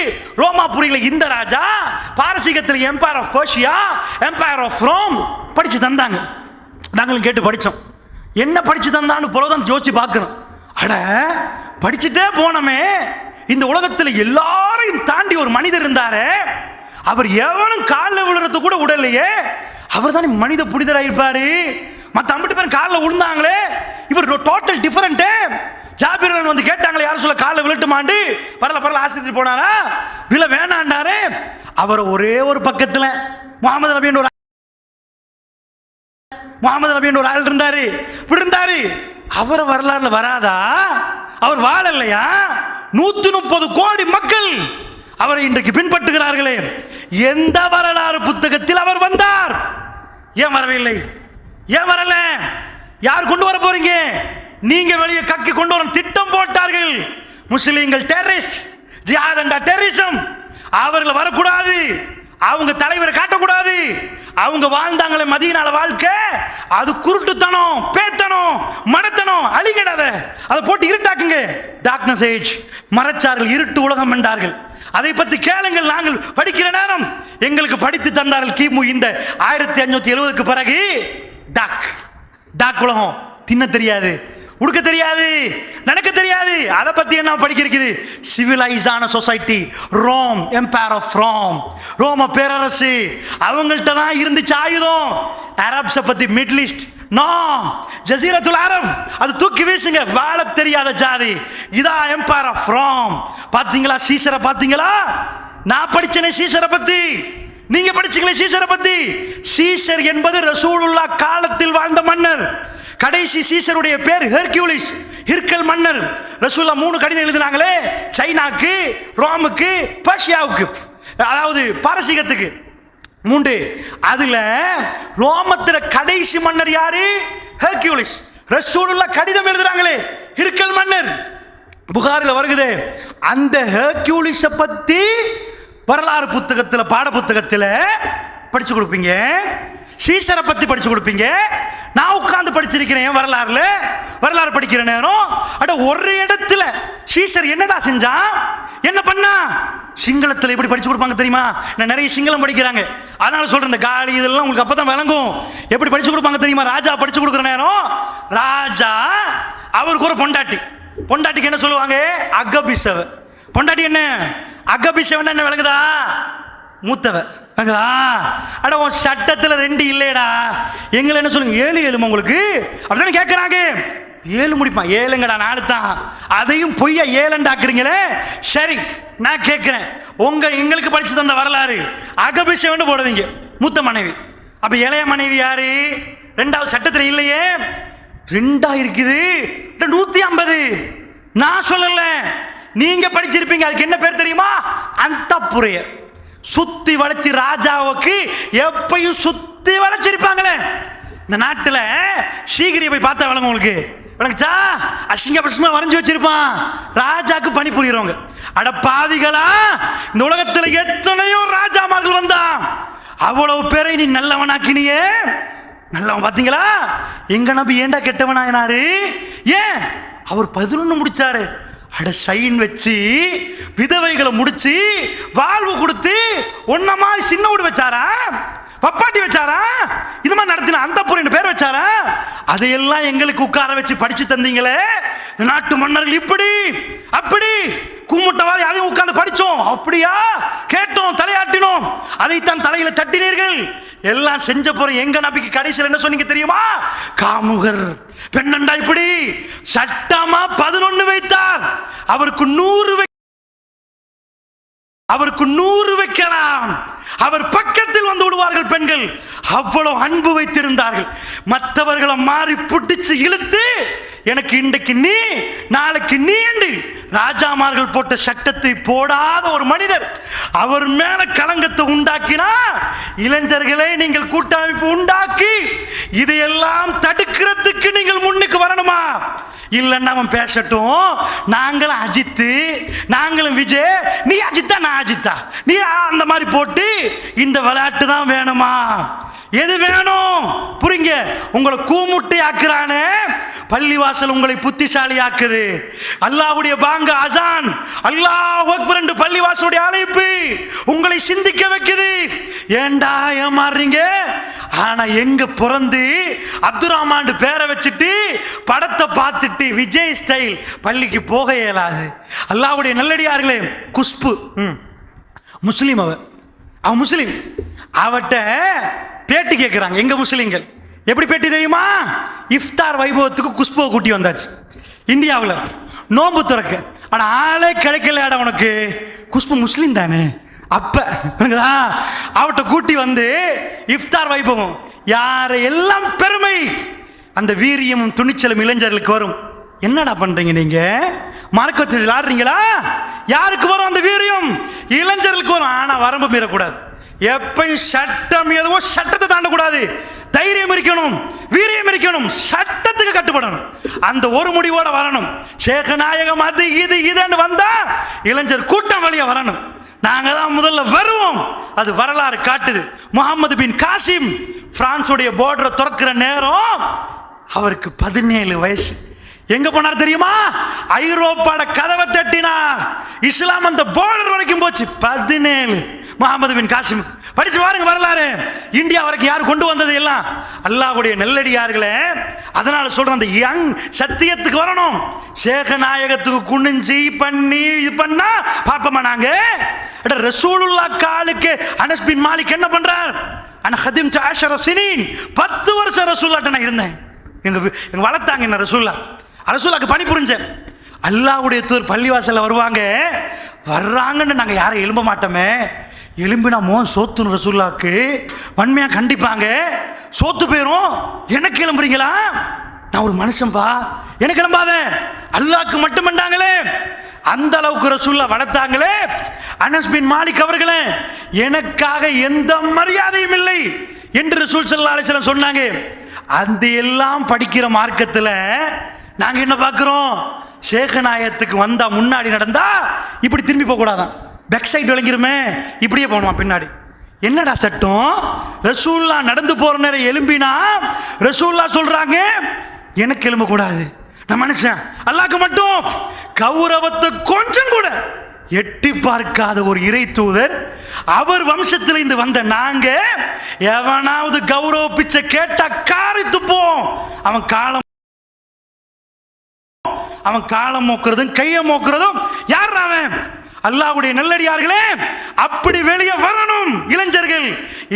ரோமாபுரியில இந்த ராஜா, பாரசீகத்தில் empire of Persia, empire of Rome படிச்சு தந்தாங்க. நாங்களும் கேட்டு படிச்சோம். என்ன படிச்சு தந்தான்னு போலதான் யோசிச்சு பார்க்கிறோம். அட படிச்சுட்டே போனமே, இந்த உலகத்தில் எல்லாரையும் தாண்டி ஒரு மனிதர் இருந்தாரு. அவர் எவனும் காலில் விழுறது கூட உடலையே. அவர் தானே மனித புனிதராயிருப்பாரு. மற்ற 50 பேர் காலில் விழுந்தாங்களே, இவர் டோட்டல் டிஃபரெண்ட். ஜாபிர் வந்து கேட்டாங்களே, யாரும் சொல்ல காலில் விழட்டுமாண்டு, பரல ஆசிரியர் போனாரா, விழ வேணாண்டாரு. அவர் ஒரே ஒரு பக்கத்தில் முகமது நபின்னு ஒரு ஆள் இருந்தாரு. இப்படி இருந்தாரு. அவர் வரலாறுல வராதா? அவர் வாழலையா? 130 கோடி மக்கள் அவரை இன்றைக்கு பின்பற்றுகிறார்களே. எந்த வரலாறு புத்தகத்தில் அவர் வந்தார்? ஏன் வரவில்லை? ஏன் வரல? யார் கொண்டு வர போறீங்க? நீங்க வெளியே கக்கி கொண்டு வர திட்டம் போட்டார்கள். முஸ்லிம்கள் டெரரிஸ்ட், ஜிஹாத் அண்ட் டெரரிசம். அவர்கள் வரக்கூடாது, அவங்க தலைவரை காட்டக்கூடாது. அவங்க வாழ்ந்தாங்களே மதீனால வாழ்க்கை, அது குருட்டுத்தனம், பேத்தனம், மடத்தனம். அழிகடாத, அதை போட்டு இருட்டாக்குங்க. டார்க்னஸ் ஏஜ், மறைச்சார்கள், இருட்டு உலகம் என்றார்கள். அதை பற்றி கேளுங்கள். நாங்கள் படிக்கிற நேரம் எங்களுக்கு படித்து தந்தார்கள். கிமு இந்த 1570க்கு பிறகு டாக் உலகம். தின்ன தெரியாது, உடுக்க தெரியாது, நடக்க தெரியாது. அதை பத்தி என்ன படிக்க இருக்குது? சிவிலைஸான society, Rome, empire of Rome, ரோம பேரரசு. அவங்கள்ட்ட தான் இருந்துச்சு ஆயுதம். அரப்ஸை பத்தி மிடில் ஈஸ்ட், நோ, ஜசீரத்துல் அரப், அது தூக்கி வீசுங்க. வாழ தெரியாத ஜாதி. இதான் எம்பையர் ஆஃப் ரோம். பாத்தீங்களா சீசரை? பாத்தீங்களா? நான் படிச்சேனே சீசரை பத்தி, நீங்க படிச்சீங்களே சீசரை பத்தி. சீசர் என்பது ரசூலுல்லாஹ் காலத்தில் வாழ்ந்த மன்னர். கடைசி சீசருடைய பேர் ஹெர்குலிஸ், ஹிர்கல் மன்னர். ரசூலுல்லாஹ் 3 கடிதம் எழுதினாங்களே, சைனாக்கு, ரோமுக்கு, பர்ஷியாவுக்கு, அதாவது பாரசீகத்துக்கு 3. அதுல ரோமத்தில கடைசி மன்னர் யாரு? ஹெர்குலிஸ். ரசூலுல்லாஹ் கடிதம் எழுதுறாங்களே, ஹிர்கல் மன்னர். புகாரில் வருகுதே. அந்த ஹெர்குலிஸ பத்தி வரலாறு புத்தகத்தில், பாட புத்தகத்தில் படிச்சு கொடுப்பீங்க. சீசரை பத்தி படிச்சு கொடுப்பீங்க. நான் உட்கார்ந்து படிச்சிருக்கிறேன் வரலாறு படிக்கிற நேரம். அட ஒரு இடத்துல சீசர் என்னடா செஞ்சான், என்ன பண்ணா, சிங்களத்தில் எப்படி படிச்சு கொடுப்பாங்க தெரியுமா? நான் நிறைய சிங்களம் படிக்கிறாங்க, அதனால சொல்றேன். இந்த காலி இதெல்லாம் உங்களுக்கு அப்பதான் விளங்கும். எப்படி படிச்சு கொடுப்பாங்க தெரியுமா? ராஜா படிச்சு கொடுக்குற நேரம், ராஜா அவருக்கு ஒரு பொண்டாட்டிக்கு என்ன சொல்லுவாங்க? அகபிசவ. பொண்டாட்டி என்ன அகபிசவன் என்ன விளங்குதா? மூத்தவ. அட உன் சட்டத்துல 2 இல்லையடா, எங்களை என்ன சொல்லுங்க 7 7 உங்களுக்கு அப்படிதானே கேட்கறாங்க. 7 முடிப்பான், 7ங்கடா 4 தான், அதையும் பொய்யா 7 சரி நான் கேட்கிறேன், எங்களுக்கு படிச்சு தந்த வரலாறு அகபிஷேகம் போடுவீங்க, மூத்த மனைவி. அப்ப இளைய மனைவி யாரு? 2வது சட்டத்தில் இல்லையே, 2 இருக்குது 150. நான் சொல்லல, நீங்க படிச்சிருப்பீங்க. அதுக்கு என்ன பேர் தெரியுமா? அந்தப்புரைய. சுத்தி வளைச்சு ராஜாவுக்கு எப்பயும் சுத்தி வளைச்சிருப்பாங்களே. இந்த நாட்டில் சீக்கிரம் போய் பார்த்தா விளங்க உங்களுக்கு விளங்குச்சா? அசிங்க பிரச்சனை வரைஞ்சி வச்சிருப்பான் ராஜாக்கு பணி புரியுறவங்க. அட பாவிகளா, இந்த உலகத்தில் எத்தனையோ ராஜாமார்கள் வந்தான், அவ்வளவு பேரை நீ நல்லவனாக்கினியே. நல்லவன் பாத்தீங்களா? எங்க நபி ஏண்டா கெட்டவனாயினாரு? ஏன் அவர் 11 முடிச்சாரு. அட சைன் வச்சு விதவைகளை முடிச்சு வாழ்வு கொடுத்து ஒன்ன மாதிரி சின்ன வீடு வச்சாரா, பப்பாட்டி வச்சாரா, இது மாதிரி நடத்தின அந்தப்புறம் பேர் வச்சாரா? அதையெல்லாம் எங்களுக்கு உட்கார வச்சு படிச்சு தந்தீங்களே. நாட்டு மன்னர்கள் இப்படி அப்படி கும்பிட்டவாறு அதையும் உட்கார்ந்து படிச்சோம், அப்படியா கேட்டோம், தலையாட்டினோம், அதைத்தான் தலையில தட்டினீர்கள். எல்லாம் செஞ்ச போற எங்க நபிக்கு கடைசியில் என்ன சொன்னீங்க தெரியுமா? காமுகர் பெண்ணண்டா இப்படி சட்டமா 11 வைத்தார். அவருக்கு 100 வைக்கலாம். அவர் பக்கத்தில் வந்து விடுவார்கள் பெண்கள். அவ்வளவு அன்பு வைத்திருந்தார்கள். மற்றவர்களை மாறி புடிச்சு இழுத்து எனக்கு இன்றைக்கு நீ நாளைக்கு நீ என்று ராஜாமார்கள் போட்ட சட்டத்தை போடாத ஒரு மனிதர் அவர் மேல கலங்கத்தை உண்டாக்கினா, இளைஞர்களை நீங்கள் கூட்டமைப்பு உண்டாக்கி இதையெல்லாம் தடுக்கிறதுக்கு நீங்கள் முன்னுக்கு வரணுமா? இல்லைன்னா அவன் பேசட்டும், நாங்களும் அஜித்து நாங்களும் விஜய், நீ அஜித்தா நான் அஜித்தா, நீ அந்த மாதிரி போட்டு இந்த விளையாட்டு தான் வேணுமா? எது வேணும் புரிங்க? உங்களை கூமுட்டை ஆக்குறானே, பள்ளிவாசல் உங்களை புத்திசாலி ஆக்குது. அல்லாஹ்வுடைய பாங்க அசான், அல்லாஹ் அக்பர் என்று பள்ளிவாசலுடைய அழைப்பு உங்களை சிந்திக்க வைக்குது. ஏண்டா ஏமாறுறீங்க? ஆனா எங்க பிறந்து அப்துல் ரஹ்மான் பேரை வச்சுட்டு படத்தை பார்த்துட்டு விஜய் ஸ்டைல் பள்ளிக்கு போக இயலாது. அல்லாஹ்வுடைய நல்லடியார்களே, குஷ்பு முஸ்லீம், அவன் முஸ்லீம். அவட்ட பேட்டி கேட்குறாங்க எங்க முஸ்லீம்கள். எப்படி பேட்டி தெரியுமா? இஃப்தார் வைபவத்துக்கு குஷ்புவை கூட்டி வந்தாச்சு இந்தியாவில், நோம்பு துறக்க. ஆனா ஆளே கிடைக்கல உனக்கு, குஷ்பு முஸ்லீம் தானே. அப்ப அவட்ட கூட்டி வந்து இஃப்தார் வைபவம் யாரை எல்லாம் பெருமை, அந்த வீரியமும் துணிச்சலும் இளைஞர்களுக்கு வரும். என்னடா பண்றீங்க நீங்க? மார்க்கத்தில் ஆடுறீங்களா? யாருக்கு வரும் அந்த வீரியம்? இளைஞர்களுக்கு வரும். ஆனா வரம்பு மீறக்கூடாது. எப்பயும் சட்டம் எதுவோ சட்டத்தை தாண்டக்கூடாது. தைரியம் இருக்கணும், வீரியம் இருக்கணும், சட்டத்துக்கு கட்டுப்படணும். அந்த ஒரு முடிவோட வரணும். சேகநாயகம் அது இது இதுன்னு வந்தா இளைஞர் கூட்டம் வழியா வரணும். நாங்க தான் முதல்ல வருவோம். அது வரலாறு காட்டுது. முகமது பின் காசிம் பிரான்சுடைய பார்டரை திறக்கிற நேரம் அவருக்கு 17 வயசு. எங்க போனார் தெரியுமா? ஐரோப்பாட கதவை தட்டினார். இஸ்லாம் அந்த பார்டர் வரைக்கும் போச்சு. 17 முகமது பின் காசிம். படிச்சு பாருங்க வரலாறு. இந்தியா வரைக்கும் யார் கொண்டு வந்தது? எல்லாம் அல்லாஹ்வுடைய நெல்லடியார்களே. அதனால சொல்றேன், அந்த யங் சத்தியத்துக்கு வரணும். சேகநாயகத்துக்கு குனிஞ்சி பண்ணி இது பண்ணா பாப்பமா நாங்க. ரசூலுல்லாஹ் காலுக்கு அனஸ் பின் மாலிக் என்ன பண்றார்? அன ஹதிம் 10 சினீன், 10 வருஷம் ரசூலுல்லாஹ்ட்ட நான் இருந்தேன். எங்க வளர்த்தாங்க என்ன ரசூலுல்லாஹ்க்கு பணி புரிஞ்சேன். அல்லாஹ்வுடைய தூதர் பள்ளிவாசல்ல வர்றாங்கன்னு நாங்க யாரும் எழும்ப மாட்டோமே. எலும்பினா மோன் சோத்துன்னு ரசூலுல்லாஹ்க்கு வன்மையா கண்டிப்பாங்க. சோத்து போயிரும், எனக்கு எழும்புறீங்களா? நான் ஒரு மனுஷன்பா, எனக்கு எழும்பாத. அல்லாஹ்க்கு மட்டும் பண்ணாங்களே, அந்த அளவுக்கு ரசூலுல்லாஹ் வளர்த்தாங்களே. அனஸ் பின் மாலிக் அவர்களே, எனக்காக எந்த மரியாதையும் இல்லை என்று ரசூல் ஸல்லல்லாஹு அலைஹி வஸல்லம் சொன்னாங்க. அந்த எல்லாம் படிக்கிற மார்க்கத்தில் நாங்க என்ன பார்க்கிறோம்? சேகநாயகத்துக்கு வந்தா முன்னாடி நடந்தா இப்படி திரும்பி போக கூடாதான், பேக் சைடு விளங்கிருமே, இப்படியே போகணுமா பின்னாடி. என்னடா சட்டம்? ரசூல்லா நடந்து போற நேரம் எலும்பினா ரசூல்லா சொல்றாங்க எனக்கு எலும்ப கூடாது, நான் மனுஷன். அல்லாஹ்க்கு மட்டும் கௌரவத்தை கொஞ்சம் கூட எட்டி பார்க்காத ஒரு இறை தூதர், அவர் வம்சத்திலிருந்து வந்த நாங்க எவனாவது கௌரவ பிச்சை கேட்டா காரி துப்போம். அவன் காலம் மோக்குறதும் கையை மோக்குறதும் யார் அவன்? அல்லாஹ்வுடைய நல்லடியார்களே, அப்படி வெளியே வரணும். இளைஞர்கள்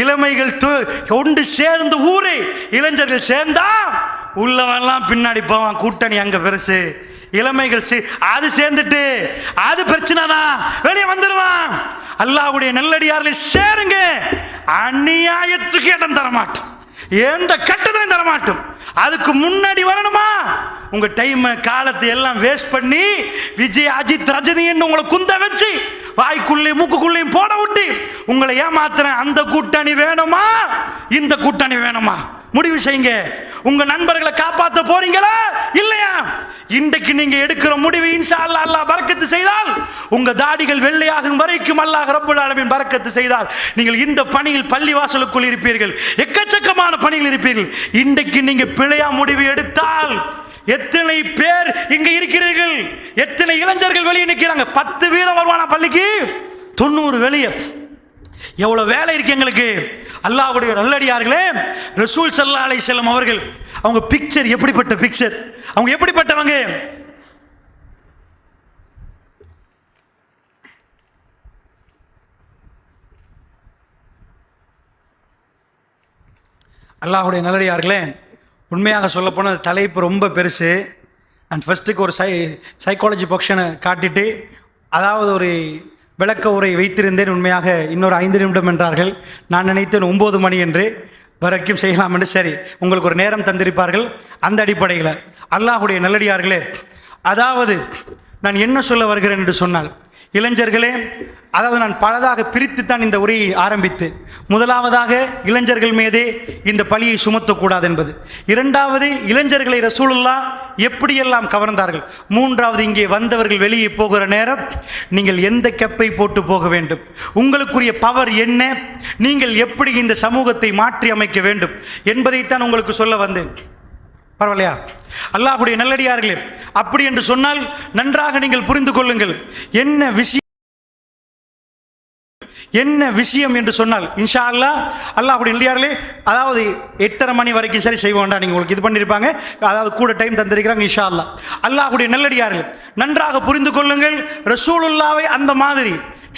இளமைகள் ஒன்று சேர்ந்து ஊரே இளைஞர்கள் சேர்ந்தா உள்ளவெல்லாம் பின்னாடி போவான். கூட்டணி அங்க பெருசு, இளமைகள் அது சேர்ந்துட்டு அது பிரச்சனை தான், வெளியே வந்துடுவான். அல்லாஹ்வுடைய நல்லடியார்களை சேருங்க, அநியாயத்துக்கு இடம் தரமாட்டோம், எந்த கட்டத்தையும் தரமாட்டோம். அதுக்கு முன்னாடி வரணுமா? உங்க டைம் காலத்தை எல்லாம் வேஸ்ட் பண்ணி விஜய் அஜித் ரஜினி உங்களை குந்த வச்சு வாய்க்குள்ளே மூக்குக்குள்ளேயும் போட விட்டு உங்களை ஏமாத்துறேன். அந்த கூட்டணி வேணுமா, இந்த கூட்டணி வேணுமா? முடிவு செய்யுங்க. உங்க நண்பர்களை காப்பாற்ற போறீங்களா இல்லையா? இன்றைக்கு நீங்க எடுக்கிற முடிவு இன்ஷா அல்லாஹ் அல்லாஹ் பரக்கத்து செய்தால், உங்க தாடிகள் வெள்ளையாகும் வரைக்கும் அல்லாஹ் ரப்பல் ஆலமீன் பரக்கத்து செய்தால், நீங்கள் இந்த பணியில் பள்ளி வாசலுக்குள் இருப்பீர்கள், எக்கச்சக்கமான பணியில் இருப்பீர்கள். இன்றைக்கு நீங்க பிழையா முடிவு எடுத்தால் எத்தனை பேர் இங்க இருக்கிறீர்கள்? எத்தனை இளைஞர்கள் வெளியே நிற்கிறாங்க? 10% வருவானா பள்ளிக்கு, 90 வெளியே. எவ்வளவு வேலை இருக்கு எங்களுக்கு. அல்லாஹ்வுடைய நல்லடியார்களே, ரசூல் ஸல்லல்லாஹு அலைஹி வஸல்லம் அவர்கள் அவங்க பிக்சர் எப்படிப்பட்ட பிக்சர், அவங்க எப்படிப்பட்டவங்க? அல்லாஹ்வுடைய நல்லடியார்களே, உண்மையாக சொல்லப்போனால் தலைப்பு ரொம்ப பெருசு. அண்ட் ஃபஸ்ட்டுக்கு ஒரு சைக்காலஜி ஃபங்க்ஷனை காட்டிட்டு, அதாவது ஒரு விளக்க உரை வைத்திருந்தேன். உண்மையாக இன்னொரு 5 நிமிடம் என்றார்கள். நான் நினைத்தேன் 9 மணி என்று வரைக்கும் செய்யலாம் என்று. சரி, உங்களுக்கு ஒரு நேரம் தந்திருப்பார்கள். அந்த அடிப்படையில் அல்லாஹ்வுடைய நல்லடியார்களே, அதாவது நான் என்ன சொல்ல வருகிறேன் என்று சொன்னால், இளைஞர்களே, அதாவது நான் பலதாக பிரித்துத்தான் இந்த உரையை ஆரம்பித்து, முதலாவதாக இளைஞர்கள் மீதே இந்த பழியை சுமத்தக்கூடாது என்பது, இரண்டாவது இளைஞர்களை ரசூலுல்லாஹ் எப்படியெல்லாம் கவர்ந்தார்கள், மூன்றாவது இங்கே வந்தவர்கள் வெளியே போகிற நேரம் நீங்கள் எந்த கெப்பை போட்டு போக வேண்டும், உங்களுக்குரிய பவர் என்ன, நீங்கள் எப்படி இந்த சமூகத்தை மாற்றி அமைக்க வேண்டும் என்பதைத்தான் உங்களுக்கு சொல்ல வந்தேன். பரவாயில்லையா? அல்லாஹ்வுடைய நல்லடியார்களே, அப்படி என்று சொன்னால் நன்றாக நீங்கள் புரிந்து கொள்ளுங்கள். என்ன விஷயம் என்று சொன்னால், இன்ஷா அல்லாஹ் அல்லாஹ்வுடைய நல்லடியார்களே, அதாவது 8:30 மணி வரைக்கும் சரி செய்வோம்டா, நீங்கள் உங்களுக்கு இது பண்ணியிருப்பாங்க, அதாவது கூட டைம் தந்திருக்கிறாங்க. இன்ஷா அல்லாஹ் அல்லாஹ்வுடைய நல்லடியார்கள் நன்றாக புரிந்து கொள்ளுங்கள். ரசூலுல்லாவை அந்த மாதிரி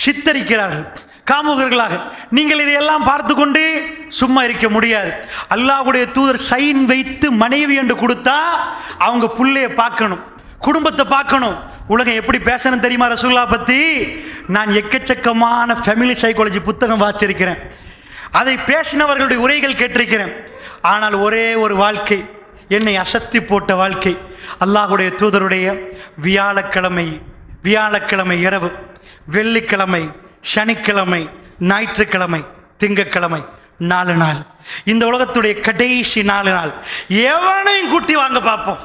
சித்தரிக்கிறார்கள் காமுகர்களாக. நீங்கள் இதையெல்லாம் பார்த்து கொண்டு சும்மா இருக்க முடியாது. அல்லாஹ்வுடைய தூதர் சைன் வைத்து மனைவி என்று கொடுத்தா அவங்க புள்ளைய பார்க்கணும், குடும்பத்தை பார்க்கணும். உலகம் எப்படி பேசணும் தெரியுமா ரசூலுல்லாஹ் பத்தி? நான் எக்கச்சக்கமான ஃபேமிலி சைக்காலஜி புத்தகம் வாசிச்சிருக்கிறேன், அதை பேசினவர்களுடைய உரைகள் கேட்டிருக்கிறேன். ஆனால் ஒரே ஒரு வாழ்க்கை என்னை அசத்தி போட்ட வாழ்க்கை, அல்லாஹ்வுடைய தூதருடைய வியாழக்கிழமை இரவு, வெள்ளிக்கிழமை, சனிக்கிழமை, ஞாயிற்றுக்கிழமை, திங்கட்கிழமை, 4 நாள், இந்த உலகத்துடைய கடைசி 4 நாள் எவனையும் கூட்டி வாங்க பார்ப்போம்.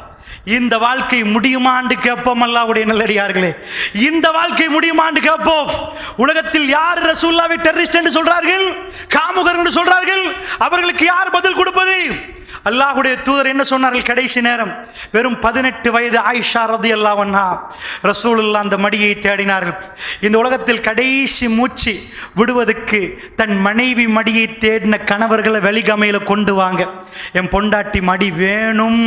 இந்த வாழ்க்கை முடியுமான்னு கேட்போம். அல்லாஹ்வுடைய நல்லடியார்களே, இந்த வாழ்க்கை முடியுமான்னு கேட்போம். உலகத்தில் யார் ரசூலுல்லாஹ்வை டெரரிஸ்ட் என்று சொல்றார்கள், காமுகர் என்று சொல்றார்கள், அவர்களுக்கு யார் பதில் கொடுப்பது? அல்லாஹ்வுடைய தூதர் என்ன சொன்னார்கள்? கடைசி நேரம், வெறும் 18 வயது ஆயிஷா ரலியல்லாஹு அன்ஹா ரசூலுல்லாஹ் அந்த மடியை தேடினார்கள். இந்த உலகத்தில் கடைசி மூச்சு விடுவதற்கு தன் மனைவி மடியை தேடின கணவர்களை வெளிகமையில் கொண்டு வாங்க, என் பொண்டாட்டி மடி வேணும்,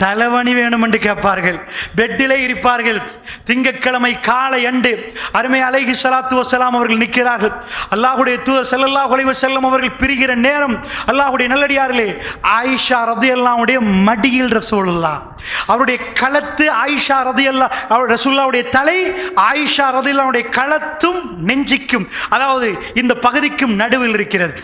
தலைவணி வேணும் என்று கேட்பார்கள். பெட்டிலே இருப்பார்கள். திங்கட்கிழமை காலை அண்டு அருமை அலைஹி ஸலாத்து வஸலாம் அவர்கள் நிற்கிறார்கள். அல்லாஹ்வுடைய தூதர் ஸல்லல்லாஹு அலைஹி வஸல்லம் அவர்கள் பிரிகிற நேரம், அல்லாஹ்வுடைய நல்லடியார்களே, ஆயிஷா ரலியல்லாஹுடைய மடியில் ரசூலுல்லாஹ், அவருடைய களத்து ஆயிஷா ரலியல்லாஹு, ரசூலுல்லாஹுடைய தலை ஆயிஷா ரலியல்லாஹுடைய களத்தும் நெஞ்சிக்கும், அதாவது இந்த பகுதிக்கும் நடுவில் இருக்கிறது.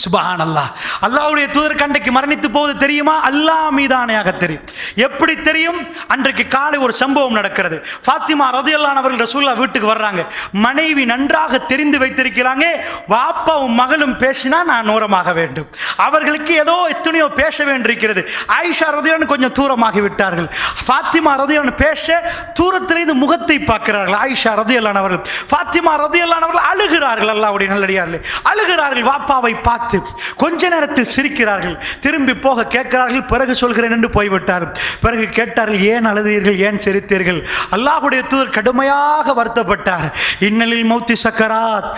சுபஹானல்லாஹ். அல்லாஹ்வுடைய தூதர் கண்டைக்கு மரணித்து போவது தெரியுமா? அல்லாஹ் மீதானையாக தெரியும். எப்படி தெரியும்? அன்றைக்கு காலை ஒரு சம்பவம் நடக்கிறது. ஃபாத்திமா ரலியல்லாஹு அன்ஹா அவர்கள் ரசூலுல்லாஹ் வீட்டுக்கு வர்றாங்க. மனைவி நன்றாக தெரிந்து வைத்திருக்கிறாங்க, வாப்பாவும் மகளும் பேசினா நான் ஓரமாக வேண்டும். அவர்களுக்கு ஏதோ எத்தனையோ பேச வேண்டியிருக்கிறது. ஆயிஷா ரலியல்லாஹு அன்ஹா கொஞ்சம் தூரமாகி விட்டார்கள். ஃபாத்திமா ரலியல்லாஹு அன்ஹா பேச தூரத்திலிருந்து முகத்தை பார்க்கிறார்கள். ஆயிஷா ரலியல்லாஹு அன்ஹா அவர்கள், ஃபாத்திமா ரலியல்லாஹு அன்ஹா அவர்கள் அழுகிறார்கள். அல்லாஹ்வுடைய நல்லடியார்களே அழுகிறார்கள். வாப்பாவை பார்த்து கொஞ்ச நேரத்தில் சிரிக்கிறார்கள், திரும்பி போக கேட்கிறார்கள், பிறகு சொல்கிறேன் என்று போய்விட்டார்கள். பிறகு கேட்டார்கள், ஏன் அழுதீர்கள், ஏன் சிரித்தீர்கள்? அல்லாஹ்வுடைய தூதர் கடுமையாக வருத்தப்பட்டார். இன்னலில் மௌத்தி சக்கராத்,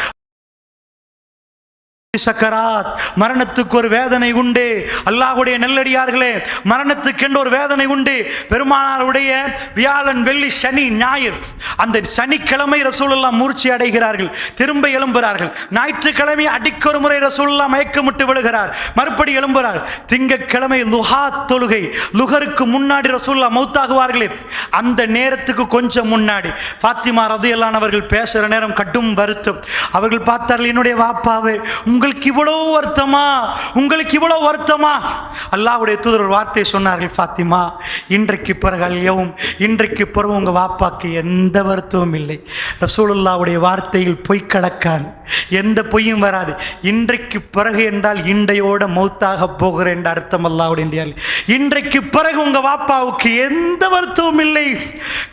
சக்கராத், மரணத்துக்கு ஒரு வேதனை உண்டு. அல்லாஹ்வுடைய நல்லடியார்களே, மரணத்துக்கு என்று ஒரு வேதனை உண்டு. பெருமானாருடைய வியாழன் வெள்ளி சனி ஞாயிறு, அந்த சனிக்கிழமை ரசூலுல்லாஹ் மூர்ச்சி அடைகிறார்கள், திரும்ப எழும்புகிறார்கள். ஞாயிற்றுக்கிழமை அடிக்கொரு முறை ரசூலுல்லாஹ் மயக்கமிட்டு விழுகிறார், மறுபடி எழும்புகிறார். திங்கட்கிழமை லுஹா தொழுகை, லுகருக்கு முன்னாடி ரசூலுல்லாஹ் மௌத்தாகுவார்களே, அந்த நேரத்துக்கு கொஞ்சம் முன்னாடி ஃபாத்திமா ரலியல்லாஹு அன்ஹா அவர்கள் பேசுகிற நேரம் கடும் வருத்தம். அவர்கள் பார்த்தார்கள், என்னுடைய வாப்பாவே, உங்களுக்கு இவ்வளவு வருத்தமா, உங்களுக்கு இவ்வளவு வருத்தமா? அல்லாஹ்வுடைய தூதர் ஒரு வார்த்தை சொன்னார்கள், ஃபாத்திமா, இன்றைக்கு பிறகு அல்யவும், இன்றைக்கு பிறகு உங்க வாப்பாக்கு எந்த வருத்தமும் இல்லை. ரசூலுல்லாஹ்வுடைய வார்த்தையில் பொய் கடக்கான், எந்த பொய்யும் வராது. இன்றைக்கு பிறகு என்றால் இன்றையோட மௌத்தாக போகிற என்ற அர்த்தம். அல்லாஹ்வுடைய இன்றைக்கு பிறகு உங்க வாப்பாவுக்கு எந்த வருத்தமும் இல்லை.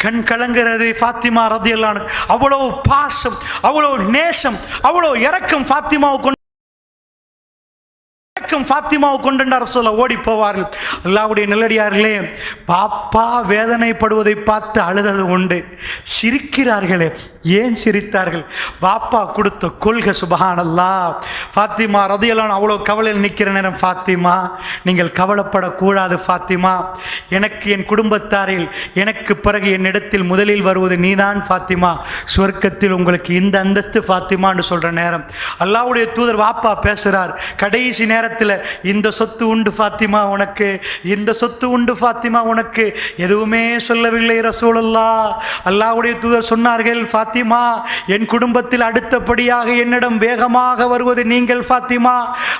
கண் கலங்கிறது. ஃபாத்திமா ரலியல்லாஹு அன்ஹா அவ்வளவு பாசம், அவ்வளவு நேசம், அவ்வளவு இரக்கம் ஃபாத்திமாவுக்கு ஃபாத்திமாவை கொண்டு ரசூலுல்லாஹ் ஓடி போவார்கள். அல்லாஹ்வுடைய நல்லடியார்களே, பாப்பா வேதனைப்படுவதை பார்த்து அழுதது உண்டு. சிரிக்கிறார்களே, ஏன் சிரித்தார்கள்? பாப்பா கொடுத்த கொள்கை. சுபஹானல்லாஹ். ஃபாத்திமா ரலியல்லாஹு அன்ஹா அவ்வளோ கவலையில் நிற்கிற நேரம், ஃபாத்திமா நீங்கள் கவலைப்படக்கூடாது. ஃபாத்திமா, எனக்கு என் குடும்பத்தாரில் எனக்கு பிறகு என்னிடத்தில் முதலில் வருவது நீதான் ஃபாத்திமா. சுவர்க்கத்தில் உங்களுக்கு இந்த அந்தஸ்து ஃபாத்திமான்னு சொல்ற நேரம் அல்லாஹ்வுடைய தூதர் வாப்பா பேசுகிறார். கடைசி நேரத்தில், இந்த சொத்து உண்டு ஃபாத்திமா உனக்கு, இந்த சொத்து உண்டு ஃபாத்திமா உனக்கு, எதுவுமே சொல்லவில்லை ரசூலுல்லாஹ். அல்லாஹ்வுடைய தூதர் சொன்னார்கள், ஃபாத்திமா, என் குடும்பத்தில் அடுத்தபடியாக என்னிடம் வேகமாக வருவது நீங்கள் ஃபாத்திமா.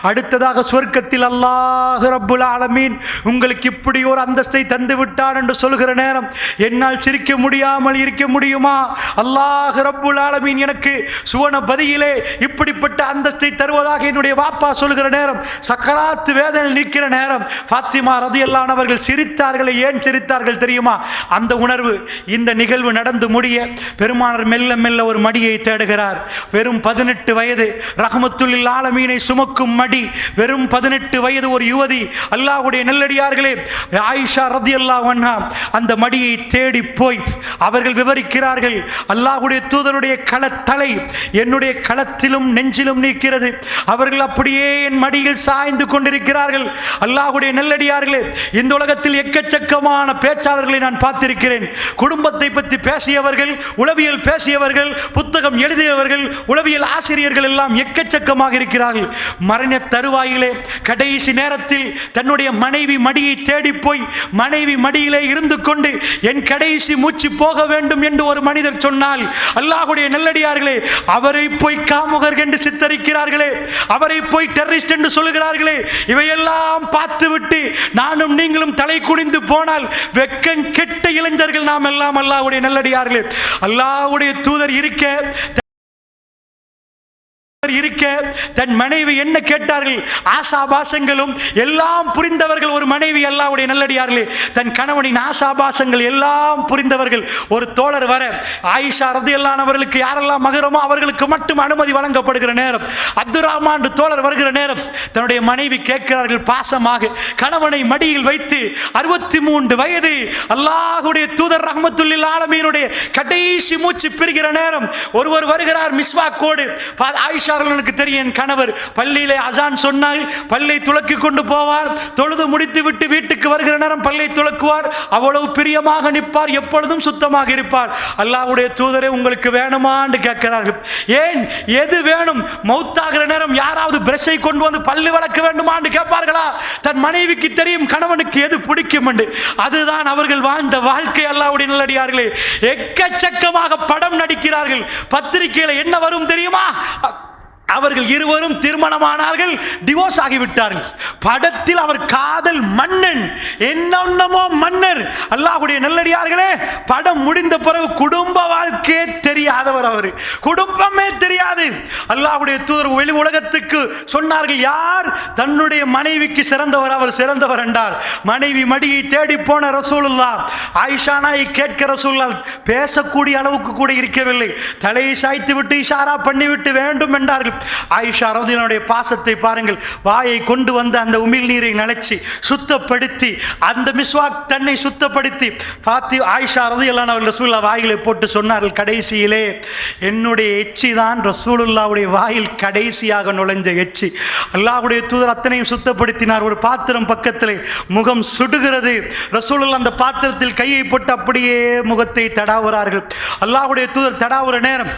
அடுத்ததாக சொர்க்கத்தில் அல்லாஹ் ரப்புல் ஆலமீன் உங்களுக்கு இப்படி ஒரு அந்தஸ்தை தந்து விட்டான் என்று சொல்கிற நேரம் என்னால் சிரிக்க முடியாமல் இருக்க முடியுமா? அல்லாஹ் ரப்புல் ஆலமீன் எனக்கு சுவன பதியிலே இப்படிப்பட்ட அந்தஸ்தை தருவதாக என்னுடைய வாப்பா சொல்கிற நேரம், சக்கராத்து வேதனை நிற்கிற நேரம் ஃபாத்திமா ரலியல்லாஹு அன்ஹா அவர்கள் சிரித்தார்கள். ஏன் சிரித்தார்கள் தெரியுமா? அந்த உணர்வு. இந்த நிகழ்வு நடந்து முடிய பெருமானார் மெல்ல மெல்ல ஒரு மடியை தேடுகிறார். வெறும் 18 வயது, ரஹ்மத்துல் ஆலமீனை சுமக்கும் மடி, வெறும் 18 வயது ஒரு யுவதி. அல்லாஹ்வுடைய நல்லடியார்களே, ஆயிஷா ரலியல்லாஹு அன்ஹா அந்த மடியை தேடி போய் அவர்கள் விவரிக்கிறார்கள், அல்லாஹ்வுடைய தூதருடைய களத்தலை என்னுடைய களத்திலும் நெஞ்சிலும் நிற்கிறது. அவர்கள் அப்படியே என் மடியில் சாய்ந்து கொண்டிருக்கிறார்கள். அல்லாஹ்வுடைய நல்லடியார்களே, இந்த உலகத்தில் எக்கச்சக்கமான பேச்சாளர்களை நான் பார்த்திருக்கிறேன். குடும்பத்தை பற்றி பேசியவர்கள், உளவியல் பேசியவர்கள், புத்தகம் எழுதியவர்கள், உளவியல் ஆசிரியர்கள் எல்லாம் எக்கச்சக்கமாக இருக்கிறார்கள். மரண தருவாயிலே கடைசி நேரத்தில் தன்னுடைய மனைவி மடியை தேடி போய் மனைவி மடியிலே இருந்து கொண்டு என் கடைசி மூச்சு போக வேண்டும் என்று ஒரு மனிதர் சொன்னால், அல்லாஹ்வுடைய நல்லடியார்களே, அவரை போய் காமுகர் என்று சித்தரிக்கிறார்களே, அவரை போய் டெரரிஸ்ட் என்று சொல்லுகிறார்களே, இவையெல்லாம் பார்த்துவிட்டு நானும் நீங்களும் தலை குனிந்து போனால் வெக்கம் கெட்ட இளைஞர்கள் நாம் எல்லாம். அல்லாஹ்வுடைய நல்லடியார்களே, அல்லாஹ்வுடைய தூதர் இருக்க தன் மனைவி என்ன கேட்டார்கள்? ஆசாபாசங்களும் எல்லாம் புரிந்தவர்கள் ஒரு மனைவி. அல்லாஹ்வுடைய நல்லடியார்களே, தன் கணவனின் ஆசாபாசங்கள் எல்லாம் புரிந்தவர்கள். ஒரு தோழர் வர, ஆயிஷா ரலியல்லாஹு அன்ஹா அவர்களுக்கு யாரெல்லாம் மகரமோ அவர்களுக்கு மட்டும் அனுமதி வழங்கப்படுகிற நேரம், அப்துர் ரஹ்மான் தோழர் வருகிற நேரம் தன்னுடைய மனைவி கேட்கிறார்கள் பாசமாக, கணவனை மடியில் வைத்து 63 வயது அல்லாஹ்வுடைய தூதர் ரஹ்மத்துல் ஆலமீனுடைய கடைசி மூச்சு பிரிகிற நேரம் ஒருவர் வருகிறார் மிஸ்வாக்கோடு. ஆயிஷா எனக்கு தெரியும், என் கணவர் பள்ளியிலே அசான் சொன்னால் பல்லை துலக்கி கொண்டு போவார், தொழுது முடித்து விட்டு வீட்டுக்கு வருகிற நேரம் பல்லை துலக்குவார், அவ்வளவு பிரியமாக நிற்பார், எப்பொழுதும் சுத்தமாக இருப்பார். அல்லாஹ்வுடைய தூதரே, உங்களுக்கு வேணுமான்னு கேட்கிறார்கள். ஏன், எது வேணும்? மௌத்தாகிற நேரம் யாராவது பிரஷை கொண்டு வந்து பல்லு வளர்க்க வேண்டுமான்னு கேட்பார்களா? தன் மனைவிக்கு தெரியும் கணவனுக்கு எது பிடிக்கும் என்று. அதுதான் அவர்கள் வாழ்ந்த வாழ்க்கை. அல்லாஹ்வுடைய நல்லடியார்களே, எக்கச்சக்கமாக படம் நடிக்கிறார்கள். பத்திரிகையில் என்ன வரும் தெரியுமா? அவர்கள் இருவரும் திருமணமானார்கள், டிவோர்ஸ் ஆகிவிட்டார்கள். படத்தில் அவர் காதல் மன்னன், என்னமோ மன்னர். அல்லாஹ்வுடைய நல்லடியார்களே, படம் முடிந்த பிறகு குடும்ப வாழ்க்கையே தெரியாதவர், அவர் குடும்பமே தெரியாது. அல்லாஹ்வுடைய தூதர் வெளி உலகத்துக்கு சொன்னார்கள், யார் தன்னுடைய மனைவிக்கு சிறந்தவர், அவர் சிறந்தவர் என்றார். மனைவி மடியை தேடி போன ரசூலுல்லாஹ் ஆயிஷா நாயை கேட்க ரசூலுல்லாஹ் பேசக்கூடிய அளவுக்கு கூட இருக்கவில்லை. தலையை சாய்த்து விட்டு இஷாரா பண்ணிவிட்டு வேண்டும் என்றார்கள். ஆயிஷா ரலியல்லாஹு பாசத்தை பாருங்கள். வாயை கொண்டு வந்த அந்த உமிழ் நீரை நனைச்சி சுத்தப்படுத்தி அந்த மிஸ்வாக் தன்னை சுத்தப்படுத்தி ஆயிஷா ரலியல்லாஹு அன்ஹா ரசூலுல்லாஹ் வாயிலே போட்டு சொன்னார்கள், கடைசியிலே என்னுடைய எச்சி தான் ரசூலுல்லாஹ்வுடைய வாயில் கடைசியாக நுழைஞ்ச எச்சி. அல்லாஹ்வுடைய தூதர் அத்தனையும் சுத்தப்படுத்தினார். ஒரு பாத்திரம் பக்கத்திலே, முகம் சுடுகிறது. ரசூலுல்லாஹ் அந்த பாத்திரத்தில் கையை போட்டு அப்படியே முகத்தை தடாவுறார்கள். அல்லாஹ்வுடைய தூதர் தடாவுற நேரம்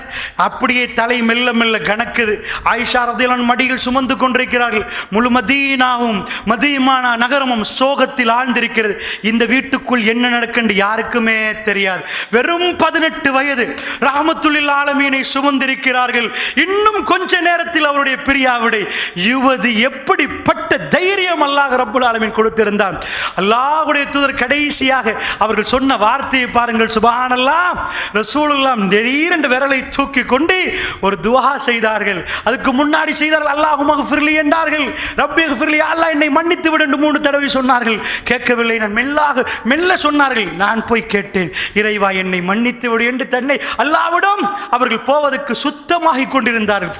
அப்படியே தலை மெல்ல மெல்ல கணக்குது. ஆயிஷா ரலியல்லாஹு அன்ஹா மடியில் சுமந்து கொண்டிருக்கிறார்கள். முழு மதீனாவும் மதீனா நகரமும் சோகத்தில் ஆழ்ந்திருக்கிறது. இந்த வீட்டுக்குள் என்ன நடக்குன்னு யாருக்குமே தெரியாது. வெறும் 18 வயது ரஹ்மத்துல் ஆலமீனை சுமந்திருக்கிறார்கள். இன்னும் கொஞ்ச நேரத்தில் அவருடைய பிரியாவிடை. யுவதி எப்படிப்பட்ட தைரியம் அல்லாஹ் ரப்புல் ஆலமீன் கொடுத்திருந்தான். அல்லாஹ்வுடைய தூதர் கடைசியாக அவர்கள் சொன்ன வார்த்தையை பாருங்கள். சுப்ஹானல்லாஹ். ரசூலுல்லாஹ் திடீரென்று விரலை தூக்கி கொண்டு ஒரு துஆ செய்தார்கள். அதுக்கு முன்னாடி செய்தார்கள், அல்லாஹும்ம ஃபிர்லி என்றார்கள். ரப்பி ஃபிர்லி, அல்லாஹ் என்னை மன்னித்து விடு என்று 3 தடவை சொன்னார்கள். கேட்கவில்லை. நான் மெல்ல சொன்னார்கள். நான் போய் கேட்டேன், இறைவா என்னை மன்னித்து விடு என்று தன்னை அல்லாஹ்விடம் அவர்கள் போவதற்கு சுத்தமாகி கொண்டிருந்தார்கள்.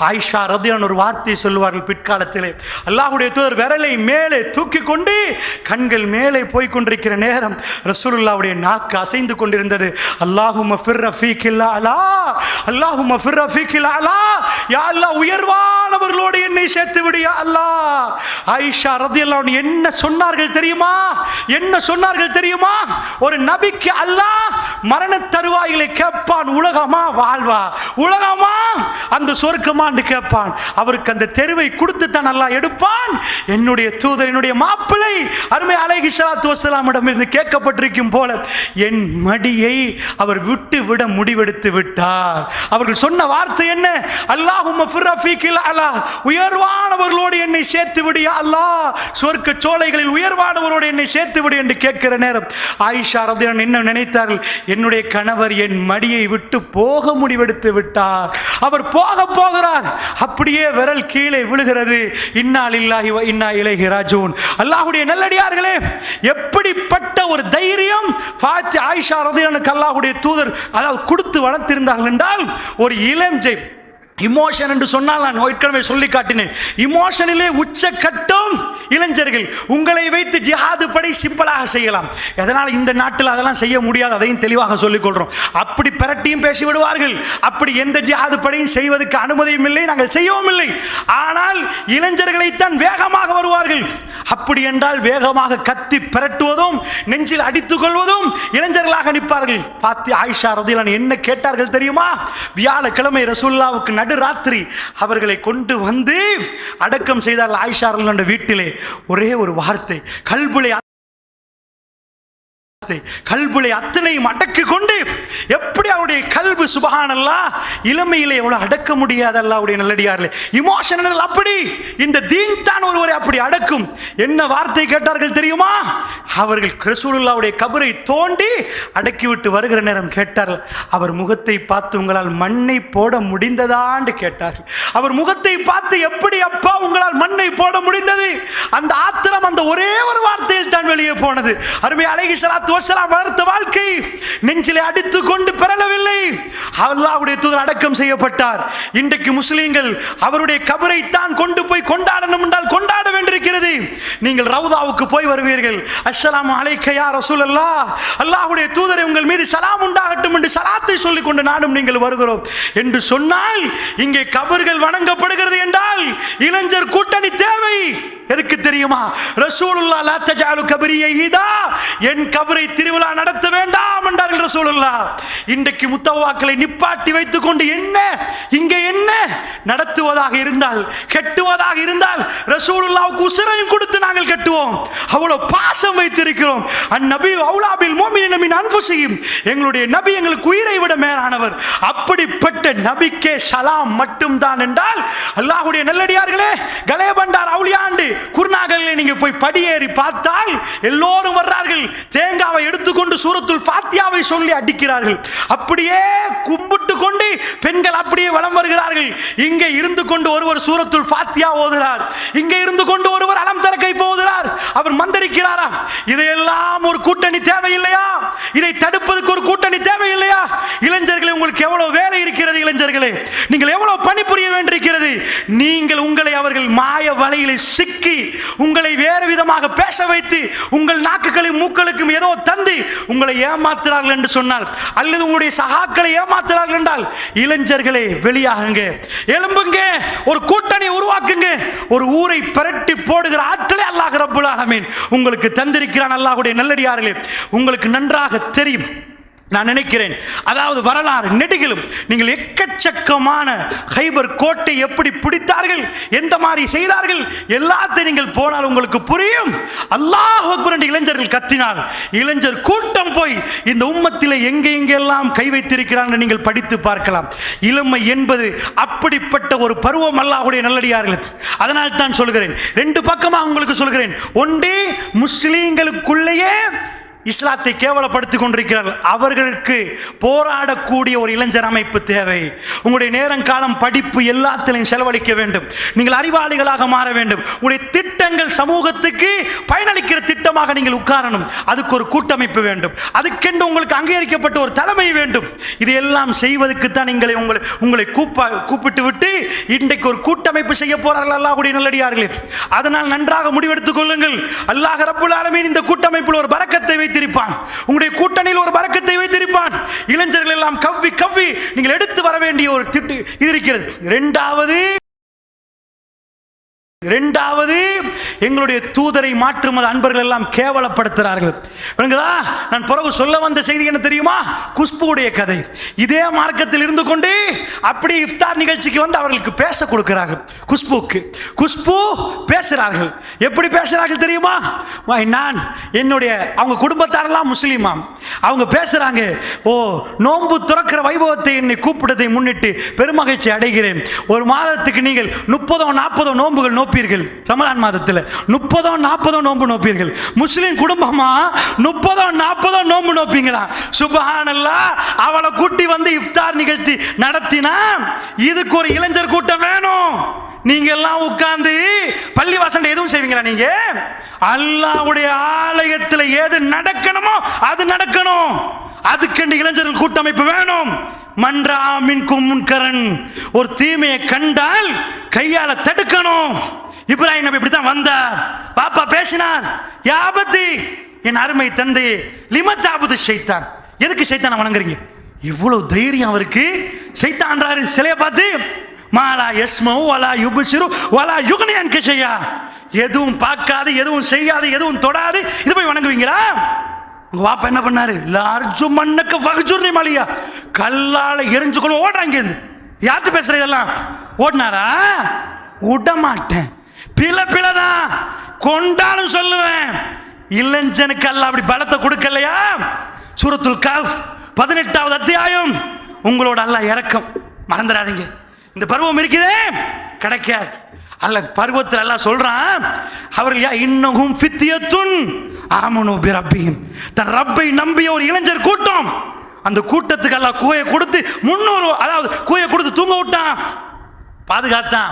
ஆயிஷா ரலியல்லாஹு ஒரு வார்த்தை சொல்லுவார்கள் பிற்காலத்திலே. அல்லாஹ்வுடைய தூதர் விரலை மேலே தூக்கி கொண்டு கண்கள் மேலே போய் கொண்டிருக்கிற நேரம் ரசூலுல்லாஹ்வுடைய நாக்கு அசைந்து கொண்டிருந்தது. அல்லாஹும்ம ஃபிர் ரஃபீகில் அலா, அல்லாஹும்ம ஃபிர் ரஃபீகில் அலா, யா அல்லாஹ் உயர்வானவர்களோடு என்னை சேர்த்து விடு யா அல்லாஹ். ஆயிஷா ரலியல்லாஹு அன்ஹா என்ன சொன்னார்கள் தெரியுமா? என்ன சொன்னார்கள் தெரியுமா? ஒரு நபிக்கு அல்லாஹ் மரண தருவாயிலே கேட்பான், உலகமா வாழ்வா, உலகமா அந்த சொர்க்கமான்னு கேட்பான். அவருக்கு அந்த தெருவை கொடுத்து தான் அல்லாஹ் எடுப்பான். என்னுடைய தூதர், என்னுடைய மாப்பிள்ளை அருமை அலைஹிஸ்ஸலாத்து வஸ்ஸலாமிடம் இருந்து கேட்கப்பட்டிருக்கும் போல என் மடியை அவர் விட்டு விட முடிவெடுத்து விட்டார். அவர்கள் சொன்ன வார்த்தை என்ன? அல்லாஹும்ம ஃபிர் ரஃபீகில் அலா, உயர்வானவர்களோடு என்னை சேர்த்து விடு யா அல்லாஹ், சொர்க்க சோலைகளில் உயர்வானவரோடு என்னை சேர்த்து விடு என்று கேட்கிற நேரம் ஆயிஷா ரலியல்லாஹு அன்ஹா என்ன நினைத்தார்கள்? என்னுடைய கணவர் என் மடியை விட்டு போக முடிவெடுத்து விட்டார், அவர் போகிறார். அப்படியே விரல் கீழே விழுகிறது. இன்னா லில்லாஹி வ இன்னா இலைஹி ராஜிஊன். அல்லாஹ்வுடைய நல்லடியார்களே, எப்படிப்பட்ட ஒரு தைரியம் ஆயிஷா ரலியல்லாஹு அன்ஹா அல்லாஹ்வுடைய தூதர் அதாவது கொடுத்து வளர்த்திருந்தார்கள் என்றால், ஒரு இளஞ்சை இமோஷன் என்று சொன்னால், நான் ஏற்கனவே சொல்லி காட்டினேன், இமோஷனிலே உச்சக்கட்டம் இளைஞர்கள். உங்களை வைத்து ஜிஹாது படை சிம்பிளாக செய்யலாம். எதனால் இந்த நாட்டில் அதெல்லாம் செய்ய முடியாது, அதையும் தெளிவாக சொல்லிக் கொள்றோம். அப்படி பெரட்டியும் பேசி விடுவார்கள். அப்படி எந்த ஜிஹாது படையும் செய்வதற்கு அனுமதியும் இல்லை, நாங்கள் செய்யவும் இல்லை. ஆனால் இளைஞர்களைத்தான் வேகமாக வருவார்கள். அப்படி என்றால் வேகமாக கத்தி பெரட்டுவதும் நெஞ்சில் அடித்துக் கொள்வதும் இளைஞர்களாக நிற்பார்கள். பார்த்து ஆயிஷா ரலியல்லாஹு அன்ஹா என்ன கேட்டார்கள் தெரியுமா? வியாழக்கிழமை ரசூலுல்லாஹ்வுக்கு நடுராத்திரி அவர்களை கொண்டு வந்து அடக்கம் செய்தார்கள். ஆயிஷா ரலியல்லாஹு அன்ஹா வீட்டிலே ஒரே ஒரு வார்த்தை, கல்புலை அத்தனையும் அடக்கி கொண்டு, எப்படி அவருடைய கல்பு சுப்ஹானல்லாஹ் இளமையிலே எவ்வளவு அடக்க முடியாது அல்லாஹ்வுடைய நல்லடியார்களே. இமோஷனல் அப்படி, இந்த தீன் தான் ஒருவரை அப்படி அடக்கும். என்ன வார்த்தை கேட்டார்கள் தெரியுமா? அவர்கள் ரசூலுல்லாஹ்வுடைய கபரை தோண்டி அடக்கிவிட்டு வருகிற நேரம் கேட்டார்கள், அவர் முகத்தை பார்த்து உங்களால் மண்ணை போட முடிந்ததான்னு கேட்டார்கள். அவர் முகத்தை பார்த்து எப்படி அப்பா உங்களால் மண்ணை போட முடிந்தது? அந்த ஆத்திரம் அந்த ஒரே ஒரு வார்த்தையில் தான் வெளியே போனது. அருமை அலைஹிஸ்ஸலாத்து வஸ்ஸலாம் வளர்த்த வாழ்க்கை நெஞ்சிலே அடித்துக் கொண்டு பெறலவில்லை. அல்லாஹ்வுடைய தூதர் அடக்கம் செய்யப்பட்டார். இன்றைக்கு முஸ்லிம்கள் அவருடைய கபரை தான் கொண்டு போய் கொண்டாடணும் என்றால் கொண்டாட வேண்டியிருக்கிறது. நீங்கள் ரவுதாவுக்கு போய் வருவீர்கள், அஸ்ஸலாமு அலைக்க யா ரசூலல்லாஹ், அல்லாஹ்வுடைய தூதரே உங்கள் மீது சலாம் உண்டாகட்டும் என்று சலாத்தை சொல்லிக் கொண்டு நானும் நீங்கள் வருகிறோம் என்று சொன்னால், இங்கே கபர்கள் வணங்கப்படுகிறது என்றால் இளைஞர் கூட்டணி தேவை. எதுக்கு தெரியுமா? ரசூலுல்லாஹ் லா தஜஅலு கபரி ஈதா, என் கபரை திருவிழா நடத்த வேண்டாம் என்றார்கள் ரசூலுல்லாஹ். இன்றைக்கு முத்தவாக்களை நிப்பாட்டி வைத்துக் கொண்டு என்ன இங்கே என்ன நடத்துவதாக இருந்தால், கெட்டுவதாக இருந்தால் ரசூலுல்லாஹ்வுக்கு உசிரையும் கொடுத்து நாங்கள் கட்டுவோம். அவ்வளவு பாசம் வைத்திருக்கிறோம். அந்நபி அவுலா பில் முஃமினீன மின் அன்ஃபுஸிஹிம். எங்களுடைய நபி எங்களுக்கு உயிரை விட மேலானவர். அப்படிப்பட்ட நபிக்கே சலாம் மட்டும்தான் என்றால், அல்லாஹ்வுடைய நல்லடியார்களே, கலேபண்டார் அவுலியாண்டு குர்நாகலிலே நீங்க போய் படியேறி பார்த்தால் எல்லோரும் வர்றார்கள். தேங்காவை எடுத்துக்கொண்டு சூரத்துல் ஃபாத்தியாவை சொல்லி அடிக்கிறார்கள். அப்படியே கும்பிட்டு கொண்டு பெண்கள் அப்படியே வலம் வருகிறார்கள். இங்கே இருந்து கொண்டு ஒருவர் சூரத்துல் ஃபாத்தியா ஓதுகிறார், இங்கே இருந்து கொண்டு ஒருவர் அலம் தர கைஃப் ஓதுகிறார். அவர் மந்திரிக்கிறாரா? இதையெல்லாம் ஒரு கூட்டணி தேவையில்லையா? இதை தடுப்பதற்கு ஒரு கூட்டணி தேவையில்லையா? இளைஞர்களே, உங்களுக்கு எவ்வளவு வேலை இருக்கிறது? இளைஞர்களே, நீங்கள் எவ்வளவு பணிபுரிய வேண்டியிருக்கிறது? நீங்கள் உங்களை அவர்கள் மாய வலையிலே சிக்கி உங்களை வேறு விதமாக பேச வைத்து உங்கள் நாக்குகளையும் மூக்களுக்கும் ஏதோ தந்து உங்களை ஏமாத்துறார்கள் என்று சொன்னால், அல்லது உங்களுடைய சகாக்களை ஏமாத்துறார்கள் என்றால், இளைஞர்களே வெளியாகுங்க, எழும்புங்க, ஒரு கூட்டணி உருவாக்குங்க. ஒரு ஊரை பிரட்டி போடுகிற ஆற்றலை அல்லாஹ் ரப்புல் ஆலமீன் உங்களுக்கு தந்திருக்கிறான். அல்லாஹ்வுடைய நல்லடியார்களே, உங்களுக்கு நன்றாக தெரியும், நான் நினைக்கிறேன், அதாவது வரலாறு நெடுகிலும் நீங்கள் எக்கச்சக்கமான ஹைபர் கோட்டை எப்படி பிடித்தார்கள், எந்த மாதிரி செய்தார்கள், எல்லாத்தையும் நீங்கள் போனால் உங்களுக்கு புரியும். அல்லாஹ் அக்பர் என்று இளைஞர்கள் கத்தினால் இளைஞர் கூட்டம் போய் இந்த உம்மத்திலே எங்கெங்கெல்லாம் கை வைத்திருக்கிறார்கள் நீங்கள் படித்து பார்க்கலாம். இளமை என்பது அப்படிப்பட்ட ஒரு பருவம் அல்லாஹ்வுடைய நல்லடியார்கள். அதனால் தான் சொல்கிறேன், ரெண்டு பக்கமாக உங்களுக்கு சொல்கிறேன். ஒன்று, முஸ்லீம்களுக்குள்ளேயே இஸ்லாத்தை கேவலப்படுத்திக் கொண்டிருக்கிறார்கள். அவர்களுக்கு போராடக்கூடிய ஒரு இளைஞர் அமைப்பு தேவை. உங்களுடைய நேரம் காலம் படிப்பு எல்லாத்திலையும் செலவழிக்க வேண்டும். நீங்கள் அறிவாளிகளாக மாற வேண்டும். உங்களுடைய திட்டங்கள் சமூகத்துக்கு பயனளிக்கிற திட்டமாக நீங்கள் உட்காரணும். அதுக்கு ஒரு கூட்டமைப்பு வேண்டும். அதுக்கென்று உங்களுக்கு அங்கீகரிக்கப்பட்ட ஒரு தலைமை வேண்டும். இதையெல்லாம் செய்வதற்கு தான் உங்களை கூப்பிட்டு விட்டு இன்றைக்கு ஒரு கூட்டமைப்பு செய்ய போறார்கள் அல்லாஹ்வுடைய நல்லடியார்களே. அதனால் நன்றாக முடிவெடுத்துக் கொள்ளுங்கள். அல்லாஹ் ரப்புல் ஆலமீன் இந்த கூட்டமைப்பில் ஒரு பரக்கத்தை வைத்து உங்களுடைய கூட்டணியில் ஒரு பரக்கத்தை வைத்திருப்பான். இளைஞர்கள் எல்லாம் கவ்வி கவ்வி நீங்கள் எடுத்து வர வேண்டிய ஒரு திட்டு இது இருக்கிறது. இரண்டாவது, எங்களுடைய தூதரை மாற்றும் அன்பர்கள் எல்லாம் கேவலப்படுத்துகிறார்கள். நான் பிறகு சொல்ல வந்த செய்தி என்ன தெரியுமா? குஷ்புடைய கதை. இதே மார்க்கத்தில் இருந்து கொண்டு அப்படி இஃப்தார் நிகழ்ச்சிக்கு வந்து அவர்களுக்கு பேச கொடுக்கிறார்கள். குஷ்பு பேசுகிறார்கள். எப்படி பேசுகிறார்கள் தெரியுமா? நான் என்னுடைய அவங்க குடும்பத்தாரெல்லாம் முஸ்லீமாம். அவங்க பேசுறாங்க, ஓ நோன்பு துறக்கிற வைபவத்தை என்னை கூப்பிட்டதை முன்னிட்டு பெருமகிழ்ச்சி அடைகிறேன். ஒரு மாதத்துக்கு நீங்கள் 30-40 நோன்புகள் நோப்பீர்கள். ரமலான் மாதத்தில் 30-40 நோன்பு நோப்பீர்கள். முஸ்லிம் குடும்பமா 30-40 நோன்பு நோப்பீங்களா? சுப்ஹானல்லாஹ். அவளை கூட்டி வந்து இஃப்தார் நிகழ்ச்சி நடத்தினா இதுக்கு ஒரு இளைஞர் கூட்டம் வேணும். நீங்க எல்லாம் உட்கார்ந்து பள்ளி வாசல் எதுவும் செய்வீங்களா? நீங்க அல்லாஹ்வுடைய ஆலயத்தில் ஏது நடக்கணுமோ அது நடக்கணும். அதுக்கென்று இளைஞர்கள் கூட்டமைப்பு வேணும். மன்றா மின்கும் முன்கரன், ஒரு தீமையை கண்டால் கையால தடுக்கணும். இப்ராஹிம் நபி இப்படித்தான் வந்தார். பாப்பா பேசினார், யாபத்தி என் அருமை தந்தை லிமத்தாபுது ஷைத்தான், எதுக்கு சைத்தானை வணங்குறீங்க? இவ்வளவு தைரியம் அவருக்கு. சைத்தான்றாரு சிலையை பார்த்து, மாலா யஸ்மவு வலா யுப்சிரு வலா யுக்னி அன்க ஷையா, எதுவும் பார்க்காது, எதுவும் செய்யாது, எதுவும் தொடாது, இது போய் வணங்குவீங்களா? உங்க வாப்பா என்ன பண்ணாரு? லார்ஜு மண்ணுக்கு வகுஜுர்னி மலியா, கல்லால எரிஞ்சு கொண்டு ஓடுறாங்க. யார்கிட்ட பேசுற இதெல்லாம்? ஓடினாரா? விட மாட்டேன். பிளதான் கொண்டாலும் சொல்லுவேன். இளைஞனுக்கு அல்ல அப்படி பலத்தை கொடுக்கலையா? சூரத்துல் கஹ்ஃப் 18வது அத்தியாயம். உங்களோட அல்லாஹ் இரக்கம் மறந்துடாதீங்க. இந்த பருவம் இருக்குதே கிடைக்காது. அல்ல பருவத்தில் எல்லாம் சொல்றான், அவர்கள் இன்னும் ஃபித்யத்துன் ஆமனு பிரப்பிஹிம், தன் ரப்பை நம்பிய ஒரு இளைஞர் கூட்டம். அந்த கூட்டத்துக்கு எல்லாம் கூயை கொடுத்து 300, அதாவது கூயை கொடுத்து தூங்க விட்டான், பாதுகாத்தான்.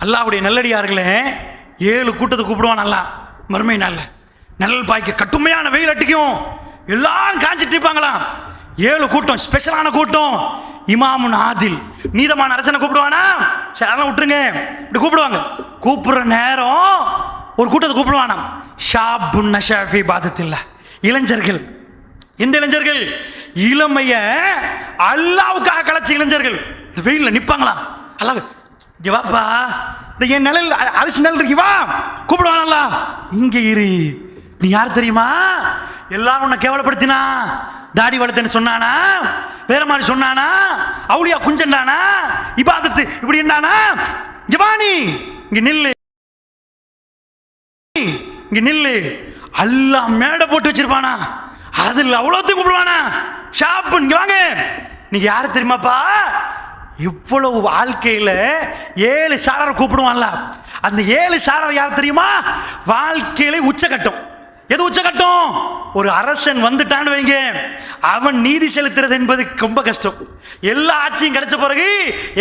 அல்லாஹ்வுடைய நல்லடியார்களே, 7 கூட்டத்தை கூப்பிடுவான் அல்லாஹ் மறுமை நாள்ல. நிழல் பாய்க்க கட்டுமையான வெயில் அடிக்கும், எல்லாரும் காஞ்சிட்டு இருப்பாங்களாம். 7 கூட்டம், ஸ்பெஷலான கூட்டம். இமாமுன் ஆதில், நீதமான அரசனை கூப்பிடுவானா? சரி அதெல்லாம் விட்டுருங்க. இப்படி கூப்பிடுவாங்க. கூப்பிடுற நேரம் ஒரு கூட்டத்தை கூப்பிடுவானா, ஷாபுன் நஷாஃபி பாதத்தில்லா, இளைஞர்கள். இந்த இளைஞர்கள் இளமைய அல்லாவுக்காக கலைச்ச இளைஞர்கள். இந்த வெயிலில் நிற்பாங்களா? அல்லாஹ் ஜவாப்பா, இந்த என் நிலையில் அரிசி நிழல் இருக்குவா கூப்பிடுவானல்லா, இங்கே இரு. நீ யார் தெரியுமா? எல்லாரும் உன்னை கேவலப்படுத்தினா, தாடி வளர்த்தேன்னு சொன்னானா, வேற மாதிரி சொன்னானா, அவுளியா குஞ்சண்டானா, இபாதத்து இப்படி இருந்தானா, ஜவானி இங்க நில்லு, இங்க நில்லு. அல்லாஹ் மேடை போட்டு வச்சிருப்பானா, அதுல அவ்வளோத்தையும் கூப்பிடுவானா, ஷாப்பு இங்க வாங்க. நீங்க யாரு தெரியுமாப்பா? இவ்வளவு வாழ்க்கையில 7 சாரரை கூப்பிடுவான்ல, அந்த 7 சாரர் யார் தெரியுமா? வாழ்க்கையில உச்சகட்டம். எது உச்சகட்டம்? ஒரு அரசன் வந்துட்டான்னு வைங்க, அவன் நீதி செலுத்துறது என்பது ரொம்ப கஷ்டம். எல்லா ஆட்சியும் கிடைச்ச பிறகு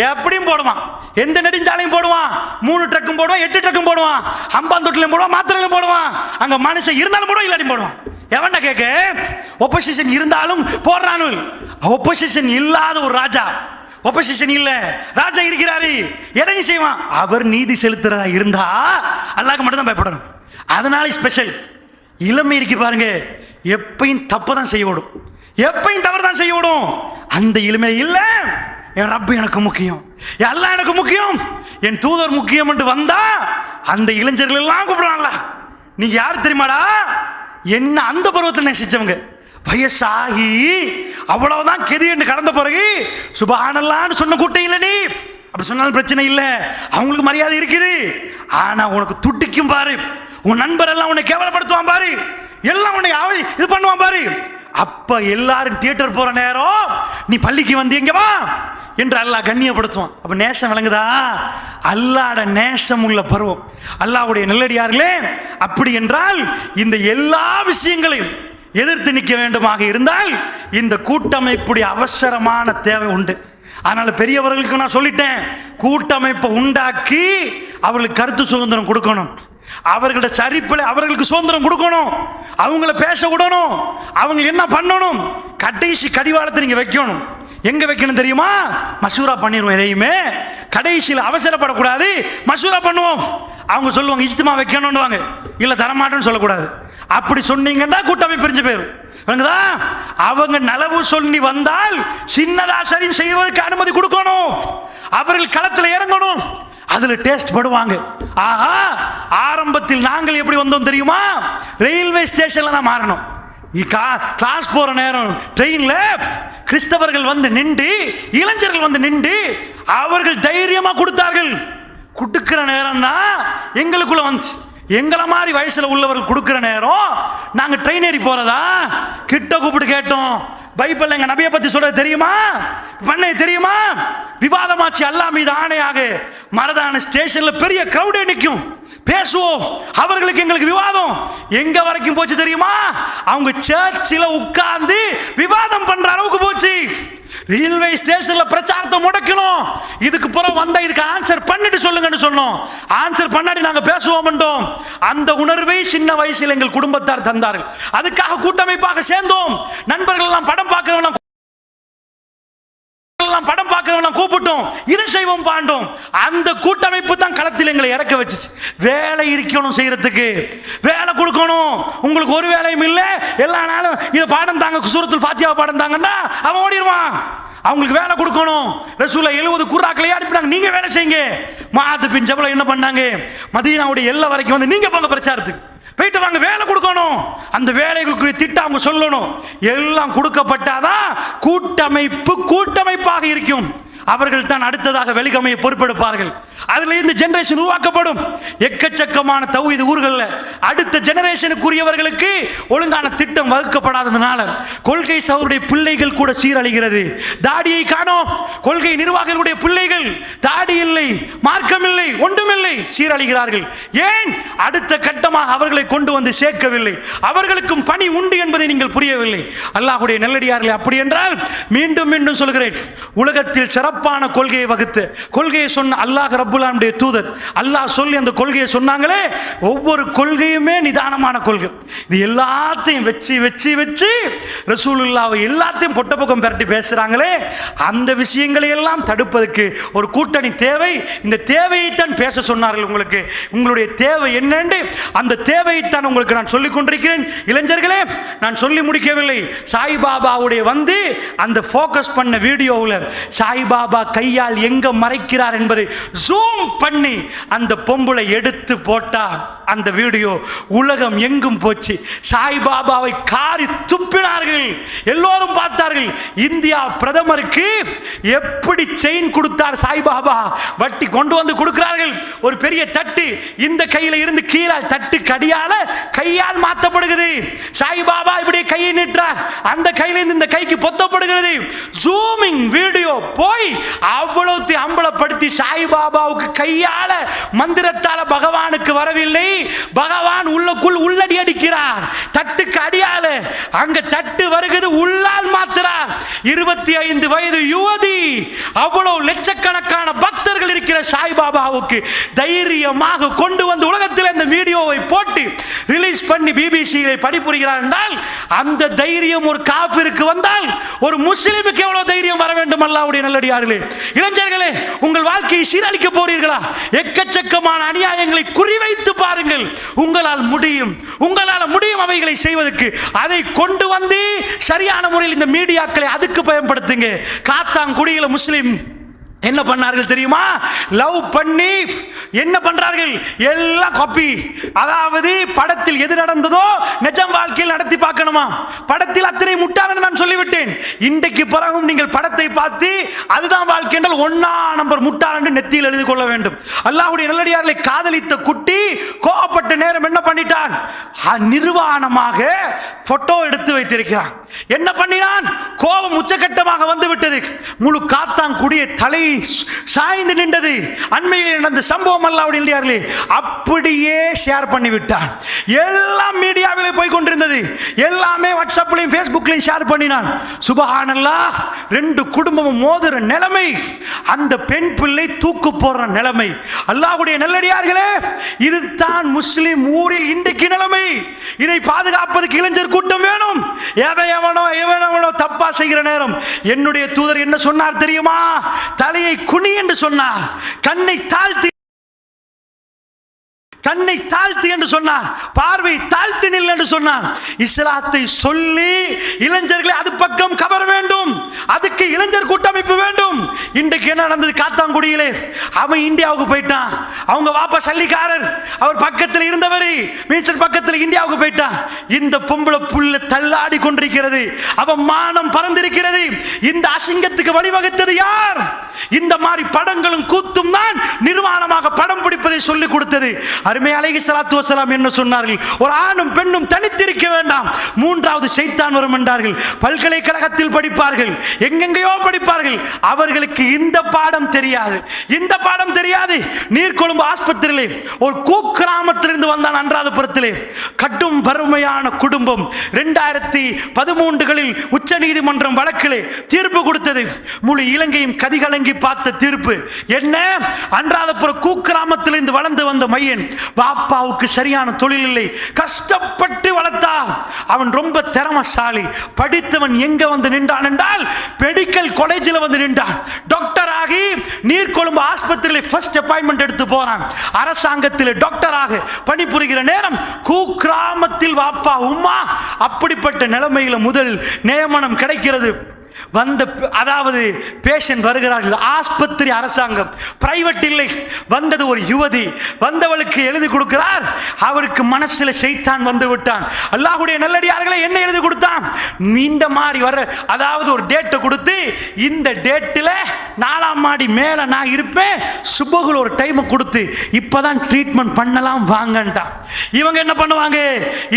எப்படியும் போடுவான், எந்த நெடுஞ்சாலையும் போடுவான், 3 ட்ரக்கும் போடுவான், 8 ட்ரக்கும் போடுவான், அம்பாந்தொட்டிலையும் போடுவான், மாத்திரையிலும் போடுவான், அங்க மனுஷன் இருந்தாலும் போடுவான், இல்லாட்டி போடுவான். எவன்டா கேட்க? ஒப்போசிஷன் இருந்தாலும் போடுறானு. ஒப்போசிஷன் இல்லாத ஒரு ராஜா, ஒப்போசிஷன் இல்ல, ராஜா இருக்கிறாரு, எதையும் செய்வான். அவர் நீதி செலுத்துறதா இருந்தா அல்லாஹ்க்கு மட்டும் தான் பயப்படணும். அதனால ஸ்பெஷல். இளமை இருக்கு பாருங்க, எப்பயும் தப்பு தான் செய்ய விடும், எப்பயும் தவறு தான் செய்ய விடும். அந்த இளமை இல்ல, என் ரப்பு எனக்கு முக்கியம், எல்லாம் எனக்கு முக்கியம், என் தூதர் முக்கியம் என்று வந்தா அந்த இளைஞர்கள் எல்லாம் கூப்பிடுறாங்களா. நீங்க யார் தெரியுமாடா? என்ன அந்த பருவத்தில் நேசிச்சவங்க, வயசாகி அவ்வளவுதான் கெதி என்று கடந்த பிறகு சுபஹானல்லாஹ்னு சொன்ன கூட்டம் இல்லை. நீ அப்படி சொன்னாலும் பிரச்சனை இல்லை, அவங்களுக்கு மரியாதை இருக்குது. ஆனா உனக்கு துட்டிக்கும் பாரு, உன் நண்பர் எல்லாம் உன்னை கேவலப்படுத்துவான் பாரு, எல்லாம் உன்னை இது பண்ணுவான் பாரு. அப்ப எல்லாரும் தியேட்டர் போற நேரம் நீ பள்ளிக்கு வந்து எங்க வா என்று அல்லாஹ் கண்ணியப்படுத்துவான். அப்ப நேசம் விளங்குதா? அல்லாஹ்வுடைய நேசம் உள்ள பருவம். அல்லாஹ்வுடைய நல்லடியார்களே, அப்படி என்றால் இந்த எல்லா விஷயங்களையும் எதிர்த்து நிற்க வேண்டுமாக இருந்தால் இந்த கூட்டமைப்புடைய அவசரமான தேவை உண்டு. அதனால பெரியவர்களுக்கு நான் சொல்லிட்டேன், கூட்டமைப்பை உண்டாக்கி அவர்களுக்கு கருத்து சுதந்திரம் கொடுக்கணும், அவர்களோட சரிப்பில் அவர்களுக்கு சுதந்திரம் கொடுக்கணும், அவங்கள பேச விடணும், அவங்க என்ன பண்ணணும், கடைசி கடிவாளத்தை நீங்க வைக்கணும். எங்க வைக்கணும் தெரியுமா? மசூரா பண்ணிடுவோம், எதையுமே கடைசியில் அவசரப்படக்கூடாது, மசூரா பண்ணுவோம். அவங்க சொல்லுவாங்க இஜ்திமா வைக்கணும்னுவாங்க, இல்ல தரமாட்டேன்னு சொல்லக்கூடாது. அப்படி சொன்னீங்கன்னா கூட்டமை பிரிஞ்சு போயிடும். அவங்க நலவு சொல்லி வந்தால் சின்னதா சரி செய்வதற்கு அனுமதி கொடுக்கணும், அவர்கள் களத்தில் இறங்கணும், அதுல டேஸ்ட் படுவாங்க. ஆஹா, ஆரம்பத்தில் நாங்கள் எப்படி வந்தோம் தெரியுமா? ரயில்வே ஸ்டேஷன்ல தான் மாறணும். கிளாஸ் போற நேரம் ட்ரெயின்ல கிறிஸ்தவர்கள் வந்து நின்று, இளைஞர்கள் வந்து நின்று அவர்கள் தைரியமா கொடுத்தார்கள். கொடுக்கிற நேரம் தான் எங்களுக்குள்ள வந்துச்சு. எங்களை மாதிரி வயசுல உள்ளவர்கள் கொடுக்கிற நேரம் நாங்க ட்ரெயின் ஏறி போறதா கிட்ட கூப்பிட்டு கேட்டோம், பைபிள் எங்க நபியை பத்தி சொல்றது தெரியுமா, பண்ண தெரியுமா, விவாதமாச்சு. அல்லாஹ் மீது ஆணையாக மரதான ஸ்டேஷன்ல பெரிய கிரௌடே நிற்கும், பேசுவோம், அவர்களுக்கு எங்களுக்கு விவாதம். எங்க வரைக்கும் போச்சு தெரியுமா? அவங்க சர்ச்சில் உட்கார்ந்து விவாதம் பண்ற அளவுக்கு போச்சு. ரயில்வே ஸ்டேஷன்ல பிரச்சாரத்தை முடக்கணும், இதுக்கு புறம் வந்தா இதுக்கு ஆன்சர் பண்ணிட்டு சொல்லுங்கன்னு சொன்னோம். ஆன்சர் பண்ணாடி நாங்க பேசுவோம் என்றோம். அந்த உணர்வை சின்ன வயசில் எங்கள் குடும்பத்தார் தந்தார்கள். அதுக்காக கூட்டமைப்பாக சேர்ந்தோம். நண்பர்கள் எல்லாம் படம் பார்க்கிறவங்க கூப்பிட்டோம், இதை செய்வோம் பாண்டோம். அந்த கூட்டமைப்பு தான் களத்தில் எங்களை இறக்க வச்சுச்சு. வேலை இருக்கணும், செய்யறதுக்கு வேலை கொடுக்கணும். உங்களுக்கு ஒரு வேலையும் இல்லை, எல்லா நாளும் இதை பாடம் தாங்க, சூரத்துல் ஃபாத்திஹா பாடம் தாங்கன்னா அவன் ஓடிடுவான். அவங்களுக்கு வேலை கொடுக்கணும். ரசூலுல்லாஹ் 70 குர்ஆக்களை அனுப்பினாங்க, நீங்க வேலை செய்யுங்க. முஆத் பின் ஜபல் என்ன பண்ணாங்க? மதீனாவுடைய எல்லை வரைக்கும் வந்து நீங்க போங்க பிரச்சாரத்துக்கு, போயிட்டு வாங்க, வேலை கொடுக்கணும். அந்த வேலைகளுக்கு திட்டம் அவங்க சொல்லணும். எல்லாம் கொடுக்கப்பட்டாதான் கூட்டமைப்பு கூட்டமைப்பாக இருக்கும். அவர்கள் தான் அடுத்ததாக வெளிகமையை பொறுப்பெடுப்பார்கள். அதுல இருந்து ஜெனரேஷன் உருவாக்கப்படும். எக்கச்சக்கமான தௌஹீத் ஊர்களில் அடுத்த ஜெனரேஷனுக்குரியவர்களுக்கு ஒழுங்கான திட்டம் வகுக்கப்படாததுனால கொள்கை சகோதரருடைய பிள்ளைகள் கூட சீரழிகிறது. தாடியை காணோம், கொள்கை நிர்வாகிகளுடைய பிள்ளைகள் தாடி இல்லை, மார்க்கம் இல்லை, ஒன்றுமில்லை, சீரழிகிறார்கள். ஏன்? அடுத்த கட்டமாக அவர்களை கொண்டு வந்து சேர்க்கவில்லை. அவர்களுக்கும் பணி உண்டு என்பதை நீங்கள் புரியவில்லை. அல்லாஹ்வுடைய நல்லடியார்களே, அப்படி என்றால் மீண்டும் மீண்டும் சொல்கிறேன், உலகத்தில் சிறப்பான கொள்கையை வகுத்து கொள்கையை சொன்ன அல்லாஹ் ரப்புல் ஆலமீனுடைய தூதர் அல்லாஹ் சொல்லி அந்த கொள்கையை சொன்னாங்களே, ஒவ்வொரு கொள்கையுமே நிதானமான கொள்கை. இது எல்லாத்தையும் வச்சு வச்சு வச்சு ரசூலுல்லாஹ் எல்லாத்தையும் பொட்ட பக்கம் பெரட்டி பேசுறாங்களே, அந்த விஷயங்களை எல்லாம் தடுப்பதற்கு ஒரு கூட்டணி தேவை. இந்த தேவையைத்தான் பேச சொன்னார்கள். உங்களுக்கு உங்களுடைய தேவை என்னன்னு அந்த தேவையைத்தான் உங்களுக்கு நான் சொல்லிக் கொண்டிருக்கிறேன். இளைஞர்களே, நான் சொல்லி முடிக்கவில்லை. சாய்பாபாவுடைய வந்து அந்த ஃபோக்கஸ் பண்ண வீடியோவில் சாய்பாபா கையால் எங்க மறைக்கிறார் என்பதை ஜூம் பண்ணி அந்த பொம்பளை எடுத்து போட்டா அந்த வீடியோ உலகம் எங்கும் போச்சு. சாய்பாபாவை காரி துப்பினார்கள். எல்லோரும் பார்த்தார்கள். இந்தியா பிரதமருக்கு எப்படி செயின் கொடுத்தார் சாய்பாபா, வட்டி கொண்டு வந்து கொடுக்கிறார்கள். ஒரு பெரிய தட்டு இந்த கையில இருந்து கீழே தட்டு கடியால கையால் மாற்றப்படுகிறது. சாய்பாபா இப்படி கையை நீட்டார், அந்த கையில இருந்து இந்த கைக்கு பொத்தப்படுகிறது. ஜூமிங் வீடியோ போய் அவ்வளவு அம்பலப்படுத்தி சாய்பாபாவுக்கு கையால மந்திரத்தால பகவானுக்கு வரவில்லை. பகவான் உள்ளுக்குள் உள்ளடி அடிக்கிறார், தட்டுக்கு அடியால அங்க தட்டு வருகிறது, உள்ளால் மாத்துறார். 25 வயது யுவதி, அவ்வளவு லட்சக்கணக்கான பக்தர்கள் இருக்கிற சாய்பாபாவுக்கு தைரியமாக கொண்டு வந்து உலகத்தில் இந்த வீடியோவை போட்டு ரிலீஸ் பண்ணி பிபிசியை பணிபுரிகிறார் என்றால், அந்த தைரியம் ஒரு காபிருக்கு வந்தால் ஒரு முஸ்லிமுக்கு எவ்வளவு தைரியம் வர வேண்டும்? அல்லாஹ்வுடைய நல்லடியார்களே, இளைஞர்களே, உங்கள் வாழ்க்கையை சீரழிக்க போறீர்களா? எக்கச்சக்கமான அநியாயங்களை குறிவைத்து பாருங்கள். உங்களால் முடியும், உங்களால் முடியும் அவைகளை செய்வதற்கு. அதை கொண்டு வந்து சரியான முறையில் இந்த மீடியாக்களை அதுக்கு பயன்படுத்துங்க. காத்தாங்குடியில முஸ்லிம் என்ன பண்ணார்கள் தெரியுமா? லவ் பண்ணி என்ன பண்றார்கள்? எல்லாம் காப்பி. அதாவது படத்தில் எது நடந்ததோ நிஜம் வாழ்க்கையில் நடத்தி பார்க்கணுமா? படத்தில் அத்தனை முட்டாளன் நான் சொல்லிவிட்டேன். இன்றைக்கு பிறகும் நீங்கள் படத்தை பார்த்து அதுதான் வாழ்க்கை என்றால் 1 நம்பர் முட்டாளன் நெத்தியில் எழுதி கொள்ள வேண்டும். அல்லாஹ்வுடைய நல்லடியார்களை காதலித்த குட்டி கோபப்பட்ட நேரம் என்ன பண்ணிட்டான்? நிர்வாணமாக போட்டோ எடுத்து வைத்திருக்கிறான். என்ன பண்ணினான்? கோபம் உச்சகட்டமாக வந்து விட்டது. முழு காத்தாங்குடிய தலை சாய்ந்து நின்றது. அண்மையில் நடந்த சம்பவம் அல்லாஹ்வுடைய நல்லடியார்களே, அப்படியே ஷேர் பண்ணி விட்டான். எல்லாம் மீடியாவிலே போய் கொண்டிருந்தது. எல்லாமே வாட்ஸ்அப்லையும் ஃபேஸ்புக்லையும் ஷேர் பண்ணினான். சுபஹானல்லாஹ், 2 குடும்பமும் மோதுற நிலைமை, அந்த பெண் பிள்ளை தூக்கு போடுற நிலைமை. அல்லாஹ்வுடைய நல்லடியார்களே, இதுதான் முஸ்லிம் ஊரில் இன்றைக்கு நிலைமை. இதை பாதுகாப்பதற்கு இளைஞர் கூட்டம் வேணும். எவனோ தப்பா செய்கிற நேரம் என்னுடைய தூதர் என்ன சொன்னார் தெரியுமா? தலையை குனி என்று சொன்னார், கண்ணை தாழ்த்தி என்று சொன்னார், பார்வை தாழ்த்தி நில் என்று சொன்னார். இஸ்லாத்தை சொல்லி இளைஞர்களை அது பக்கம் கவர வேண்டும். அதுக்கு இளைஞர் கூட்டமைப்பு வேண்டும். இன்றைக்கு என்ன நடந்தது? காத்தாங்குடியிலே அவன் இந்தியாவுக்கு போயிட்டான். அவங்க வாப்பா சல்லிக்காரர், அவர் பக்கத்தில் இருந்தவர் மீச்சர் பக்கத்தில் இந்தியாவுக்கு போயிட்டான். இந்த பொம்பளை புள்ள தள்ளாடி கொண்டிருக்கிறது. அவன் மானம் பறந்திருக்கிறது. இந்த அசிங்கத்துக்கு வழிவகுத்தது யார்? இந்த மாதிரி படங்களும் கூத்தும் தான் நிர்வாணமாக படம் பிடிப்பதை சொல்லிக் கொடுத்தது. அருமை அலைஹிஸ்ஸலாத்து வஸலாம் என்ன சொன்னார்கள்? ஒரு ஆணும் பெண்ணும் தனித்திருக்க வேண்டாம், 3வது ஷைத்தான் வரும் என்றார்கள். பல்கலைக்கழகத்தில் படிப்பார்கள், எங்கெங்கேயோ படிப்பார்கள், அவர்களுக்கு இந்த பாடம் தெரியாது, இந்த பாடம் தெரியாது. நீர்கொழும்பு ஆஸ்பத்திரியிலே ஒரு குக்கிராமத்திலிருந்து வந்தான். அன்றாதபுரத்திலே கடும் வறுமையான குடும்பம். 2013களில் உச்ச நீதிமன்றம் வழக்கிலே தீர்ப்பு கொடுத்தது. முழு இலங்கையும் கதிகலங்கி பார்த்த தீர்ப்பு என்ன? அன்றாதபுர குக்கிராமத்திலிருந்து வளர்ந்து வந்த மையன், பாப்பாவுக்கு சரியான தொழில் இல்லை, கஷ்டப்பட்டு வளர்த்தார். அவன் ரொம்ப திறமசாலி, படித்தவன். எங்க வந்து நின்றான் என்றால் மெடிக்கல் காலேஜில் வந்து நின்றான். டாக்டர் ஆகி நீர்கொழும்பு ஆஸ்பத்திரியில் ஃபர்ஸ்ட் அப்பாயின்மெண்ட் எடுத்து போறான். அரசாங்கத்தில் டாக்டராக பணிபுரிகிற நேரம் குக்கிராமத்தில் வாப்பா உம்மா அப்படிப்பட்ட நிலைமையில முதல் நியமனம் கிடைக்கிறது. வந்த அதாவது பேஷண்ட் வருகிறார்கள். ஆஸ்பத்திரி அரசாங்கம், பிரைவேட் இல்லை. வந்தது ஒரு யுவதி. வந்தவளுக்கு எழுதி கொடுக்கிறார். அவருக்கு மனசுல ஷைத்தான் வந்து விட்டான். அல்லாஹ்வுடைய நல்லடியார்களை என்ன எழுதி கொடுத்தான்? இந்த மாதிரி வர, அதாவது ஒரு டேட்டை கொடுத்து, இந்த டேட்டில் 4ஆம் மாடி மேல நான் இருப்பேன், சுபகுல ஒரு டைம் கொடுத்து இப்பதான் ட்ரீட்மெண்ட் பண்ணலாம் வாங்கன்றான். இவங்க என்ன பண்ணுவாங்க?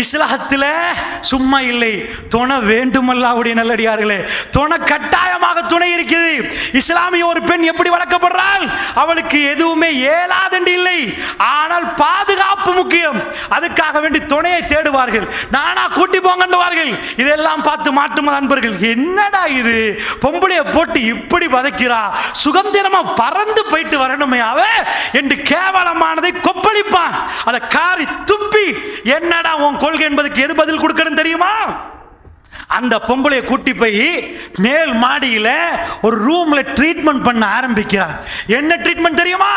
இஸ்லாத்துல சும்மா இல்லை, துணை வேண்டும். அல்லாஹ்வுடைய நல்லடியார்களே, துணை கட்டாயமாக துணை இருக்குது. இஸ்லாமிய ஒரு பெண் எப்படி வளர்க்கப்படுறாள்? அவளுக்கு எதுவுமே ஏலாதென்று இல்லை, ஆனால் பாதுகாப்பு முக்கியம். அதுக்காக வேண்டி துணையை தேடுவார்கள். நானா கூட்டி போங்கன்றுவார்கள். இதெல்லாம் பார்த்து மாற்றும் அன்பர்கள், என்னடா இது, பொம்பளைய போட்டு இப்படி வதைக்கிறா, சுதந்திரமா பறந்து போயிட்டு வரணுமே அவ என்று கேவலமானதை கொப்பளிப்பான். அதை காரி துப்பி, என்னடா உன் கொள்கை என்பதுக்கு எது பதில் கொடுக்கணும் தெரியுமா? அந்த பொம்பளையை கூட்டி போய் மேல் மாடியில் ஒரு ரூம்ல ட்ரீட்மெண்ட் பண்ண ஆரம்பிக்கிறார். என்ன ட்ரீட்மெண்ட் தெரியுமா?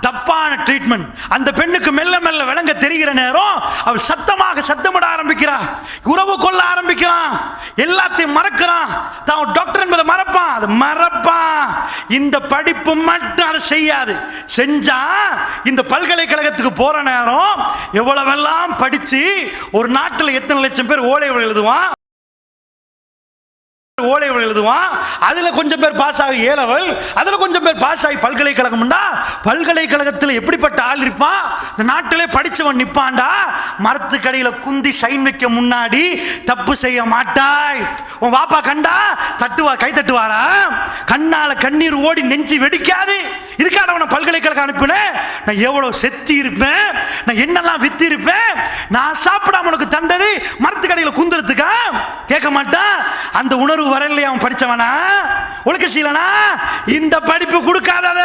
தப்பான ட்ரீட்மெண்ட். அந்த பெண்ணுக்கு மெல்ல மெல்ல விளங்க தெரிகிற நேரம் அவள் சத்தமாக சத்தமிட ஆரம்பிக்கிறார். உறவு கொள்ள ஆரம்பிக்கிறான். எல்லாத்தையும் மறக்கிறான். தான் டாக்டர் என்பதை மறப்பான். அது மறப்பான். இந்த படிப்பு மட்டும் அதை செய்யாது. செஞ்சா இந்த பல்கலைக்கழகத்துக்கு போற நேரம் எவ்வளவெல்லாம் படிச்சு ஒரு நாட்டில் எத்தனை லட்சம் பேர் ஓலைகள் எழுதுவான், அதுல கொஞ்சம் பேர் பாஸ் ஆகி ஏலவல், அதுல கொஞ்சம் பேர் பாஸ் ஆகி பல்கலைக்கழகம்டா. பல்கலைக்கழகத்தில் எப்படிப்பட்ட ஆள் இருப்பான், இந்த நாட்டிலே படிச்சவன் நிப்பான்டா. மரத்துக்கடியில குந்தி சைன் வைக்க முன்னாடி தப்பு செய்ய மாட்டாய். உன் வாப்பா கண்டா தட்டுவா, கை தட்டுவாரா? கண்ணால கண்ணீர் ஓடி நெஞ்சு வெடிக்காது. இதுக்காக அவனை பல்கலைக்கழகம் அனுப்பினேன். நான் எவ்வளவு செத்தி இருப்பேன், நான் என்னெல்லாம் வித்து இருப்பேன். நான் சாப்பிடாம உனக்கு தந்தது மரத்துக்கடியில குந்துறதுக்கா? கேட்க மாட்டான். அந்த உணர்வு வரலையே அவன் படிச்சவனா, ஒழுக்கசீலனா? இந்த படிப்பு கொடுக்காதத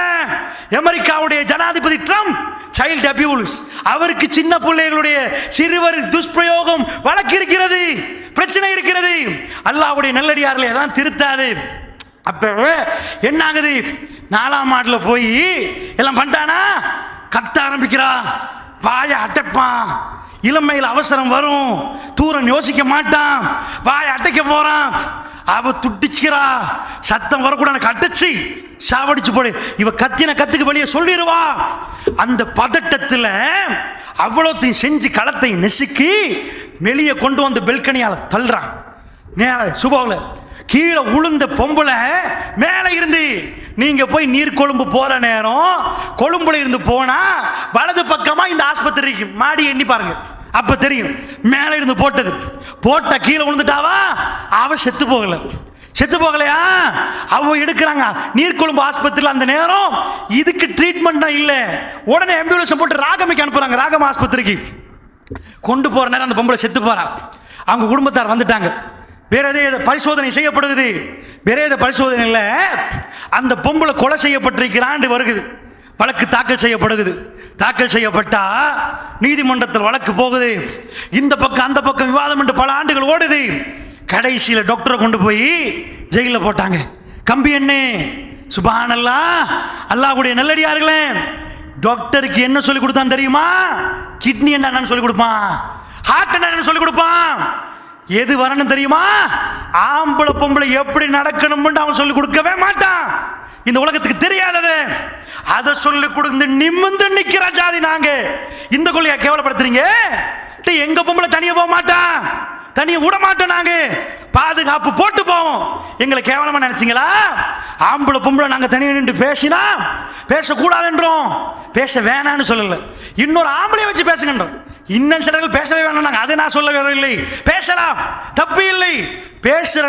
அமெரிக்காவுடைய ஜனாதிபதி ட்ரம்ப் சைல்ட் அபியூஸ், அவருக்கு சின்ன பிள்ளைகளுடைய சிறுவர் துஷ்பிரயோகம் வழக்கு இருக்கிறது, பிரச்சனை இருக்கிறது. அல்லாஹ்வுடைய நல்லடியார்களை அதான் திருத்தாது. அப்ப என்ன ஆகுது, 4ஆம் ஆண்டுல போய் எல்லாம் பண்ணிட்டானா, கத்த ஆரம்பிக்கிறா, வாய அடைப்பான். இளமையில் அவசரம் வரும், தூரம் யோசிக்க மாட்டான், வாய அடைக்க போறான். அவ துடிக்கிறா, சத்தம் வரக்கூடாது, கட்டச்சு சாவடிச்சு போடு. இவ கத்தின கத்துக்கு வெளியே சொல்லிடுவா. அந்த பதட்டத்தில் அவ்வளோத்தையும் செஞ்சு களத்தை நெசுக்கி வெளியே கொண்டு வந்து பெல்கனியால் தள்ளுறான். நேர சுபாவில் கீழே உளுந்த பொம்பளை மேலே இருந்து, நீங்க போய் நீர் கொழும்பு போற நேரம் கொழும்புல இருந்து போனா வலது பக்கமா இந்த ஆஸ்பத்திரிக்கு மாடி எண்ணி பாருங்க, அப்ப தெரியும். மேல இருந்து போட்டது போட்ட கீழே விழுந்துட்டாவா, அவ செத்து போகல. செத்து போகலையா? அவ எடுக்கிறாங்க நீர்கொழும்பு ஆஸ்பத்திரியில். அந்த நேரம் இதுக்கு ட்ரீட்மெண்ட் இல்ல, உடனே ஆம்புலன்ஸ் போட்டு ராகமிக்கு அனுப்புறாங்க. ராகம் ஆஸ்பத்திரிக்கு கொண்டு போற நேரம் அந்த பொம்பளை செத்து போறா. அவங்க குடும்பத்தார் வந்துட்டாங்க. வேற எதை பரிசோதனை செய்யப்படுகிறது, வேற எதை பரிசோதனை இல்லை, அந்த பொம்பளை கொலை செய்யப்பட்டிருக்கிறான் வருகுது. வழக்கு தாக்கல் செய்யப்படுகிறது. தாக்கல் செய்யப்பட்டா நீதிமன்றத்தில் வழக்கு போகுது. இந்த பக்கம் அந்த பக்கம் விவாதம் என்று பல ஆண்டுகள் ஓடுது. கடைசியில் டாக்டரை கொண்டு போய் ஜெயிலில் போட்டாங்க. கம்பி எண்ணே சுப்ஹானல்லாஹ், அல்லாஹ்வுடைய நல்லடியார்களே, டாக்டருக்கு என்ன சொல்லி கொடுத்தான் தெரியுமா? கிட்னி என்னன்னு சொல்லி கொடுப்பான், ஹார்ட் என்னன்னு சொல்லி கொடுப்பான். எது வரணும் தெரியுமா? ஆம்பளை பொம்பளை எப்படி நடக்கணும்னு அவன் சொல்லி கொடுக்கவே மாட்டான். இந்த உலகத்துக்கு தெரியாதது அதை சொல்லி கொடுத்து நிமிந்து நிக்கிற ஜாதி நாங்க. இந்த கொள்ளையா கேவலப்படுத்துறீங்க? எங்க பொம்பளை தனியா போக மாட்டான், தனியா விட மாட்டோம். நாங்க பாதுகாப்பு போட்டு போவோம். எங்களை கேவலமா நினைச்சீங்களா? ஆம்பளை பொம்பளை நாங்க தனியா நின்று பேசினா பேசக்கூடாது என்றோம், பேச வேணான்னு சொல்லல. இன்னொரு ஆம்பளை வச்சு பேசுகின்றோம். இன்னும் சிலர்கள் பேசவே வேணாம், நாங்க அதை நான் சொல்ல வரவில்லை. பேசலாம், தப்பு இல்லை. பேசுற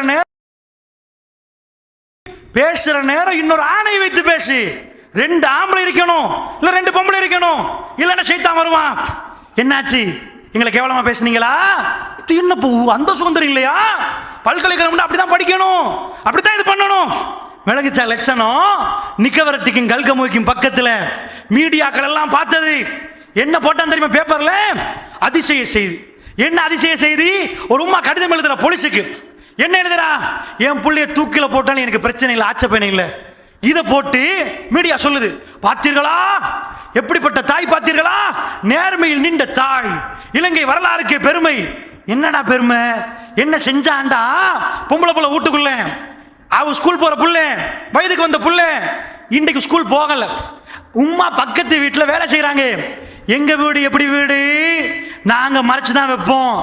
நேரம் இன்னொரு ஆணை வைத்து பேசு. 2 ஆம்பளை இருக்கணும், இல்ல 2 பொம்பளை இருக்கணும், இல்லைன்னா சைத்தான் வருவான். என்னாச்சு, எங்களை கேவலமா பேசுனீங்களா? என்ன அந்த சுதந்திரம் இல்லையா? பல்கலைக்கழகம் அப்படிதான் படிக்கணும், அப்படித்தான் இது பண்ணணும். விளங்குச்சா லட்சணம்? நிக்கவரட்டிக்கும் கல்கமுக்கும் பக்கத்துல மீடியாக்கள் எல்லாம் பார்த்தது. என்ன போட்டான் தெரியுமா பேப்பர்ல? அதிசய செய்தி. என்ன அதிசய செய்தி? ஒரு உம்மா கடிதம் எழுதுற போலீஸுக்கு. என்ன எழுதுறா? என் புள்ளைய தூக்கில போட்டாலும் எனக்கு பிரச்சனை இல்லை, ஆட்சேபனை இல்லை. இதை போட்டு மீடியா சொல்லுது, பார்த்தீர்களா எப்படிப்பட்ட தாய், பார்த்தீர்களா நேர்மையில் நின்ற தாய், இலங்கை வரலாறுக்கு பெருமை. என்னடா பெருமை? என்ன செஞ்சாண்டா? பொம்பளை புள்ள வீட்டுக்குள்ள, அவ ஸ்கூல் போற புள்ள, வயதுக்கு வந்த புள்ள, இன்றைக்கு ஸ்கூல் போகல. உம்மா பக்கத்து வீட்டில் வேலை செய்யறாங்க. எங்க வீடு எப்படி வீடு? நாங்க மறைச்சுதான் வைப்போம்,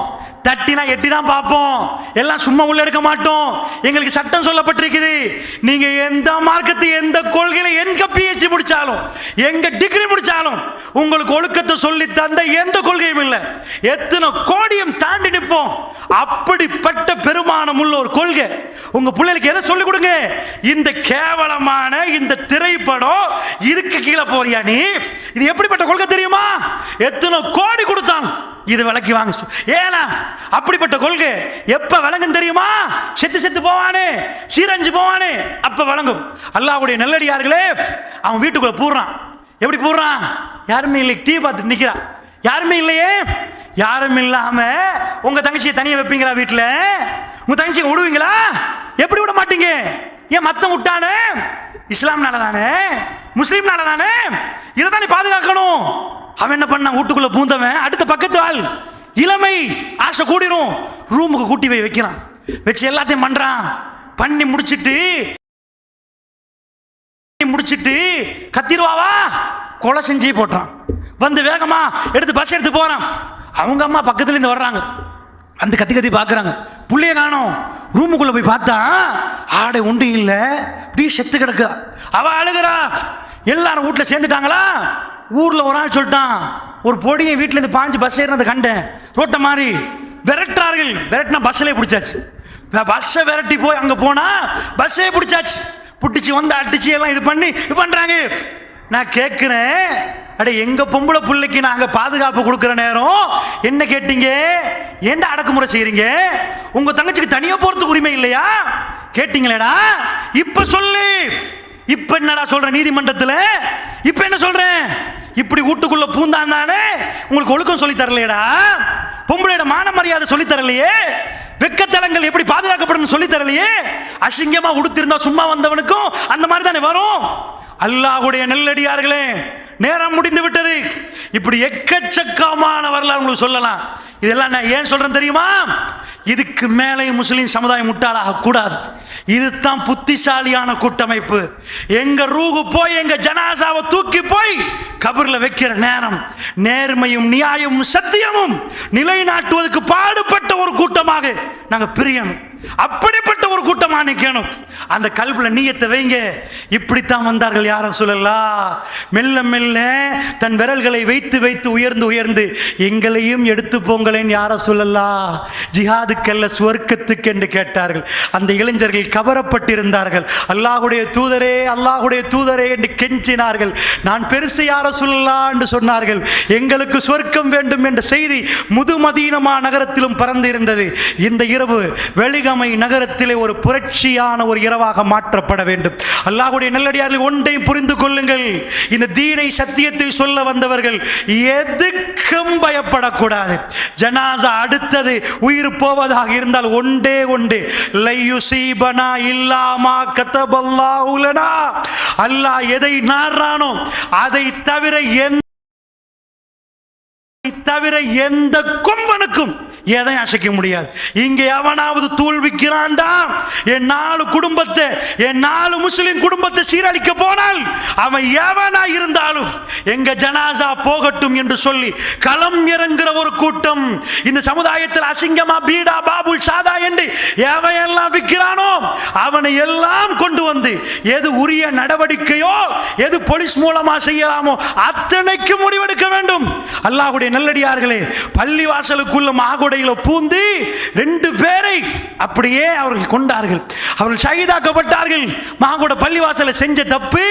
தட்டினா எட்டி தான் பார்ப்போம், எல்லாம் சும்மா உள்ள எடுக்க மாட்டோம். எங்களுக்கு சட்டம் சொல்லப்பட்டிருக்குது. நீங்க எந்த மார்க்கத்தை, எந்த கொள்கையில, எங்க பிஎச்டி முடிச்சாலும், எங்க டிகிரி முடிச்சாலும், உங்களுக்கு ஒழுக்கத்தை சொல்லி தந்த எந்த கொள்கையும் இல்லை. எத்தனை கோடியும் தாண்டி நிற்போம். அப்படிப்பட்ட பெருமானம் உள்ள ஒரு கொள்கை உங்க பிள்ளைகளுக்கு எதை சொல்லிக் கொடுங்க? இந்த கேவலமான இந்த திரைப்படம் இதுக்கு கீழே போறியா நீ? இது எப்படிப்பட்ட கொள்கை தெரியுமா? எத்தனை கோடி கொடுத்தான் இது விலைக்கு வாங்க. ஏனா அப்படிப்பட்ட கொள்கை எப்ப விளங்கும் தெரியுமா? செத்து செத்து போவானே, சீரஞ்சு போவானே, அப்ப விளங்கும். அல்லாஹ்வுடைய நல்லடியார்களே, அவன் வீட்டுக்குள்ள பூர்றான். எப்படி பூர்றான்? யாருமே இல்லை, டீ பார்த்துட்டு நிக்கிறான். யாருமே இல்லையே. யாரும் இல்லாம உங்க தங்கச்சியை தனியா வைப்பீங்களா? வீட்டுல உங்க தங்கச்சியை விடுவீங்களா? எப்படி விட மாட்டீங்க? ஏன் மத்தம் விட்டானே? இஸ்லாம்னால தானே, முஸ்லீம்னால தானே. இதை தானே பாதுகாக்கணும். அவன் என்ன பண்ணான்? வீட்டுக்குள்ள பூந்தவன் அடுத்த பக்கத்து ஆள், இளமை ஆசை கூடிரும், ரூமுக்கு கூட்டி வைக்கிறான். வச்சு எல்லாத்தையும் பண்றான். பண்ணி முடிச்சிட்டு முடிச்சிட்டு கத்திருவாவா கொலை செஞ்சே போட்டான். வந்து வேகமா எடுத்து பஸ் எடுத்து போறான். அவங்க அம்மா பக்கத்துல இருந்து வர்றாங்க. அந்த கத்தி பார்க்குறாங்க, புள்ளைய காணோம். ரூமுக்குள்ள போய் பார்த்தா ஆடை உண்டு இல்லை, அப்படியே செத்து கிடக்கு. அவ அழுகிறா. எல்லாரும் வீட்டில் சேர்ந்துட்டாங்களா? ஊரில் ஒரு ஆள் சொல்லிட்டான், ஒரு பொடியை வீட்டில் இருந்து பாஞ்சு பஸ் ஏறினது கண்டேன். ரோட்டை மாதிரி விரட்டார்கள். விரட்டினா பஸ்ஸிலே பிடிச்சாச்சு. பஸ்ஸை விரட்டி போய் அங்கே போனா பஸ்ஸே பிடிச்சாச்சு. பிடிச்சி வந்து அடிச்சு எல்லாம் இது பண்ணி இது பண்ணுறாங்க. நான் கேட்குறேன், அட எங்க பொம்பளை பிள்ளைக்கு நாங்க பாதுகாப்பு கொடுக்கிற நேரம் என்ன கேட்டீங்க? ஏன்டா அடக்குமுறை செய்றீங்க? உங்க தங்கச்சிக்கு தனியா போறதுக்கு உரிமை இல்லையா கேட்டீங்களேடா. இப்ப சொல்லு, இப்ப என்னடா சொல்ற நீதிமன்றத்தில்? இப்ப என்ன சொல்றேன்? இப்படி வீட்டுக்குள்ள பூந்தான் தானே உங்களுக்கு ஒழுக்கம் சொல்லி தரலையடா. பொம்பளையோட மான மரியாதை சொல்லி தரலையே. வெக்கத்தலங்கள் எப்படி பாதுகாக்கப்படும் சொல்லி தரலையே. அசிங்கமா உடுத்திருந்தா சும்மா வந்தவனுக்கும் அந்த மாதிரி தானே வரும். அல்லாஹ்வுடைய நல்லடியார்களே, நேரம் முடிந்து விட்டது. இப்படி எக்கச்சக்கமான வரலாறு உங்களுக்கு சொல்லலாம். இதெல்லாம் நான் ஏன் சொல்றேன் தெரியுமா? இதுக்கு மேலே முஸ்லிம் சமுதாயம் முட்டாளாக கூடாது. இதுதான் புத்திசாலியான கூட்டமைப்பு. எங்க ரூஹு போய் எங்க ஜனாசாவை தூக்கி போய் கபர்ல வைக்கிற நேரம் நேர்மையும் நியாயமும் சத்தியமும் நிலைநாட்டுவதற்கு பாடுபட்ட ஒரு கூட்டமாக நாங்க பிரியணும். அப்படிப்பட்ட ஒரு கூட்டமா நிக்கணும். அந்த கல்புல நீயத்தை வைங்க. இப்படித்தான் வந்தார்கள் யார சொல்லலாம். மெல்ல மெல்ல தன் விரல்களை வைத்து வைத்து உயர்ந்து உயர்ந்து எங்களையும் எடுத்து போங்களேன் யார சொல்லலாம். ஜிஹாதுக்கல்ல சுவர்க்கத்துக்கு என்று கேட்டார்கள். அந்த இளைஞர்கள் கவரப்பட்டிருந்தார்கள். அல்லாஹ்வுடைய தூதரே, அல்லாஹ்வுடைய தூதரே என்று கெஞ்சினார்கள். நான் பெருசு யார சொல்லலாம் என்று சொன்னார்கள். எங்களுக்கு சுவர்க்கம் வேண்டும் என்ற செய்தி முதுமதீனமா நகரத்திலும் பறந்து இருந்தது. இந்த இரவு வெளிக நகரத்திலே ஒரு புரட்சியான ஒரு இரவாக மாற்றப்பட வேண்டும். அல்லாஹ்வுடைய நல்லடியார்கள் ஒன்றை புரிந்து கொள்ளுங்கள். இந்த தீனை சத்தியத்தை சொல்ல வந்தவர்கள் எதுக்கும் பயப்படக்கூடாது. ஜனாசா அடுத்தது உயிர் போவதாக இருந்தால் ஒன்றே ஒன்று, லையுசீபனா இல்லாமா கதபல்லாஹு லனா. அல்லாஹ் எதை நாடுறானோ அதை தவிர எந்த கொம்பனுக்கும் எதை அசைக்க முடியாது. இங்கே எவனாவது தூள்விக்கிறான்டா, என் 4 குடும்பத்தை, என் 4 முஸ்லிம் குடும்பத்தை சீரழிக்க போனால் அவன் எவனா இருந்தாலும் எங்க ஜனாசா போகட்டும் என்று சொல்லி களம் இறங்குற ஒரு கூட்டம் இந்த சமுதாயத்தில். அசிங்கமா பீடா பாபுல் சாதா என்று எவன் எல்லாம் விற்கிறானோ அவனை எல்லாம் கொண்டு வந்து எது உரிய நடவடிக்கையோ எது போலீஸ் மூலமா செய்யலாமோ அத்தனைக்கு முடிவெடுக்க வேண்டும். அல்லாஹ்வுடைய நல்லடியார்களே, பள்ளி வாசலுக்குள்ள மாகோடையில பூந்து 2 பேரை அப்படியே அவர்கள் கொண்டார்கள். அவர்கள் ஷஹீதாக்கப்பட்டார்கள். மாகோட பள்ளிவாசலை செஞ்ச தப்பு.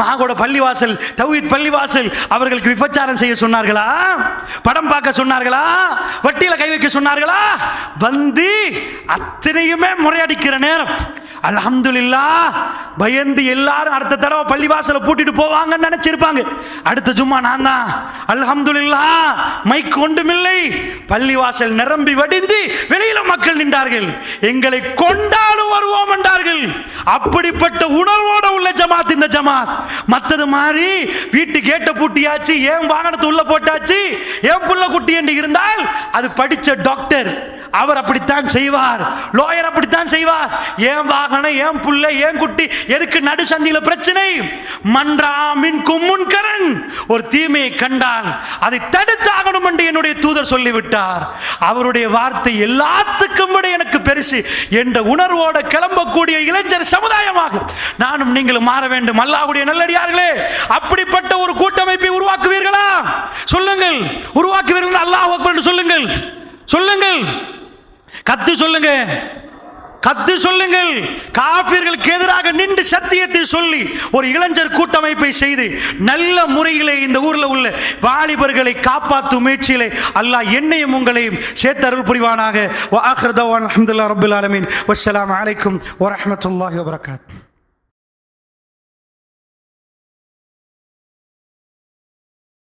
மாகோட பள்ளிவாசல் தௌஹீத் பள்ளிவாசல் அவர்களுக்கு விபச்சாரம் செய்ய சொன்னார்களா? படம் பார்க்க சொன்னார்களா? வட்டியில கை வைக்க சொன்னார்களா? வந்து அத்தனையுமே முறையடிக்கிற நேரம் அல்ஹம்துலில்லாஹ் பயந்து எல்லாரும் அடுத்த தடவை பள்ளிவாசலை பூட்டிட்டு போவாங்கன்னு நினைச்சிருப்பாங்க. அடுத்த ஜும்மா நான் தான். அல்ஹம்துலில்லாஹ் மைக் ஒன்றுமில்லை, பள்ளிவாசல் நிரம்பி வடிந்து வெளியில மக்கள் நின்றார்கள். எங்களை கொண்டாலும் வருவோம் என்றார்கள். அப்படிப்பட்ட உணர்வோட உள்ள ஜமாத் இந்த ஜமாத். மற்றது மாதிரி வீட்டு கேட்ட பூட்டியாச்சு, ஏன் வாகனத்தை உள்ள போட்டாச்சு, ஏன் புள்ள குட்டி என்று இருந்தால் அது படிச்ச டாக்டர், அவர் அப்படித்தான் செய்வார். லாயர் அப்படித்தான் செய்வார். ஏன் வாகனம், ஏன் புள்ள, ஏன் குட்டி, எதுக்கு நடு சந்தியில பிரச்சனை? மன்றாமின் கும்முன்கரன், ஒரு தீமையை கண்டால் அதை தடுத்தாகணும் என்று என்னுடைய தூதர் சொல்லிவிட்டார். அவருடைய வார்த்தை எல்லாத்துக்கும் விட எனக்கு பெருசு என்ற உணர்வோட கிளம்பக்கூடிய இளைஞர் சமுதாயமாக நானும் நீங்களும் மாற வேண்டும். அல்லாஹ்வுடைய நல்லடியார்களே, அப்படிப்பட்ட ஒரு கூட்டமைப்பை உருவாக்குவீர்களா? சொல்லுங்கள். உருவாக்குவீர்கள்? அல்லாஹ் அக்பர் என்று சொல்லுங்கள். சொல்லுங்கள், கத்து சொல்லுங்க, கத்து சொல்லுங்கள். காஃபிர்களுக்கு எதிராக நின்று சத்தியத்தை சொல்லி ஒரு இளைஞர் கூட்டமைப்பை செய்து நல்ல முறையிலே இந்த ஊரில் உள்ள வாலிபர்களை காப்பாற்றும் முயற்சியிலே அல்லாஹ் என்னையும் உங்களையும் சேர்த்து அருள் புரிவானாக. வ ஆகிரு தஅவானா அல்ஹம்துலில்லாஹி ரப்பில் ஆலமீன். வஸ்ஸலாமு அலைக்கும் வரஹ்மத்துல்லாஹி வபரகாத்துஹு.